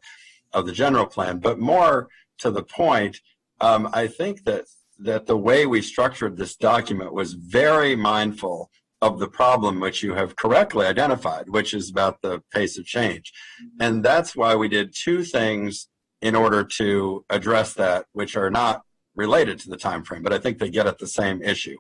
general plan. But more to the point, I think that the way we structured this document was very mindful of the problem which you have correctly identified, which is about the pace of change. And that's why we did 2 things in order to address that, which are not related to the time frame, but I think they get at the same issue.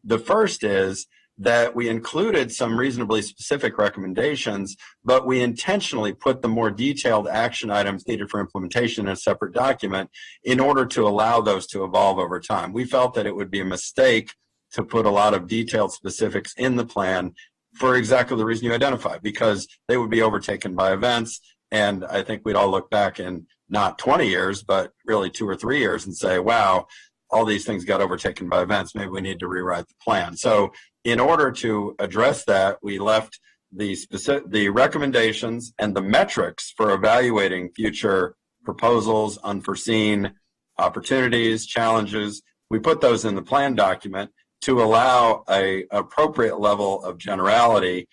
The first is that we included some reasonably specific recommendations, but we intentionally put the more detailed action items needed for implementation in a separate document in order to allow those to evolve over time. We felt that it would be a mistake to put a lot of detailed specifics in the plan for exactly the reason you identified, because they would be overtaken by events. And I think we'd all look back in not 20 years, but really 2 or 3 years and say, wow, all these things got overtaken by events. Maybe we need to rewrite the plan. So in order to address that, we left the recommendations and the metrics for evaluating future proposals, unforeseen opportunities, challenges. We put those in the plan document to allow an appropriate level of generality,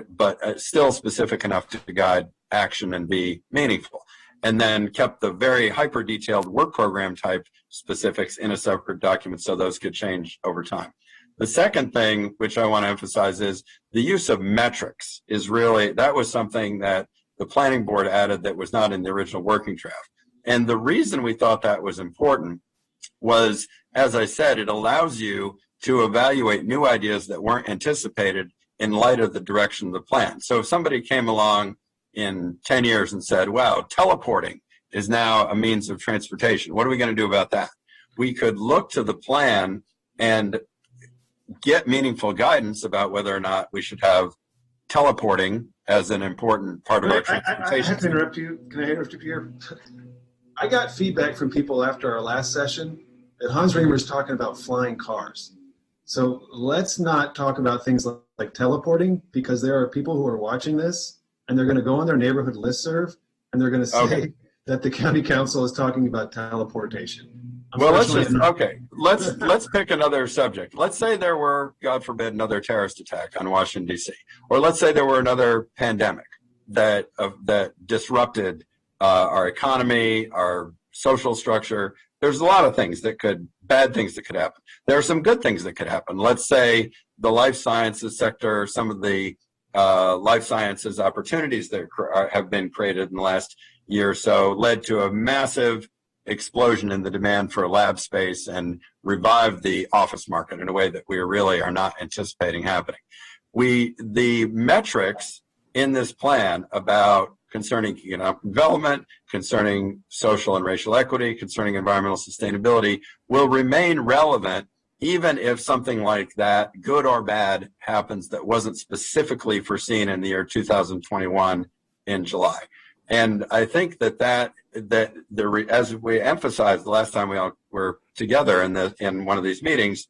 but still specific enough to guide action and be meaningful. and then kept the very hyper detailed work program type specifics in a separate document so those could change over time. The second thing, which I want to emphasize, is the use of metrics is really, that was something that the planning board added that was not in the original working draft. And the reason we thought that was important was, as I said, it allows you to evaluate new ideas that weren't anticipated in light of the direction of the plan. So if somebody came along in 10 years and said, wow, teleporting is now a means of transportation, what are we going to do about that? We could look to the plan and get meaningful guidance about whether or not we should have teleporting as an important part of our transportation. I have to interrupt you. Can I interrupt you here? I got feedback from people after our last session that Hans Riemer is talking about flying cars. So let's not talk about things like teleporting, because there are people who are watching this and they're going to go on their neighborhood listserv and they're going to say that the county council is talking about teleportation. Well, let's pick another subject. Let's say there were, God forbid, another terrorist attack on Washington, D.C., or let's say there were another pandemic that disrupted our economy, our social structure. There's a lot of things bad things that could happen. There are some good things that could happen. Let's say the life sciences sector, some of the life sciences opportunities that have been created in the last year or so led to a massive explosion in the demand for lab space and revived the office market in a way that we really are not anticipating happening. The metrics in this plan about concerning economic development, concerning social and racial equity, concerning environmental sustainability will remain relevant even if something like that, good or bad, happens that wasn't specifically foreseen in the year 2021 in July. And I think as we emphasized the last time we all were together in one of these meetings,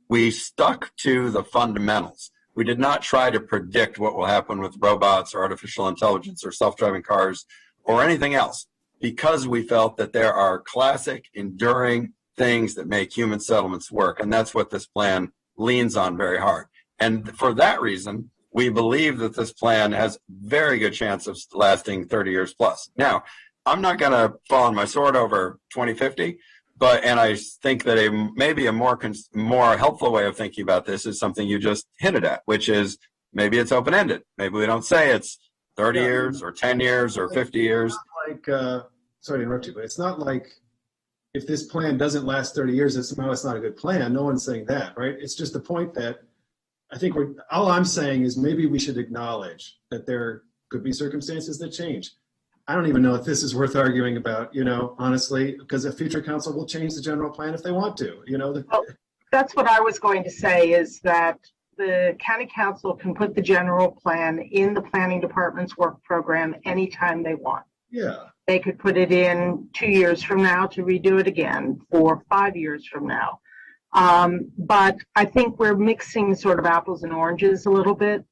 we stuck to the fundamentals. We did not try to predict what will happen with robots or artificial intelligence or self-driving cars or anything else, because we felt that there are classic, enduring things that make human settlements work. And that's what this plan leans on very hard. And for that reason, we believe that this plan has very good chance of lasting 30 years plus. Now, I'm not going to fall on my sword over 2050, and I think that maybe a more helpful way of thinking about this is something you just hinted at, which is maybe it's open-ended. Maybe we don't say it's 30 years or 10 years or 50 years. Sorry to interrupt you, but it's not like if this plan doesn't last 30 years, it's not a good plan. No one's saying that, right? It's just the point that I think all I'm saying is maybe we should acknowledge that there could be circumstances that change. I don't even know if this is worth arguing about, honestly, because a future council will change the general plan if they want to, Well, that's what I was going to say, is that the county council can put the general plan in the planning department's work program anytime they want. Yeah. They could put it in 2 years from now to redo it again, or 5 years from now. But I think we're mixing sort of apples and oranges a little bit.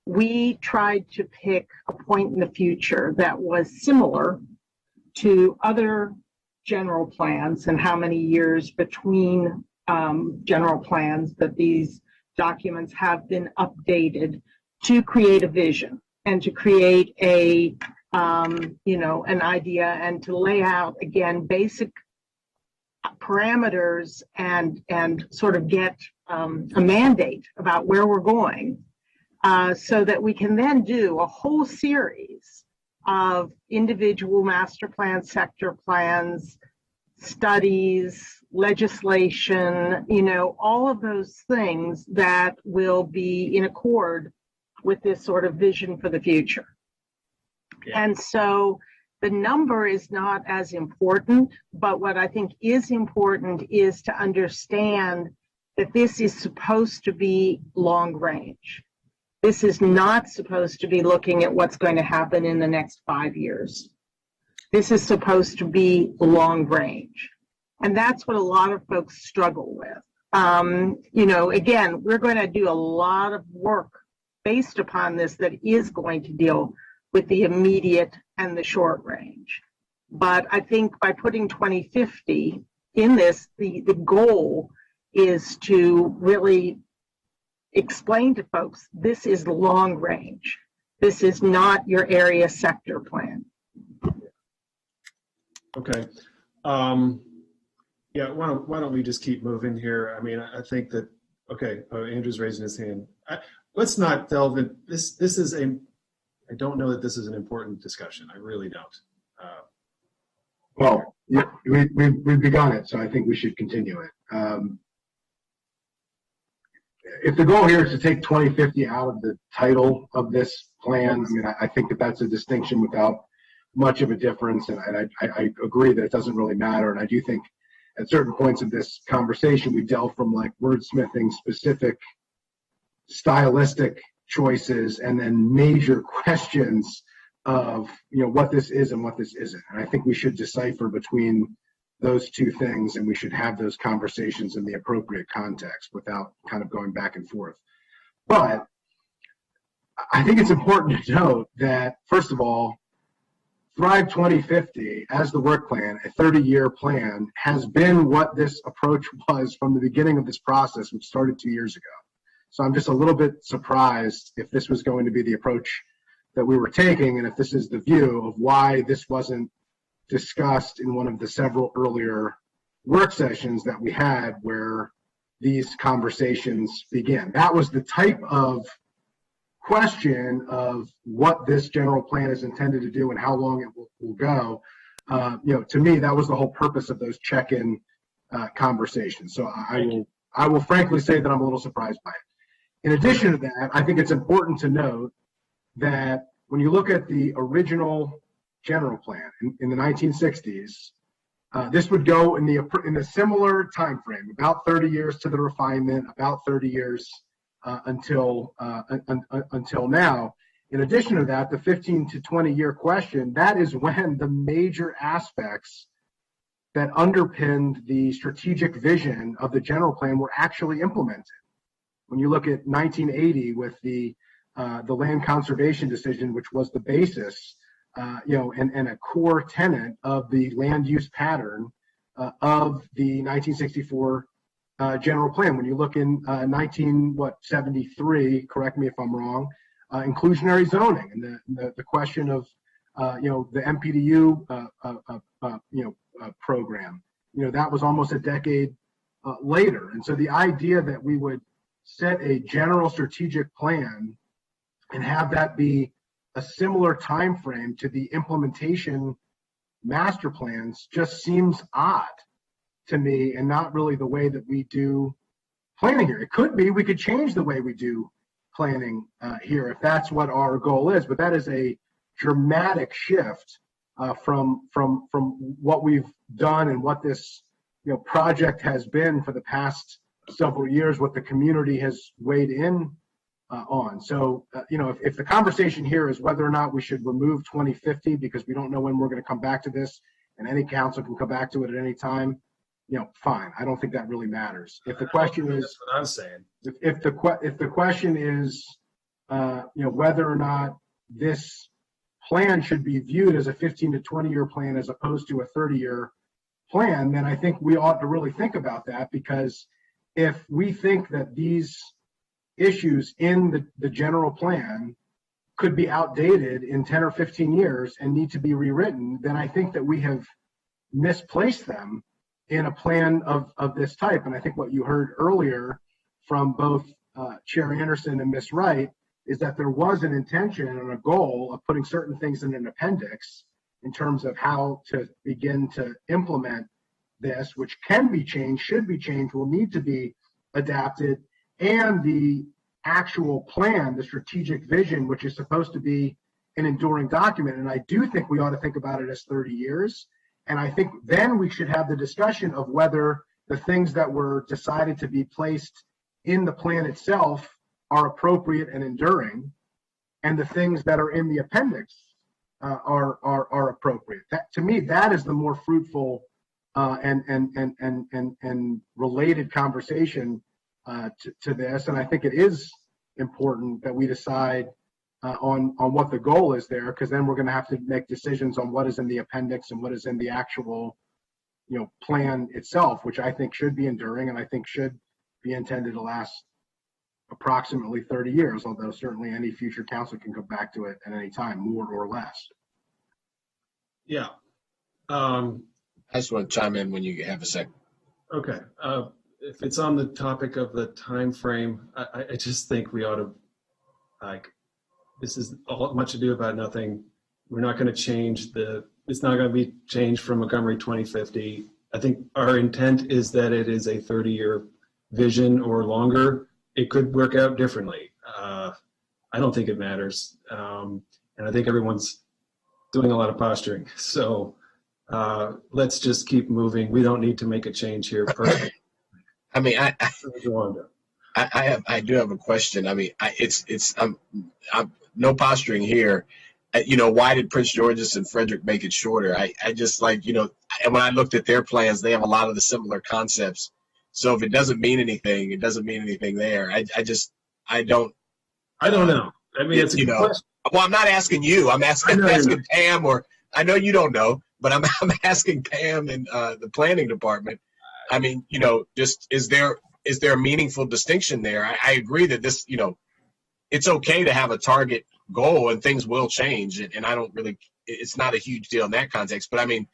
We tried to pick a point in the future that was similar to other general plans and how many years between general plans that these documents have been updated to create a vision and to create an idea and to lay out, again, basic parameters and sort of get a mandate about where we're going, so that we can then do a whole series of individual master plans, sector plans, studies, legislation, all of those things that will be in accord with this sort of vision for the future. Yeah. And so the number is not as important, but what I think is important is to understand that this is supposed to be long range. This is not supposed to be looking at what's going to happen in the next 5 years. This is supposed to be long range. And that's what a lot of folks struggle with. Again, we're going to do a lot of work based upon this that is going to deal with the immediate and the short range. But I think by putting 2050 in this, the goal is to really explain to folks, this is long range. This is not your area sector plan. Okay. Yeah, why don't we just keep moving here? I mean, I think that, okay, Andrew's raising his hand. Let's not delve in. I don't know that this is an important discussion. I really don't. Well, yeah, we've begun it, so I think we should continue it. If the goal here is to take 2050 out of the title of this plan, I mean, I think that that's a distinction without much of a difference, and I agree that it doesn't really matter. And I do think at certain points of this conversation, we delve from like wordsmithing specific stylistic choices and then major questions of, you know, what this is and what this isn't. And I think we should decipher between those two things, and we should have those conversations in the appropriate context without kind of going back and forth. But I think it's important to note that, first of all, Thrive 2050 as the work plan, a 30-year plan, has been what this approach was from the beginning of this process, which started 2 years ago. So I'm just a little bit surprised if this was going to be the approach that we were taking, and if this is the view of why this wasn't discussed in one of the several earlier work sessions that we had where these conversations began. That was the type of question of what this general plan is intended to do and how long it will go. You know, to me, that was the whole purpose of those check-in conversations. So I will frankly say that I'm a little surprised by it. In addition to that, I think it's important to note that when you look at the original general plan in the 1960s, this would go in a similar time frame, about 30 years to the refinement, about 30 years until now. In addition to that, the 15 to 20 year question, that is when the major aspects that underpinned the strategic vision of the general plan were actually implemented. When you look at 1980 with the land conservation decision, which was the basis, you know, and a core tenet of the land use pattern of the 1964 general plan. When you look in 1973, correct me if I'm wrong, inclusionary zoning and the question of you know, the MPDU program, you know, that was almost a decade later. And so the idea that we would set a general strategic plan and have that be a similar time frame to the implementation master plans just seems odd to me, and not really the way that we do planning here. It could be we could change the way we do planning here if that's what our goal is, but that is a dramatic shift from what we've done and what this, you know, project has been for the past several years, what the community has weighed in on. So, you know, if the conversation here is whether or not we should remove 2050 because we don't know when we're going to come back to this, and any council can come back to it at any time, you know, fine. I don't think that really matters. If the question is, that's what I'm saying. If the question is, you know, whether or not this plan should be viewed as a 15 to 20 year plan as opposed to a 30-year plan, then I think we ought to really think about that, because if we think that these issues in the general plan could be outdated in 10 or 15 years and need to be rewritten, then I think that we have misplaced them in a plan of this type. And I think what you heard earlier from both Chair Anderson and Ms. Wright is that there was an intention and a goal of putting certain things in an appendix in terms of how to begin to implement this, which can be changed, should be changed, will need to be adapted, and the actual plan, the strategic vision, which is supposed to be an enduring document. And I do think we ought to think about it as 30 years. And I think then we should have the discussion of whether the things that were decided to be placed in the plan itself are appropriate and enduring, and the things that are in the appendix are appropriate. That, to me, that is the more fruitful and related conversation to this. And I think it is important that we decide on what the goal is there, because then we're going to have to make decisions on what is in the appendix and what is in the actual, you know, plan itself, which I think should be enduring and I think should be intended to last approximately 30 years, although certainly any future council can go back to it at any time, more or less. Yeah. I just want to chime in when you have a second. Okay. If it's on the topic of the time frame, I just think we ought to, this is much ado about nothing. We're not going to change it's not going to be changed from Montgomery 2050. I think our intent is that it is a 30-year vision or longer. It could work out differently. I don't think it matters. And I think everyone's doing a lot of posturing. So let's just keep moving. We don't need to make a change here. Personally. I mean, I do have a question. I mean, I'm no posturing here. Why did Prince George's and Frederick make it shorter? I just and when I looked at their plans, they have a lot of the similar concepts. So if it doesn't mean anything, it doesn't mean anything there. I don't know. I mean, it's a good question. Well, I'm not asking you. I'm asking Pam, or I know you don't know, but I'm asking Pam in the planning department. I mean, just is there a meaningful distinction there? I agree that this, it's okay to have a target goal and things will change, and I don't really, it's not a huge deal in that context. But I mean,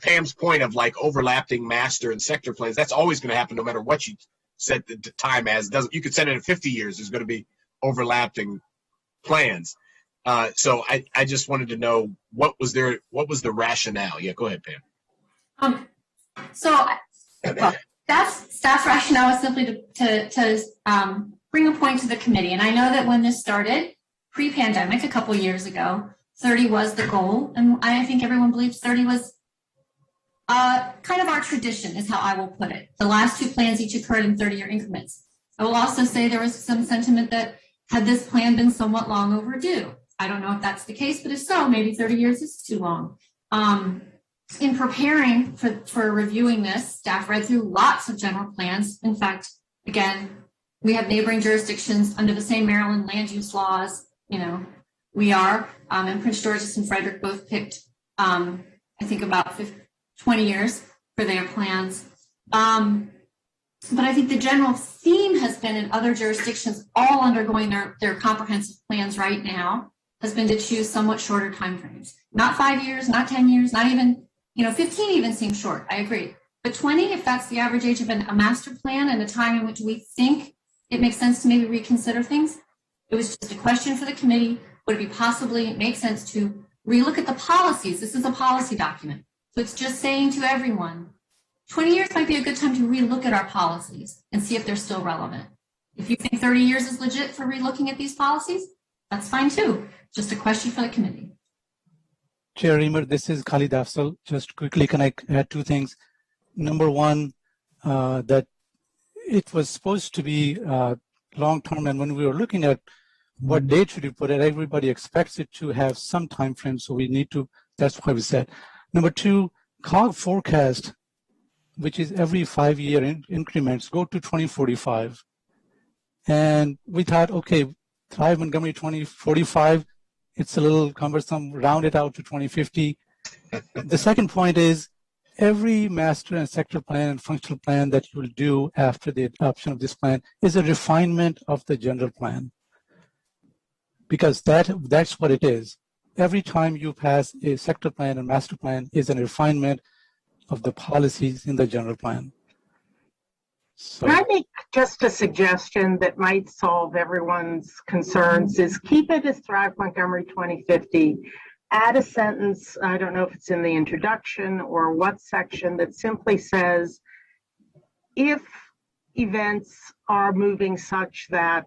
Pam's point of overlapping master and sector plans, that's always going to happen no matter what you set the time as. You could set it at 50 years. There's going to be overlapping plans. So I just wanted to know what was the rationale? Yeah, go ahead, Pam. That's staff's rationale is simply to bring a point to the committee. And I know that when this started pre-pandemic a couple years ago, 30 was the goal. And I think everyone believes 30 was kind of our tradition, is how I will put it. The last two plans each occurred in 30-year increments. I will also say there was some sentiment that had this plan been somewhat long overdue. I don't know if that's the case, but if so, maybe 30 years is too long. In preparing for reviewing this, staff read through lots of general plans. In fact, again, we have neighboring jurisdictions under the same Maryland land use laws. We are, and Prince George's and Frederick both picked, I think about 20 years for their plans. But I think the general theme has been in other jurisdictions all undergoing their comprehensive plans right now has been to choose somewhat shorter timeframes. Not 5 years, not 10 years, not even 15 even seems short, I agree. But 20, if that's the average age of a master plan and a time in which we think it makes sense to maybe reconsider things, it was just a question for the committee. Would it be possibly make sense to relook at the policies? This is a policy document. So it's just saying to everyone, 20 years might be a good time to relook at our policies and see if they're still relevant. If you think 30 years is legit for relooking at these policies, that's fine too. Just a question for the committee. Chair Reamer, this is Khalid Afzal. Just quickly, can I add two things? Number one, that it was supposed to be long-term, and when we were looking at what date should we put it, everybody expects it to have some time frame, so we need to, that's why we said. Number two, COG forecast, which is every 5-year increments, go to 2045. And we thought, okay, Thrive Montgomery 2045, it's a little cumbersome, round it out to 2050. The second point is every master and sector plan and functional plan that you will do after the adoption of this plan is a refinement of the general plan. Because that's what it is. Every time you pass a sector plan and master plan is a refinement of the policies in the general plan. So, can I make just a suggestion that might solve everyone's concerns is keep it as Thrive Montgomery 2050. Add a sentence, I don't know if it's in the introduction or what section, that simply says, if events are moving such that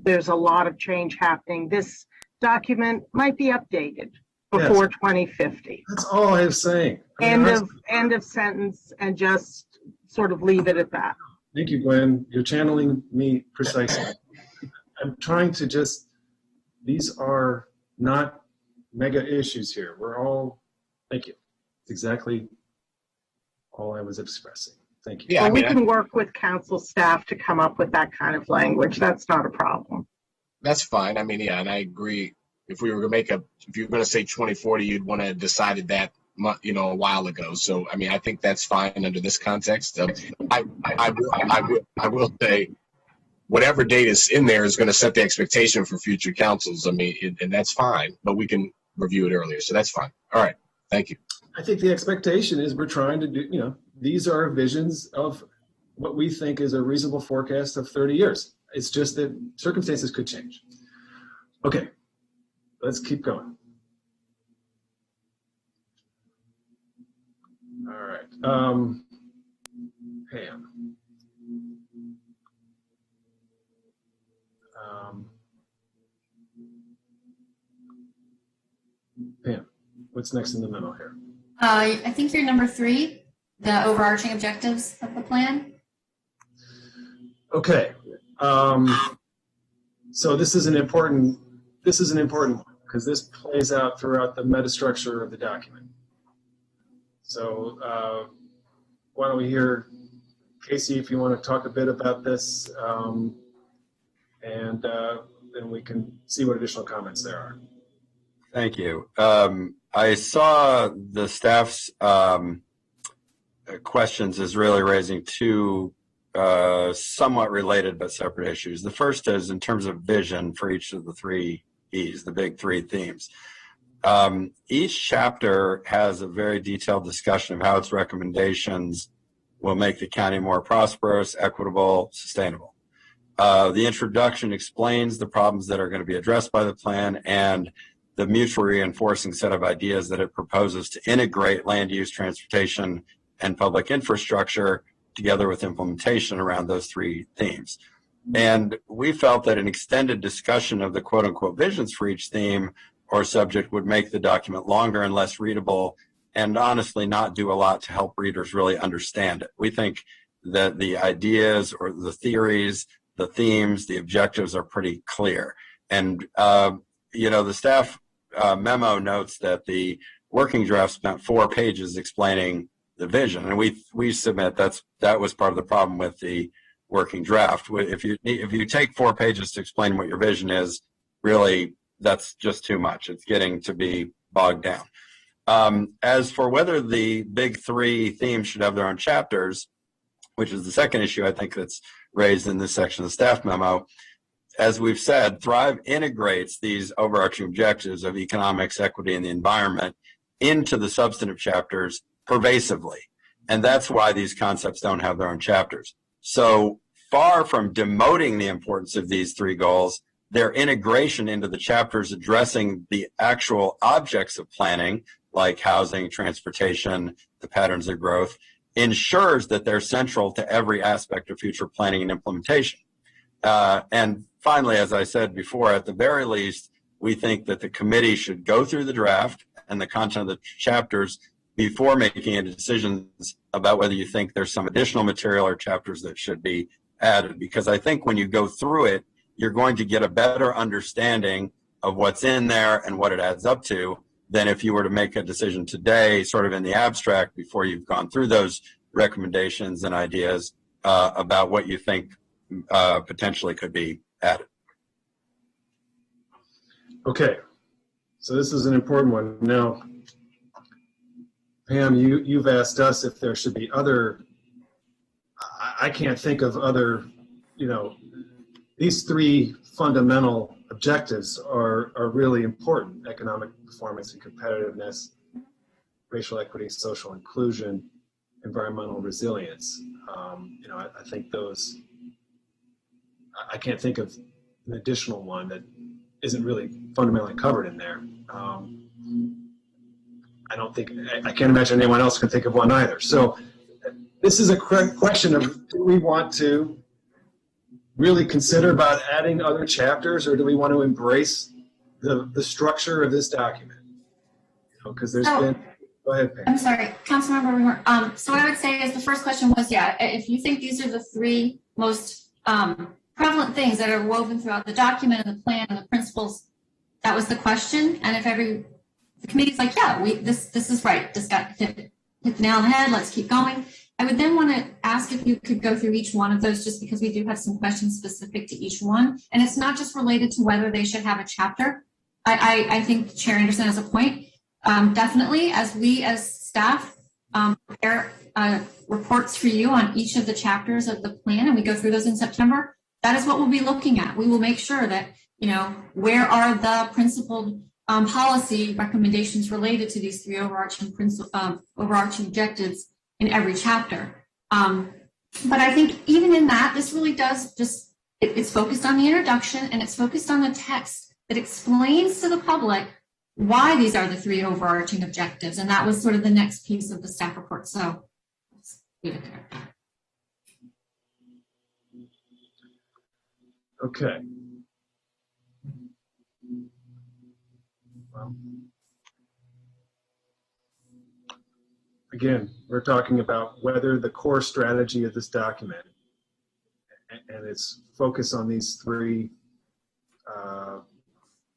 there's a lot of change happening, this document might be updated before 2050. That's all I was saying. End of sentence, and just sort of leave it at that. Thank you, Gwen. You're channeling me precisely. I'm trying to these are not mega issues here. Thank you. It's exactly all I was expressing. Thank you. Yeah, well, we can work with council staff to come up with that kind of language. That's not a problem. That's fine. I mean, yeah, and I agree. If we were going to if you're going to say 2040, you'd want to have decided that, a while ago. So, I mean, I think that's fine under this context. I will say, whatever date is in there is going to set the expectation for future councils. I mean, and that's fine. But we can review it earlier. So that's fine. All right. Thank you. I think the expectation is we're trying to do, these are visions of what we think is a reasonable forecast of 30 years. It's just that circumstances could change. Okay, let's keep going. All right. Pam. Pam, what's next in the memo here? I think you're number 3, the overarching objectives of the plan. Okay. So this is an important one because this plays out throughout the metastructure of the document. So why don't we hear Casey, if you want to talk a bit about this, and then we can see what additional comments there are. Thank you. I saw the staff's questions as really raising two somewhat related but separate issues. The first is in terms of vision for each of the 3 E's, the big 3 themes. Each chapter has a very detailed discussion of how its recommendations will make the county more prosperous, equitable, sustainable. The introduction explains the problems that are going to be addressed by the plan and the mutually reinforcing set of ideas that it proposes to integrate land use, transportation, and public infrastructure together with implementation around those 3 themes. And we felt that an extended discussion of the quote-unquote visions for each theme or subject would make the document longer and less readable, and honestly not do a lot to help readers really understand it. We think that the ideas or the theories, the themes, the objectives are pretty clear. And, the staff memo notes that the working draft spent 4 pages explaining the vision, and we submit that was part of the problem with the working draft. If you take 4 pages to explain what your vision is, really that's just too much. It's getting to be bogged down. As for whether the big 3 themes should have their own chapters, which is the second issue I think that's raised in this section of the staff memo, as we've said, Thrive integrates these overarching objectives of economics, equity, and the environment into the substantive chapters pervasively. And that's why these concepts don't have their own chapters. So far from demoting the importance of these 3 goals, their integration into the chapters addressing the actual objects of planning, like housing, transportation, the patterns of growth, ensures that they're central to every aspect of future planning and implementation. And finally, as I said before, at the very least, we think that the committee should go through the draft and the content of the chapters before making any decisions about whether you think there's some additional material or chapters that should be added. Because I think when you go through it, you're going to get a better understanding of what's in there and what it adds up to than if you were to make a decision today, sort of in the abstract, before you've gone through those recommendations and ideas about what you think potentially could be added. Okay, so this is an important one. Now, Pam, you've asked us if there should be other, I can't think of other, these 3 fundamental objectives are really important: economic performance and competitiveness, racial equity, social inclusion, environmental resilience. I think those, I can't think of an additional one that isn't really fundamentally covered in there. I can't imagine anyone else can think of one either. So this is a question of, do we want to really consider about adding other chapters, or do we want to embrace the structure of this document? Because there's been, go ahead, Pam. I'm sorry, Councilmember Reamer. So what I would say is the first question was, if you think these are the 3 most prevalent things that are woven throughout the document and the plan and the principles, that was the question. And if the committee's like, this is right, this got hit the nail on the head, let's keep going, I would then want to ask if you could go through each one of those, just because we do have some questions specific to each one. And it's not just related to whether they should have a chapter. I think Chair Anderson has a point. Definitely, as we as staff prepare reports for you on each of the chapters of the plan, and we go through those in September, that is what we'll be looking at. We will make sure that, where are the principled policy recommendations related to these three overarching overarching objectives in every chapter. But I think even in that, this really does just, it's focused on the introduction and it's focused on the text that explains to the public why these are the three overarching objectives. And that was sort of the next piece of the staff report. So let's leave it there. Okay. Well, again, we're talking about whether the core strategy of this document and its focus on these three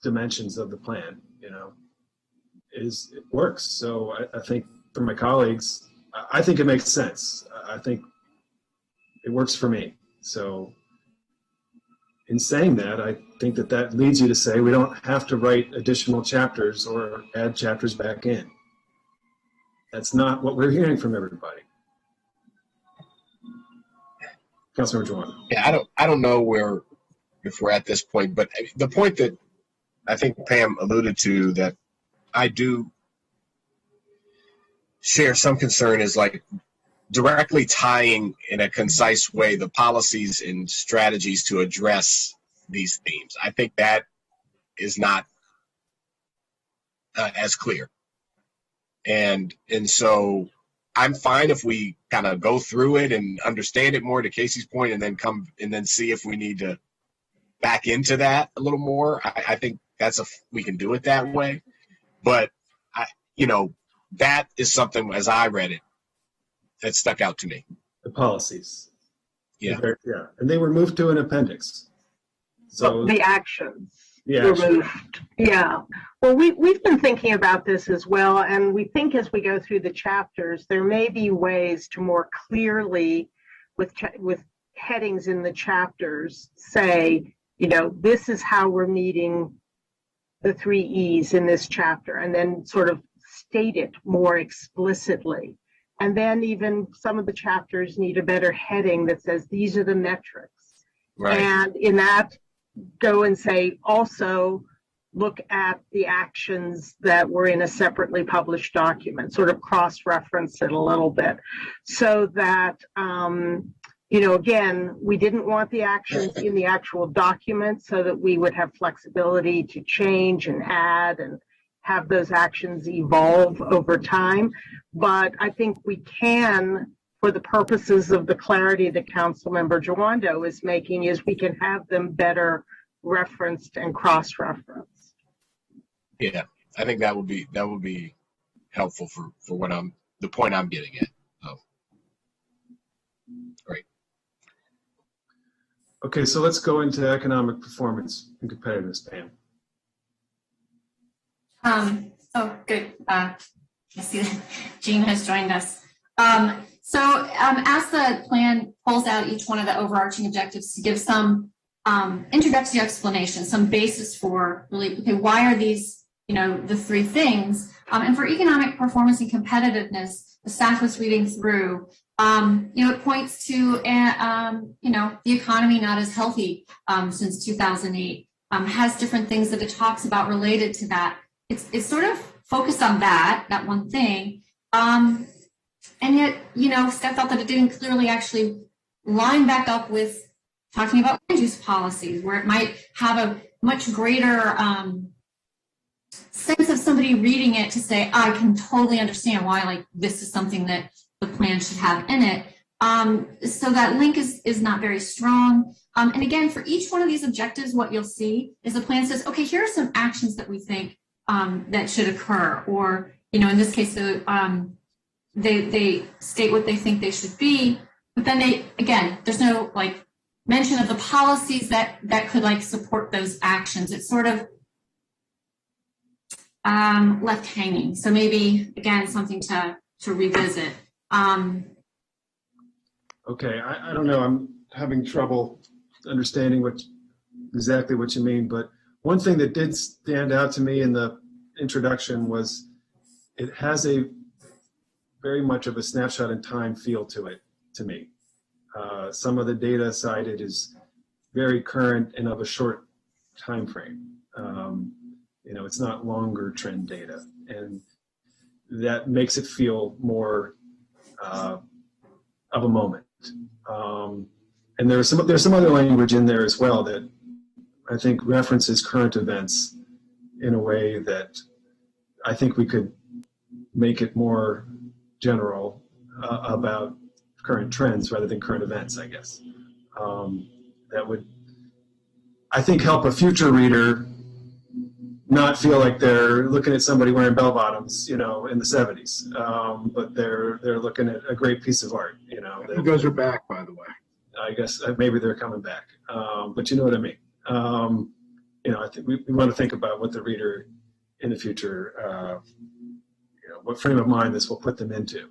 dimensions of the plan, it works. So I think for my colleagues, I think it makes sense. I think it works for me. So in saying that, I think that leads you to say we don't have to write additional chapters or add chapters back in. That's not what we're hearing from everybody. Councilmember Juwan. Yeah, I don't know if we're at this point, but the point that I think Pam alluded to that I do share some concern is like directly tying in a concise way the policies and strategies to address these themes. I think that is not as clear. And so I'm fine if we kind of go through it and understand it more, to Casey's point, and then see if we need to back into that a little more. I think we can do it that way. But that is something, as I read it, that stuck out to me. The policies. Yeah. Yeah. And they were moved to an appendix. So the actions. Yeah. Removed. Yeah. Well, we've been thinking about this as well, and we think as we go through the chapters, there may be ways to more clearly, with headings in the chapters, say, this is how we're meeting the 3 E's in this chapter, and then sort of state it more explicitly. And then even some of the chapters need a better heading that says these are the metrics. Right. And in that, go and say, also look at the actions that were in a separately published document, sort of cross-reference it a little bit, so that, again, we didn't want the actions in the actual document so that we would have flexibility to change and add and have those actions evolve over time. But I think we can, for the purposes of the clarity that Councilmember Jawando is making, is we can have them better referenced and cross-referenced. Yeah, I think that would be helpful for the point I'm getting at. Oh. Great. Okay, so let's go into economic performance and competitiveness, Pam. Oh, good. I see that Jean has joined us. So as the plan pulls out each one of the overarching objectives to give some introductory explanation, some basis for really, okay, why are these, the 3 things? And for economic performance and competitiveness, the staff was reading through, it points to, the economy not as healthy since 2008, has different things that it talks about related to that. It's sort of focused on that one thing. And yet, Steph felt that it didn't clearly actually line back up with talking about land use policies, where it might have a much greater sense of somebody reading it to say, I can totally understand why this is something that the plan should have in it. So that link is not very strong. And again, for each one of these objectives, what you'll see is the plan says, okay, here are some actions that we think that should occur, or in this case, they state what they think they should be, but then there's no mention of the policies that could support those actions. It's sort of left hanging. So maybe again something to revisit. Okay, I don't know. I'm having trouble understanding exactly what you mean, but one thing that did stand out to me in the introduction was it has a very much of a snapshot in time feel to it, to me. Some of the data cited is very current and of a short time frame. It's not longer trend data, and that makes it feel more of a moment. And there's some other language in there as well that I think references current events in a way that I think we could make it more general about current trends rather than current events, I guess. That would, I think, help a future reader not feel like they're looking at somebody wearing bell bottoms, in the 70s, but they're looking at a great piece of art. Those are back, by the way. I guess maybe they're coming back, but you know what I mean. I think we want to think about what the reader in the future, what frame of mind this will put them into,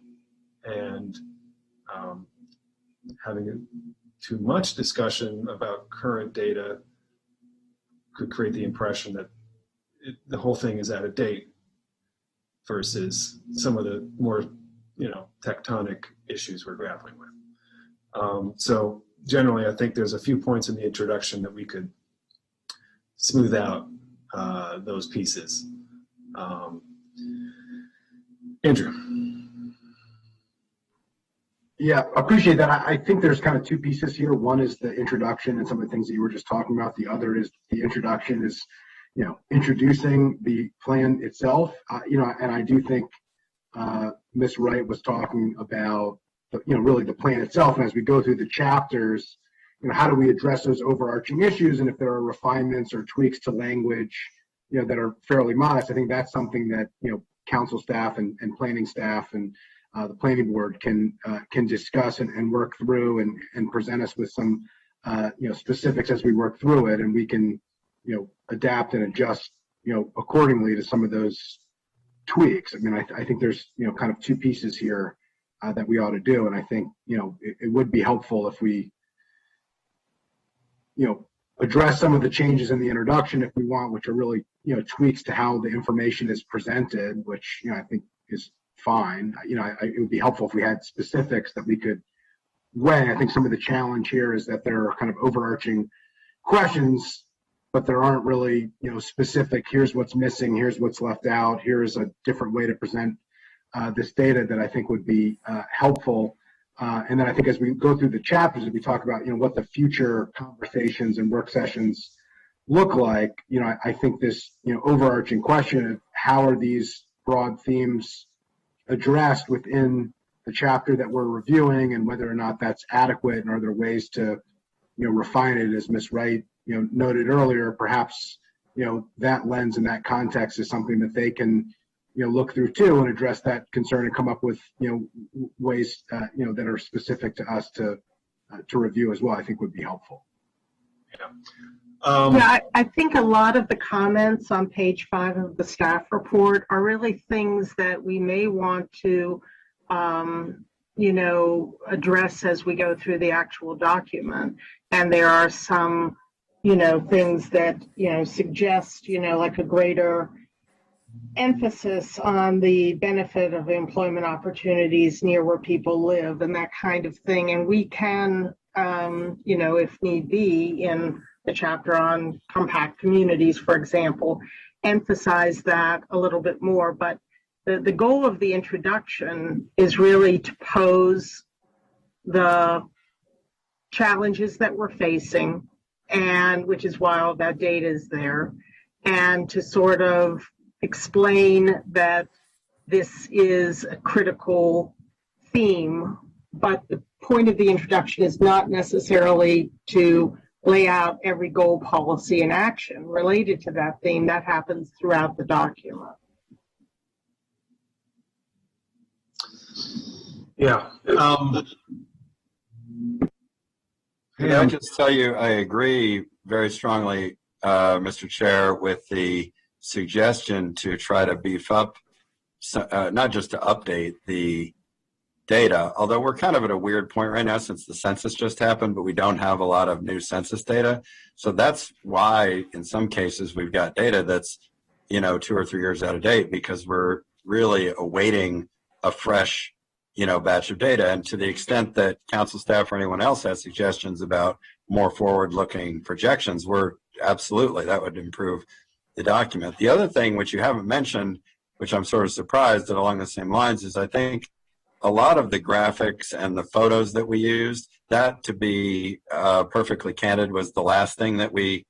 and having too much discussion about current data could create the impression that the whole thing is out of date versus some of the more, tectonic issues we're grappling with. So generally, I think there's a few points in the introduction that we could smooth out those pieces. Andrew. Yeah, appreciate that. I think there's kind of two pieces here. One is the introduction and some of the things that you were just talking about. The other is the introduction is, introducing the plan itself. And I do think Ms. Wright was talking about, really the plan itself. And as we go through the chapters, how do we address those overarching issues? And if there are refinements or tweaks to language, that are fairly modest, I think that's something that, council staff and planning staff and the planning board can discuss and work through and present us with some, specifics as we work through it, and we can, adapt and adjust, accordingly to some of those tweaks. I mean, I think there's, kind of two pieces here that we ought to do, and I think, it would be helpful if we, address some of the changes in the introduction if we want, which are really, tweaks to how the information is presented, which, I think is fine. It would be helpful if we had specifics that we could weigh. I think some of the challenge here is that there are kind of overarching questions, but there aren't really, specific, here's what's missing, here's what's left out, here's a different way to present this data that I think would be helpful. And then I think as we go through the chapters, as we talk about, what the future conversations and work sessions look like, I think this, overarching question of how are these broad themes addressed within the chapter that we're reviewing, and whether or not that's adequate, and are there ways to, refine it, as Ms. Wright, noted earlier. Perhaps, that lens and that context is something that they can, look through too, and address that concern and come up with, ways, that are specific to us to review as well, I think would be helpful. I think a lot of the comments on page 5 of the staff report are really things that we may want to, address as we go through the actual document. And there are some, things that, suggest, like a greater emphasis on the benefit of employment opportunities near where people live and that kind of thing. And we can, if need be, in the chapter on compact communities, for example, emphasize that a little bit more. But the goal of the introduction is really to pose the challenges that we're facing, and which is why all that data is there, and to sort of explain that this is a critical theme. But the point of the introduction is not necessarily to lay out every goal, policy, and action related to that theme. That happens throughout the document. Yeah. Can I just tell you, I agree very strongly, Mr. Chair, with the suggestion to try to beef up, not just to update the data, although we're kind of at a weird point right now since the census just happened, but we don't have a lot of new census data. So that's why in some cases we've got data that's, 2 or 3 years out of date, because we're really awaiting a fresh, batch of data. And to the extent that council staff or anyone else has suggestions about more forward-looking projections, we're absolutely, that would improve the document. The other thing which you haven't mentioned, which I'm sort of surprised that along the same lines, is I think a lot of the graphics and the photos that we used, that, to be perfectly candid, was the last thing that we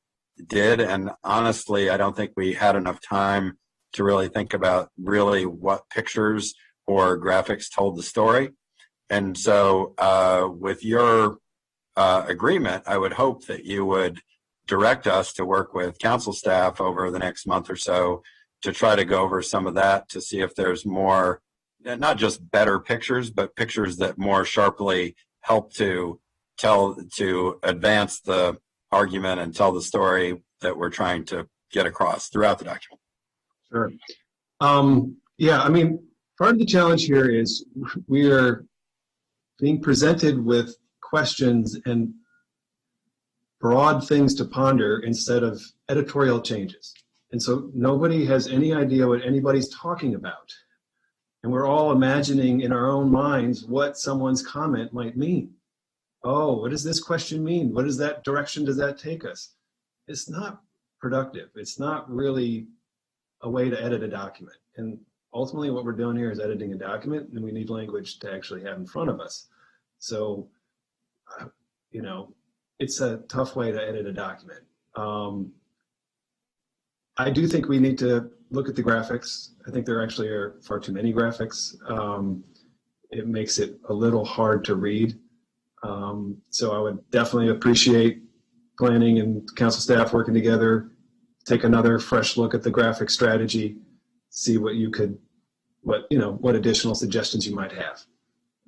did. And honestly, I don't think we had enough time to really think about really what pictures or graphics told the story. And so with your agreement, I would hope that you would direct us to work with council staff over the next month or so to try to go over some of that, to see if there's more, not just better pictures, but pictures that more sharply help to advance the argument and tell the story that we're trying to get across throughout the document. Sure. Yeah, I mean, part of the challenge here is we are being presented with questions and broad things to ponder instead of editorial changes. And so nobody has any idea what anybody's talking about. And we're all imagining in our own minds what someone's comment might mean. Oh, what does this question mean? What is that direction does that take us? It's not productive. It's not really a way to edit a document. And ultimately what we're doing here is editing a document, and we need language to actually have in front of us. So, you know, it's a tough way to edit a document. I do think we need to look at the graphics. I think there actually are far too many graphics. It makes it a little hard to read. So I would definitely appreciate planning and council staff working together, take another fresh look at the graphic strategy, see what additional suggestions you might have.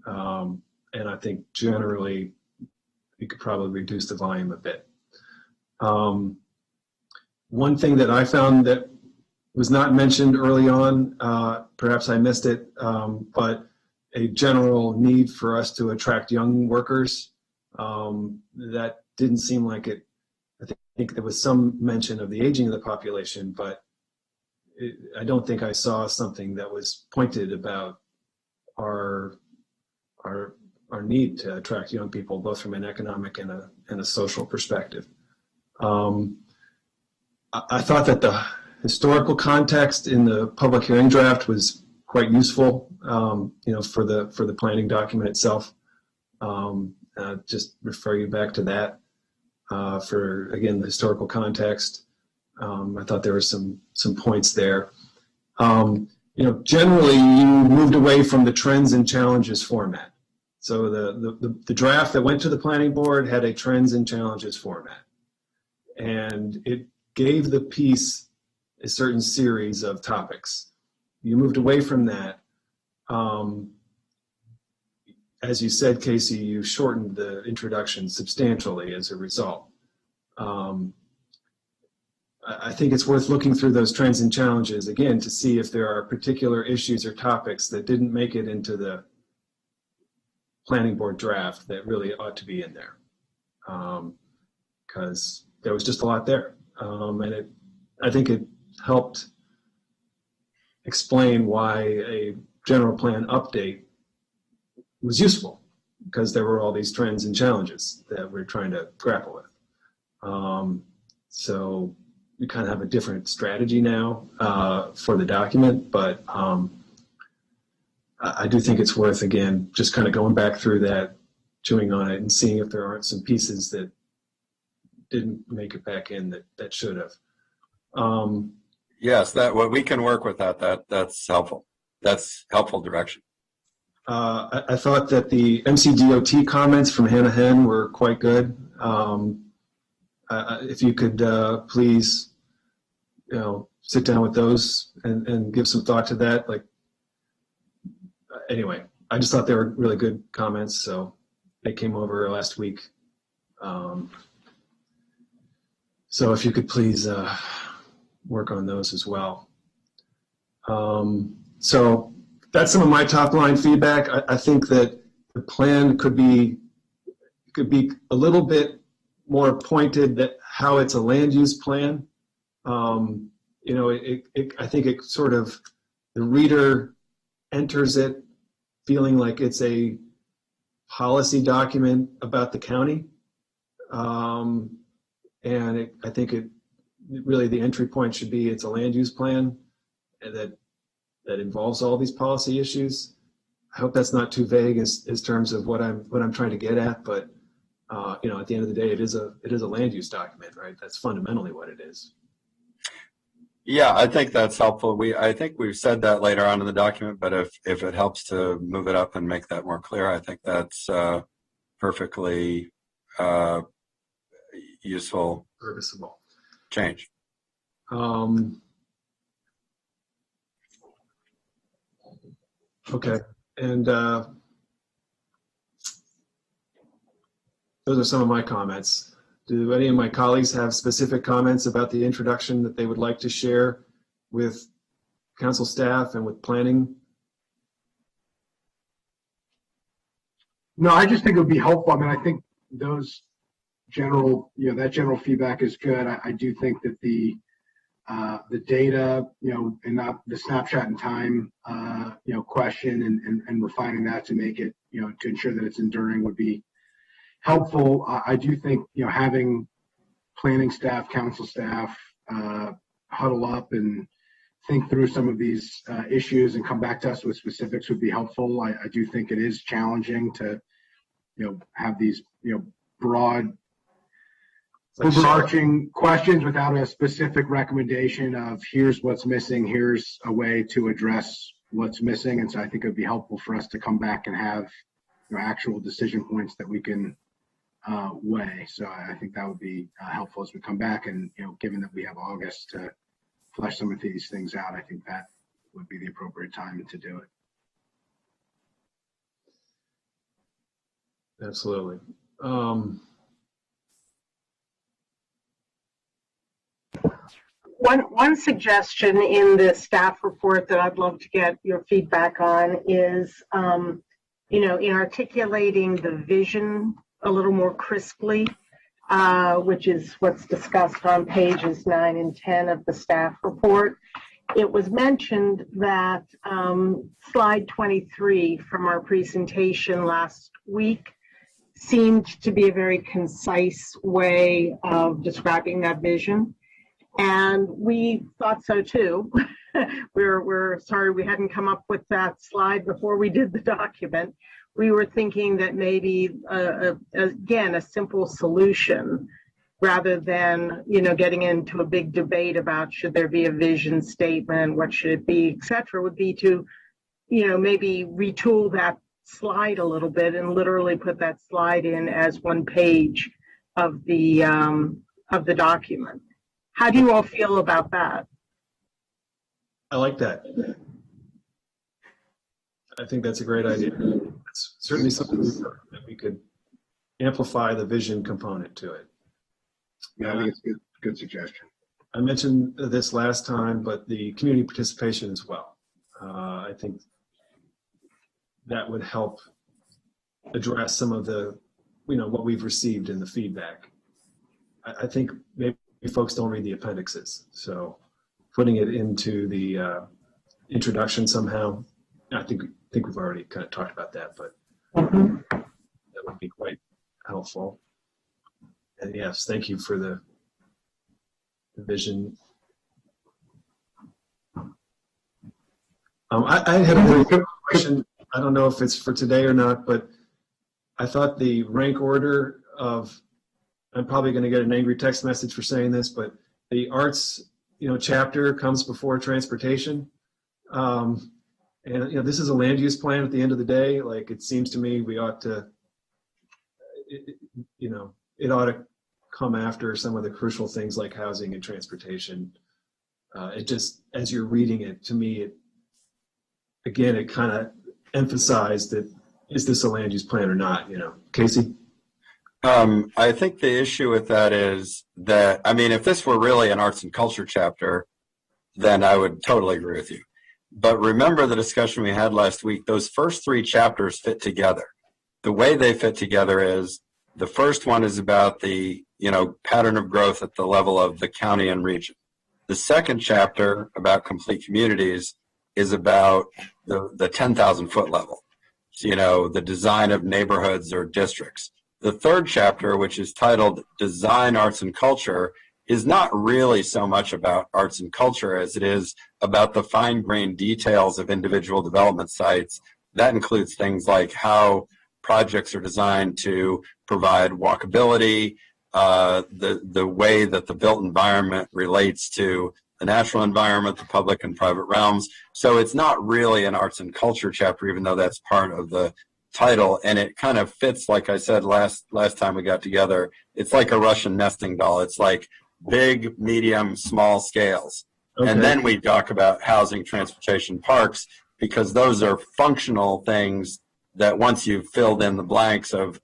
And I think generally you could probably reduce the volume a bit. One thing that I found that was not mentioned early on, perhaps I missed it, but a general need for us to attract young workers. That didn't seem like it. I think there was some mention of the aging of the population, but I don't think I saw something that was pointed about our need to attract young people, both from an economic and a social perspective. I thought that the historical context in the public hearing draft was quite useful, for the planning document itself. Just refer you back to that for, again, the historical context. I thought there were some points there. Generally you moved away from the trends and challenges format. So the draft that went to the planning board had a trends and challenges format, and it gave the piece a certain series of topics. You moved away from that. As you said, Casey, you shortened the introduction substantially as a result. I think it's worth looking through those trends and challenges again to see if there are particular issues or topics that didn't make it into the planning board draft that really ought to be in there, because there was just a lot there. And I think it helped explain why a general plan update was useful, because there were all these trends and challenges that we're trying to grapple with. So we kind of have a different strategy now for the document, but I do think it's worth, again, just kind of going back through that, chewing on it, and seeing if there aren't some pieces that didn't make it back in that should have. Yes, we can work with that's helpful. That's helpful direction. I thought that the MCDOT comments from Hannah Henn were quite good. If you could please, sit down with those and give some thought to that. Anyway, I just thought they were really good comments, so they came over last week. So if you could please work on those as well. So that's some of my top line feedback. I think that the plan could be a little bit more pointed, that how it's a land use plan. I think it sort of, the reader enters it feeling like it's a policy document about the county. I think it really the entry point should be it's a land use plan and that involves all these policy issues. I hope that's not too vague as terms of what I'm trying to get at, but you know, at the end of the day, it is a land use document, right? That's fundamentally what it is. Yeah, I think that's helpful. I think we've said that later on in the document, but if it helps to move it up and make that more clear, I think that's perfectly useful, serviceable change. Okay, and those are some of my comments. Do any of my colleagues have specific comments about the introduction that they would like to share with council staff and with planning? No, I just think it would be helpful. I mean, I think those general, that general feedback is good. I do think that the data, and not the snapshot in time, question and refining that to make it, to ensure that it's enduring would be helpful. I do think, having planning staff, council staff huddle up and think through some of these issues and come back to us with specifics would be helpful. I do think it is challenging to, have these, broad, overarching questions without a specific recommendation of here's what's missing, here's a way to address what's missing. And so I think it would be helpful for us to come back and have actual decision points that we can weigh. So I think that would be helpful as we come back. And, given that we have August to flesh some of these things out, I think that would be the appropriate time to do it. Absolutely. One suggestion in the staff report that I'd love to get your feedback on is, in articulating the vision a little more crisply, which is what's discussed on pages 9 and 10 of the staff report. It was mentioned that slide 23 from our presentation last week seemed to be a very concise way of describing that vision. And we thought so too. We're sorry we hadn't come up with that slide before we did the document. We were thinking that maybe, again, a simple solution rather than, getting into a big debate about should there be a vision statement, what should it be, et cetera, would be to, maybe retool that slide a little bit and literally put that slide in as one page of the document. How do you all feel about that? I like that. I think that's a great idea. It's certainly something that we could amplify the vision component to it. Yeah, I think it's a good suggestion. I mentioned this last time, but the community participation as well. I think that would help address some of the, what we've received in the feedback. I think maybe folks don't read the appendixes, so putting it into the introduction somehow, I think we've already kind of talked about that, but that would be quite helpful. And yes, thank you for the vision. I had a very quick question. I don't know if it's for today or not, but I thought the rank order of, I'm probably going to get an angry text message for saying this, but the arts, chapter comes before transportation. And, this is a land use plan at the end of the day. Like, it seems to me we ought to, it ought to come after some of the crucial things like housing and transportation. It just, as you're reading it, to me, it kind of emphasized that, is this a land use plan or not, Casey? I think the issue with that is that, if this were really an arts and culture chapter, then I would totally agree with you. But remember the discussion we had last week, those first 3 chapters fit together. The way they fit together is, the first one is about the, pattern of growth at the level of the county and region. The second chapter about complete communities is about the 10,000 foot level, the design of neighborhoods or districts. The third chapter, which is titled Design, Arts, and Culture, is not really so much about arts and culture as it is about the fine-grained details of individual development sites. That includes things like how projects are designed to provide walkability, the way that the built environment relates to the natural environment, the public and private realms. So it's not really an arts and culture chapter, even though that's part of the title. And it kind of fits, like I said last time we got together, it's like a Russian nesting doll. It's like big, medium, small scales. Okay. And then we talk about housing, transportation, parks, because those are functional things that once you've filled in the blanks of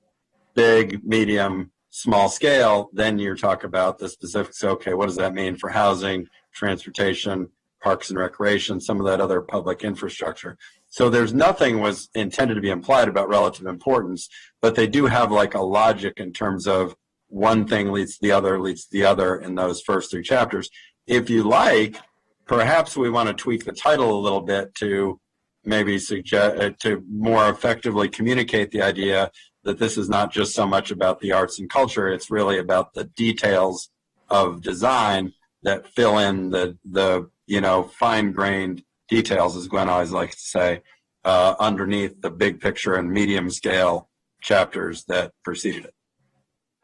big, medium, small scale, then you're talking about the specifics. Okay, what does that mean for housing, transportation, parks and recreation, some of that other public infrastructure? So there's nothing was intended to be implied about relative importance, but they do have like a logic in terms of one thing leads to the other in those first 3 chapters. If you like, perhaps we want to tweak the title a little bit to maybe suggest to more effectively communicate the idea that this is not just so much about the arts and culture, it's really about the details of design that fill in the fine-grained details, as Gwen always likes to say, underneath the big picture and medium scale chapters that preceded it.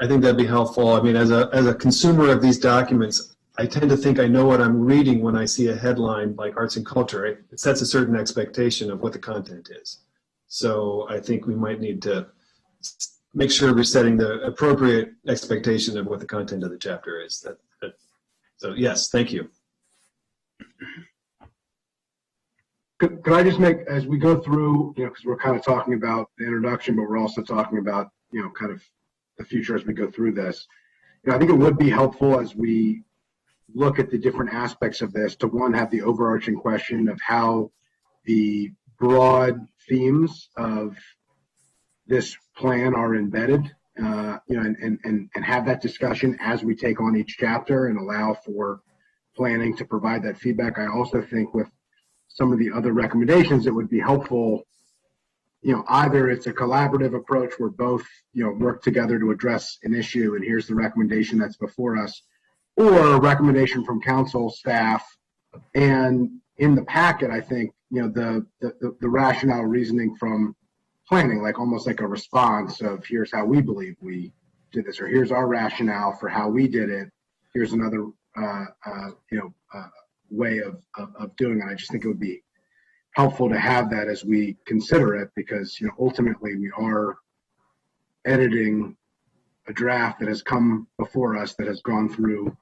I think that'd be helpful. I mean, as a consumer of these documents, I tend to think I know what I'm reading when I see a headline like arts and culture. It sets a certain expectation of what the content is. So I think we might need to make sure we're setting the appropriate expectation of what the content of the chapter is. So yes, thank you. Could I just make, as we go through, because we're kind of talking about the introduction, but we're also talking about, kind of the future as we go through this. I think it would be helpful as we look at the different aspects of this to, one, have the overarching question of how the broad themes of this plan are embedded, and have that discussion as we take on each chapter and allow for planning to provide that feedback. I also think with some of the other recommendations, it would be helpful, either it's a collaborative approach where both, work together to address an issue and here's the recommendation that's before us, or a recommendation from council staff. And in the packet, I think, the rationale reasoning from planning, like almost like a response of here's how we believe we did this, or here's our rationale for how we did it. Here's another, way of doing it. I just think it would be helpful to have that as we consider it, because ultimately we are editing a draft that has come before us that has gone through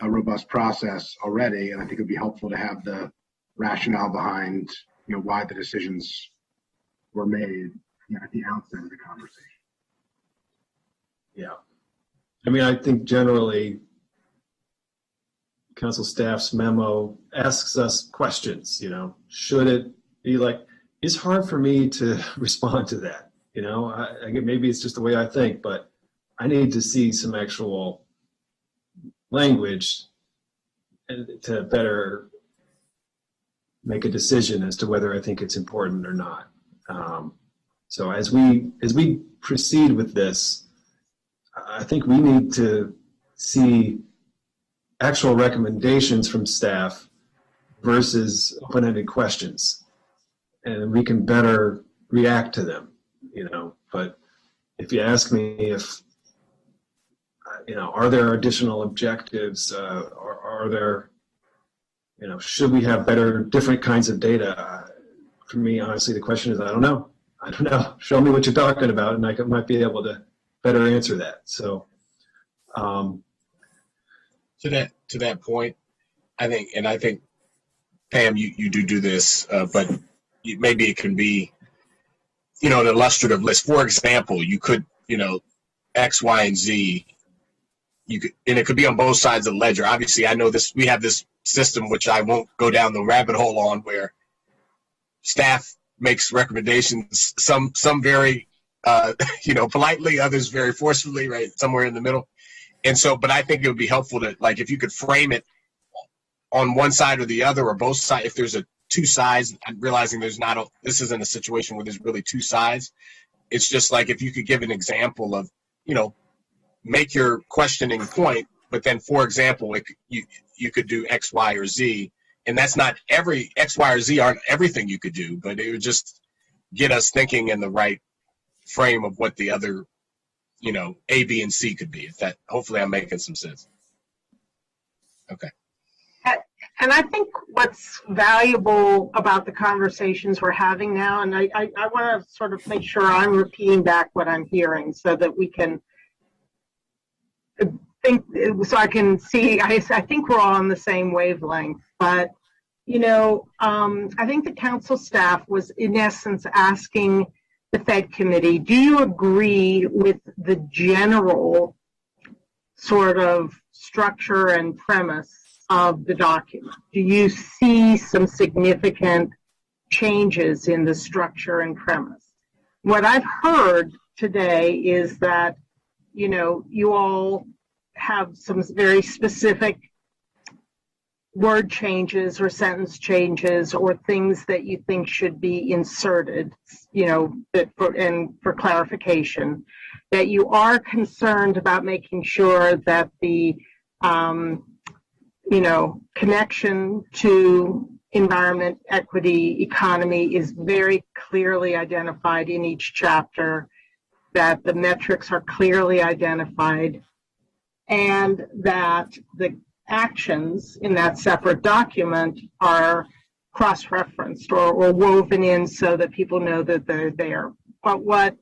a robust process already, and I think it would be helpful to have the rationale behind why the decisions were made at the outset of the conversation. Yeah, I mean, I think generally council staff's memo asks us questions, should it be like, it's hard for me to respond to that. I maybe it's just the way I think, but I need to see some actual language to better make a decision as to whether I think it's important or not. So as we proceed with this, I think we need to see actual recommendations from staff versus open-ended questions, and we can better react to them, But if you ask me if, are there additional objectives, or are there, should we have different kinds of data? For me, honestly, the question is, I don't know. Show me what you're talking about, and I might be able to better answer that. So, To that point, I think, Pam, you do this, but maybe it can be, an illustrative list. For example, you could, X, Y, and Z. And it could be on both sides of the ledger. Obviously, I know this. We have this system, which I won't go down the rabbit hole on, where staff makes recommendations. Some very, politely, others very forcefully, right, somewhere in the middle. And so, but I think it would be helpful to, like, if you could frame it on one side or the other, or both sides. If there's two sides, I'm realizing this isn't a situation where there's really two sides. It's just like if you could give an example of, make your questioning point, but then, for example, you could do X, Y, or Z, and that's not every X, Y, or Z aren't everything you could do, but it would just get us thinking in the right frame of what the other, A, B, and C could be. If that, hopefully, I'm making some sense. Okay. And I think what's valuable about the conversations we're having now, and I want to sort of make sure I'm repeating back what I'm hearing so that we can think, so I can see, I think we're all on the same wavelength, but, I think the council staff was in essence asking the Fed committee, do you agree with the general sort of structure and premise of the document? Do you see some significant changes in the structure and premise? What I've heard today is that, you all have some very specific word changes or sentence changes or things that you think should be inserted, for clarification, that you are concerned about making sure that the connection to environment, equity, economy is very clearly identified in each chapter, that the metrics are clearly identified, and that the actions in that separate document are cross-referenced or woven in so that people know that they're there. But what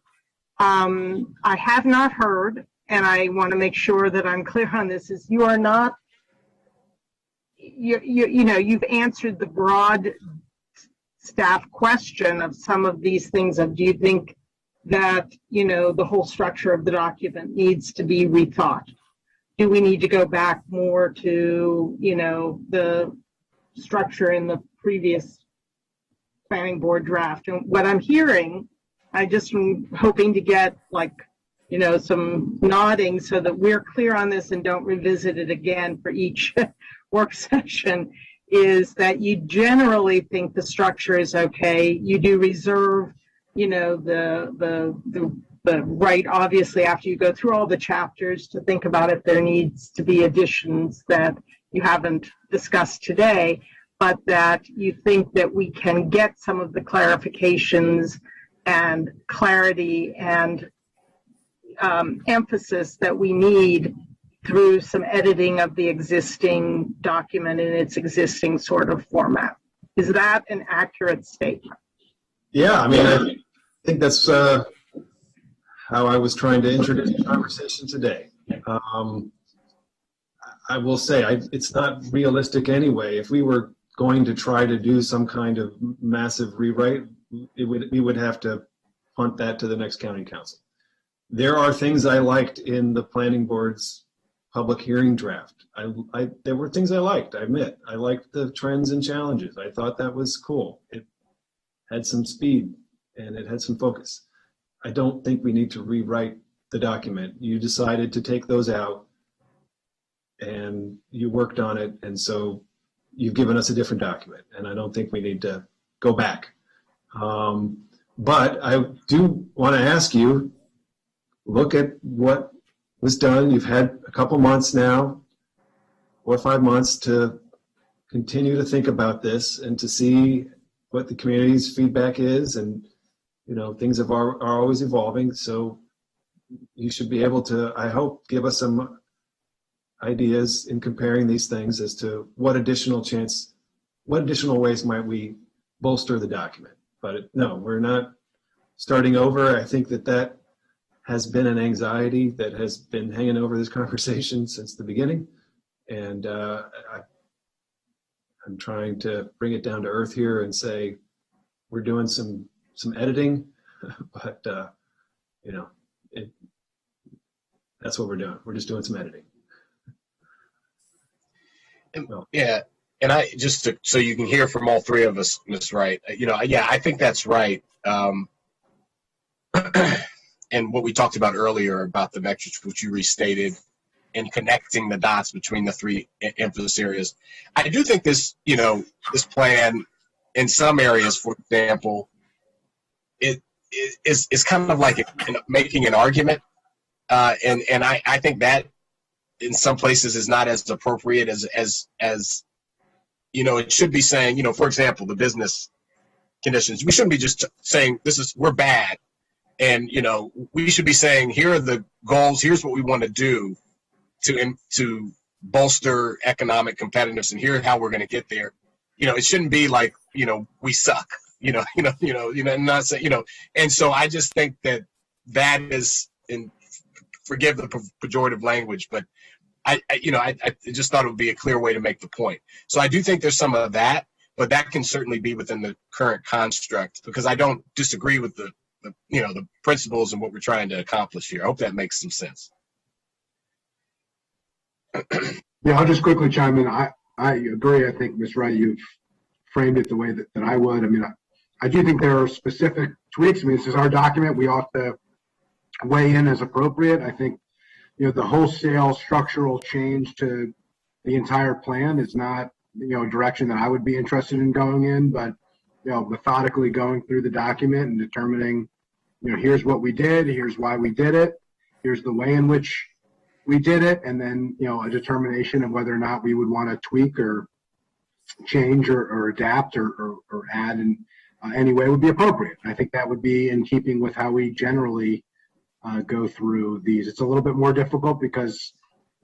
I have not heard, and I want to make sure that I'm clear on this, is you are not, you've answered the broad staff question of some of these things of, do you think that, the whole structure of the document needs to be rethought? Do we need to go back more to, the structure in the previous planning board draft? And what I'm hearing, I just am hoping to get some nodding so that we're clear on this and don't revisit it again for each work session, is that you generally think the structure is okay. You do reserve, the right, obviously, after you go through all the chapters, to think about if there needs to be additions that you haven't discussed today, but that you think that we can get some of the clarifications and clarity and emphasis that we need through some editing of the existing document in its existing sort of format. Is that an accurate statement? Yeah, I think that's how I was trying to introduce the conversation today. I will say it's not realistic anyway. If we were going to try to do some kind of massive rewrite, we would have to punt that to the next county council. There are things I liked in the planning board's public hearing draft. There were things I liked, I admit. I liked the trends and challenges. I thought that was cool. It had some speed and it had some focus. I don't think we need to rewrite the document. You decided to take those out and you worked on it, and so you've given us a different document, and I don't think we need to go back. But I do want to ask you, look at what was done. You've had a couple months now, 4 or 5 months, to continue to think about this and to see what the community's feedback is, and things are always evolving, so you should be able to, I hope, give us some ideas in comparing these things as to what additional ways might we bolster the document. But no, we're not starting over. I think that has been an anxiety that has been hanging over this conversation since the beginning, and I'm trying to bring it down to earth here and say we're doing some editing, but that's what we're doing. We're just doing some editing. Yeah, and I just so you can hear from all three of us, Ms. Wright. Yeah, I think that's right. And what we talked about earlier about the metrics, which you restated, and connecting the dots between the three emphasis areas. I do think this plan, in some areas, for example, it is kind of like making an argument, and I think that in some places is not as appropriate as you know, it should be saying, you know, for example, the business conditions. We shouldn't be just saying we're bad, and you know, we should be saying here are the goals. Here's what we want to do to bolster economic competitiveness, and here's how we're going to get there. You know, it shouldn't be like, you know, we suck. Not say, you know. And so I just think that is, and forgive the pejorative language, but I just thought it would be a clear way to make the point. So I do think there's some of that, but that can certainly be within the current construct, because I don't disagree with the principles and what we're trying to accomplish here. I hope that makes some sense. Yeah, I'll just quickly chime in. I agree. I think, Ms. Wright, you've framed it the way that I would. I mean, I do think there are specific tweaks. I mean, this is our document. We ought to weigh in as appropriate. I think, you know, the wholesale structural change to the entire plan is not, you know, a direction that I would be interested in going in, but, you know, methodically going through the document and determining, you know, here's what we did, here's why we did it, here's the way in which we did it, and then, you know, a determination of whether or not we would want to tweak or change or adapt or add in any way would be appropriate. I think that would be in keeping with how we generally go through these. It's a little bit more difficult because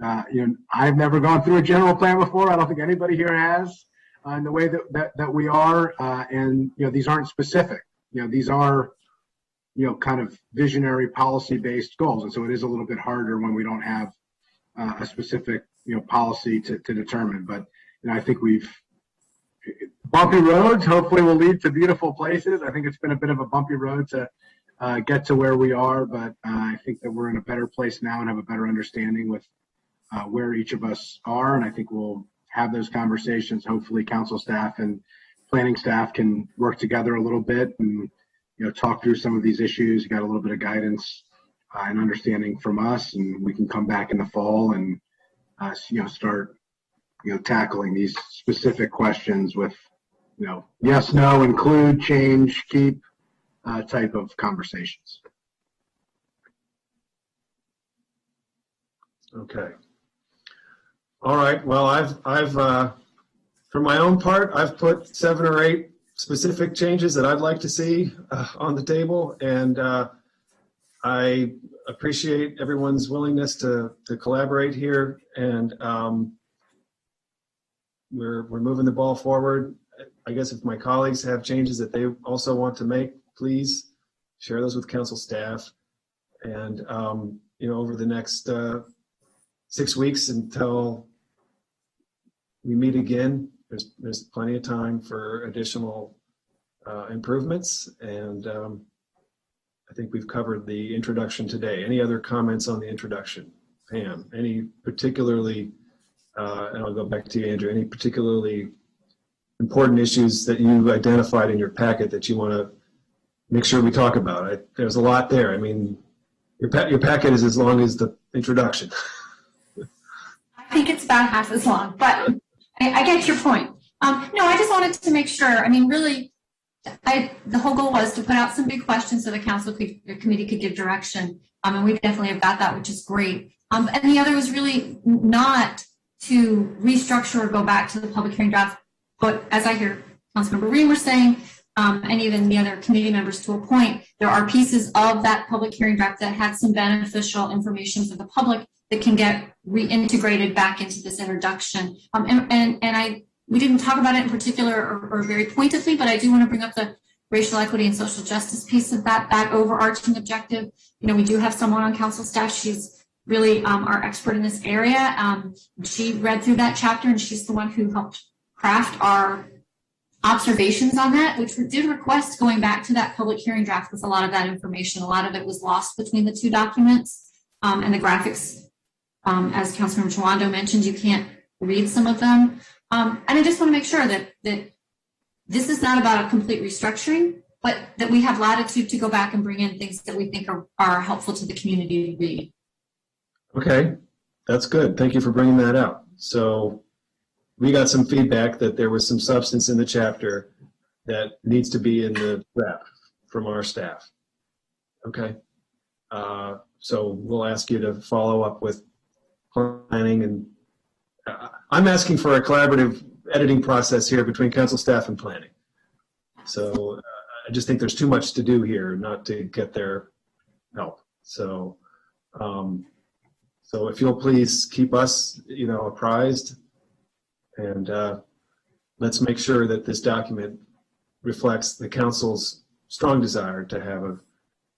you know, I've never gone through a general plan before. I don't think anybody here has in the way that we are. And, you know, these aren't specific. You know, these are, you know, kind of visionary policy-based goals. And so it is a little bit harder when we don't have a specific, you know, policy to determine. But, you know, I think bumpy roads hopefully will lead to beautiful places. I think it's been a bit of a bumpy road to get to where we are, but I think that we're in a better place now and have a better understanding with where each of us are. And I think we'll have those conversations. Hopefully council staff and planning staff can work together a little bit and, you know, talk through some of these issues. You got a little bit of guidance and understanding from us, and we can come back in the fall and, you know, start, you know, tackling these specific questions with, you know, yes, no, include, change, keep type of conversations. Okay. All right. Well, I've for my own part, I've put 7 or 8 specific changes that I'd like to see on the table, and I appreciate everyone's willingness to collaborate here, and we're moving the ball forward. I guess if my colleagues have changes that they also want to make, please share those with council staff, and you know, over the next 6 weeks until we meet again, there's plenty of time for additional improvements, and I think we've covered the introduction today. Any other comments on the introduction? Pam, any particularly, and I'll go back to you, Andrew, any particularly important issues that you identified in your packet that you want to make sure we talk about? There's a lot there. I mean, your packet is as long as the introduction. I think it's about half as long, but I get your point. No, I just wanted to make sure. I mean, really, the whole goal was to put out some big questions so the committee could give direction, and we definitely have got that, which is great. And the other was really not to restructure or go back to the public hearing draft, but as I hear Councilmember Reamer saying, and even the other committee members to a point, there are pieces of that public hearing draft that had some beneficial information for the public that can get reintegrated back into this introduction. We didn't talk about it in particular or very pointedly, but I do want to bring up the racial equity and social justice piece of that overarching objective. You know, we do have someone on council staff. She's really our expert in this area. She read through that chapter, and she's the one who helped craft our observations on that, which we did request going back to that public hearing draft with a lot of that information. A lot of it was lost between the two documents, and the graphics, as Councilmember Chawando mentioned, you can't read some of them. And I just want to make sure that this is not about a complete restructuring, but that we have latitude to go back and bring in things that we think are helpful to the community to read. Okay, that's good. Thank you for bringing that out. So we got some feedback that there was some substance in the chapter that needs to be in the draft from our staff. Okay, so we'll ask you to follow up with planning, and I'm asking for a collaborative editing process here between council staff and planning. So I just think there's too much to do here not to get their help. So, so if you'll please keep us, apprised, and let's make sure that this document reflects the council's strong desire to have a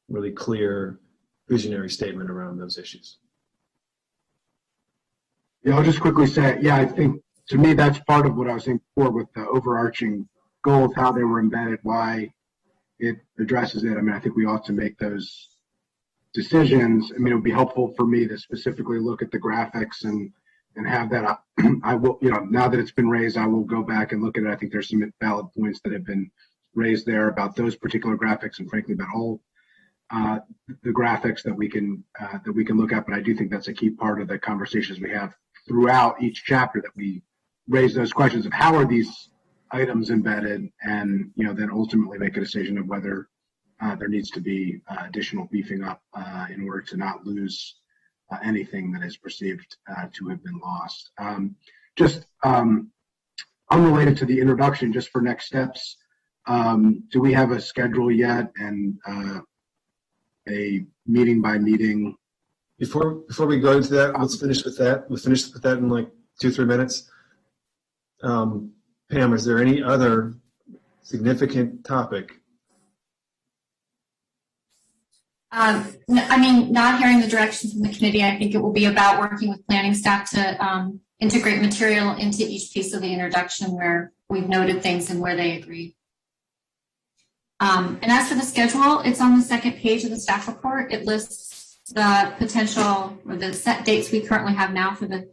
really clear visionary statement around those issues. Yeah, I'll just quickly say, I think to me that's part of what I was saying before with the overarching goal of how they were embedded, why it addresses it. I mean, I think we ought to make those decisions. I mean, it would be helpful for me to specifically look at the graphics and have that. I will, now that it's been raised, I will go back and look at it. I think there's some valid points that have been raised there about those particular graphics, and frankly about all the graphics that we can look at. But I do think that's a key part of the conversations we have throughout each chapter, that we raise those questions of how are these items embedded, and then ultimately make a decision of whether there needs to be additional beefing up in order to not lose anything that is perceived to have been lost. Just unrelated to the introduction, just for next steps, do we have a schedule yet, and a meeting by meeting? Before we go into that, let's finish with that. We'll finish with that in like 2-3 minutes. Pam, is there any other significant topic? I mean, not hearing the direction from the committee, I think it will be about working with planning staff to integrate material into each piece of the introduction where we've noted things and where they agree. And as for the schedule, it's on the second page of the staff report. It lists the potential or the set dates we currently have now for the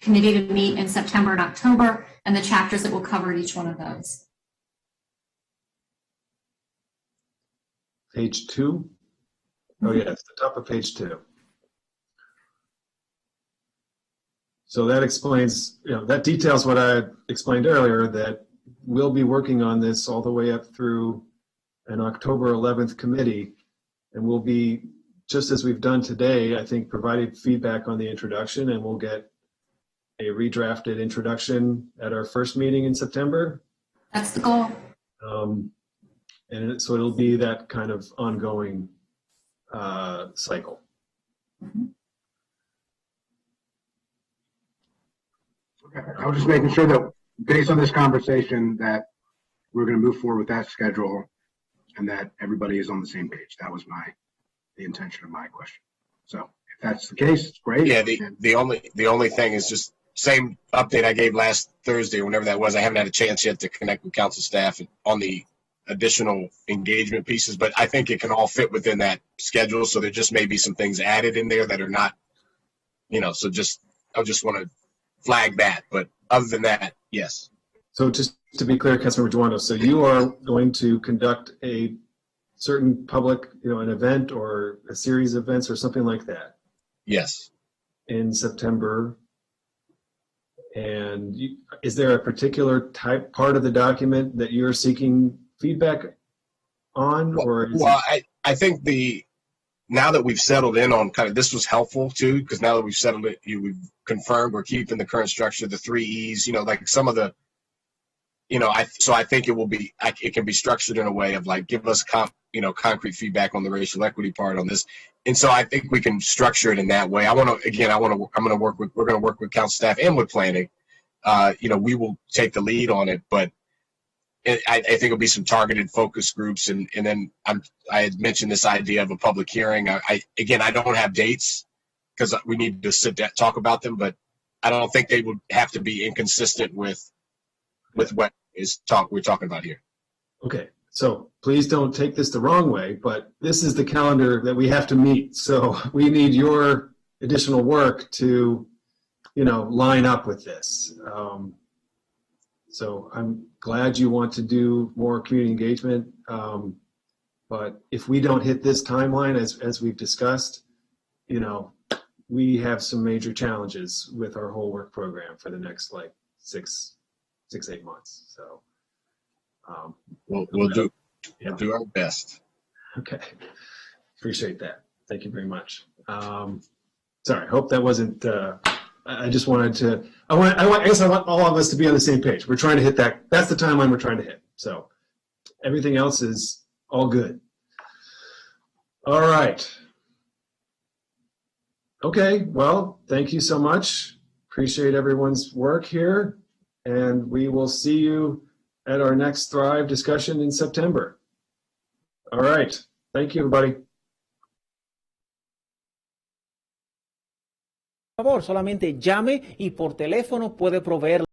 committee to meet in September and October, and the chapters that will cover each one of those. Page 2? Oh yeah, it's the top of page 2. So that explains, that details what I explained earlier, that we'll be working on this all the way up through an October 11th committee, and we'll be, just as we've done today, I think, provided feedback on the introduction, and we'll get a redrafted introduction at our first meeting in September. That's the goal. And so it'll be that kind of ongoing cycle. Okay. I was just making sure that based on this conversation that we're going to move forward with that schedule and that everybody is on the same page. That was the intention of my question. So if that's the case, it's great. Yeah, the only thing is just same update I gave last Thursday or whenever that was. I haven't had a chance yet to connect with council staff on the additional engagement pieces, but I think it can all fit within that schedule. So there just may be some things added in there that are not, so I just want to flag that. But other than that, yes. So just to be clear, Councilmember Duando, so you are going to conduct a certain public, an event or a series of events or something like that? Yes. In September. And is there a particular part of the document that you're seeking feedback on? I think now that we've settled in on kind of, this was helpful too, because now that we've settled it, we've confirmed we're keeping the current structure, the 3 E's, like some of the, so I think it can be structured in a way of like, give us concrete feedback on the racial equity part on this. And so I think we can structure it in that way. we're going to work with council staff and with planning. We will take the lead on it, but I think it'll be some targeted focus groups. And then I had mentioned this idea of a public hearing. I don't have dates because we need to sit down, talk about them, but I don't think they would have to be inconsistent with what we're talking about here. Okay. So please don't take this the wrong way, but this is the calendar that we have to meet. So we need your additional work to, line up with this. So I'm glad you want to do more community engagement. But if we don't hit this timeline, as we've discussed, we have some major challenges with our whole work program for the next 6-8 months. So we'll do our best. Okay. Appreciate that. Thank you very much. Sorry, hope that wasn't I just wanted to, I guess I want all of us to be on the same page. We're trying to hit that. That's the timeline we're trying to hit. So everything else is all good. All right. Okay, well, thank you so much. Appreciate everyone's work here. And we will see you at our next Thrive discussion in September. All right. Thank you, everybody. Por favor, solamente llame y por teléfono puede proveer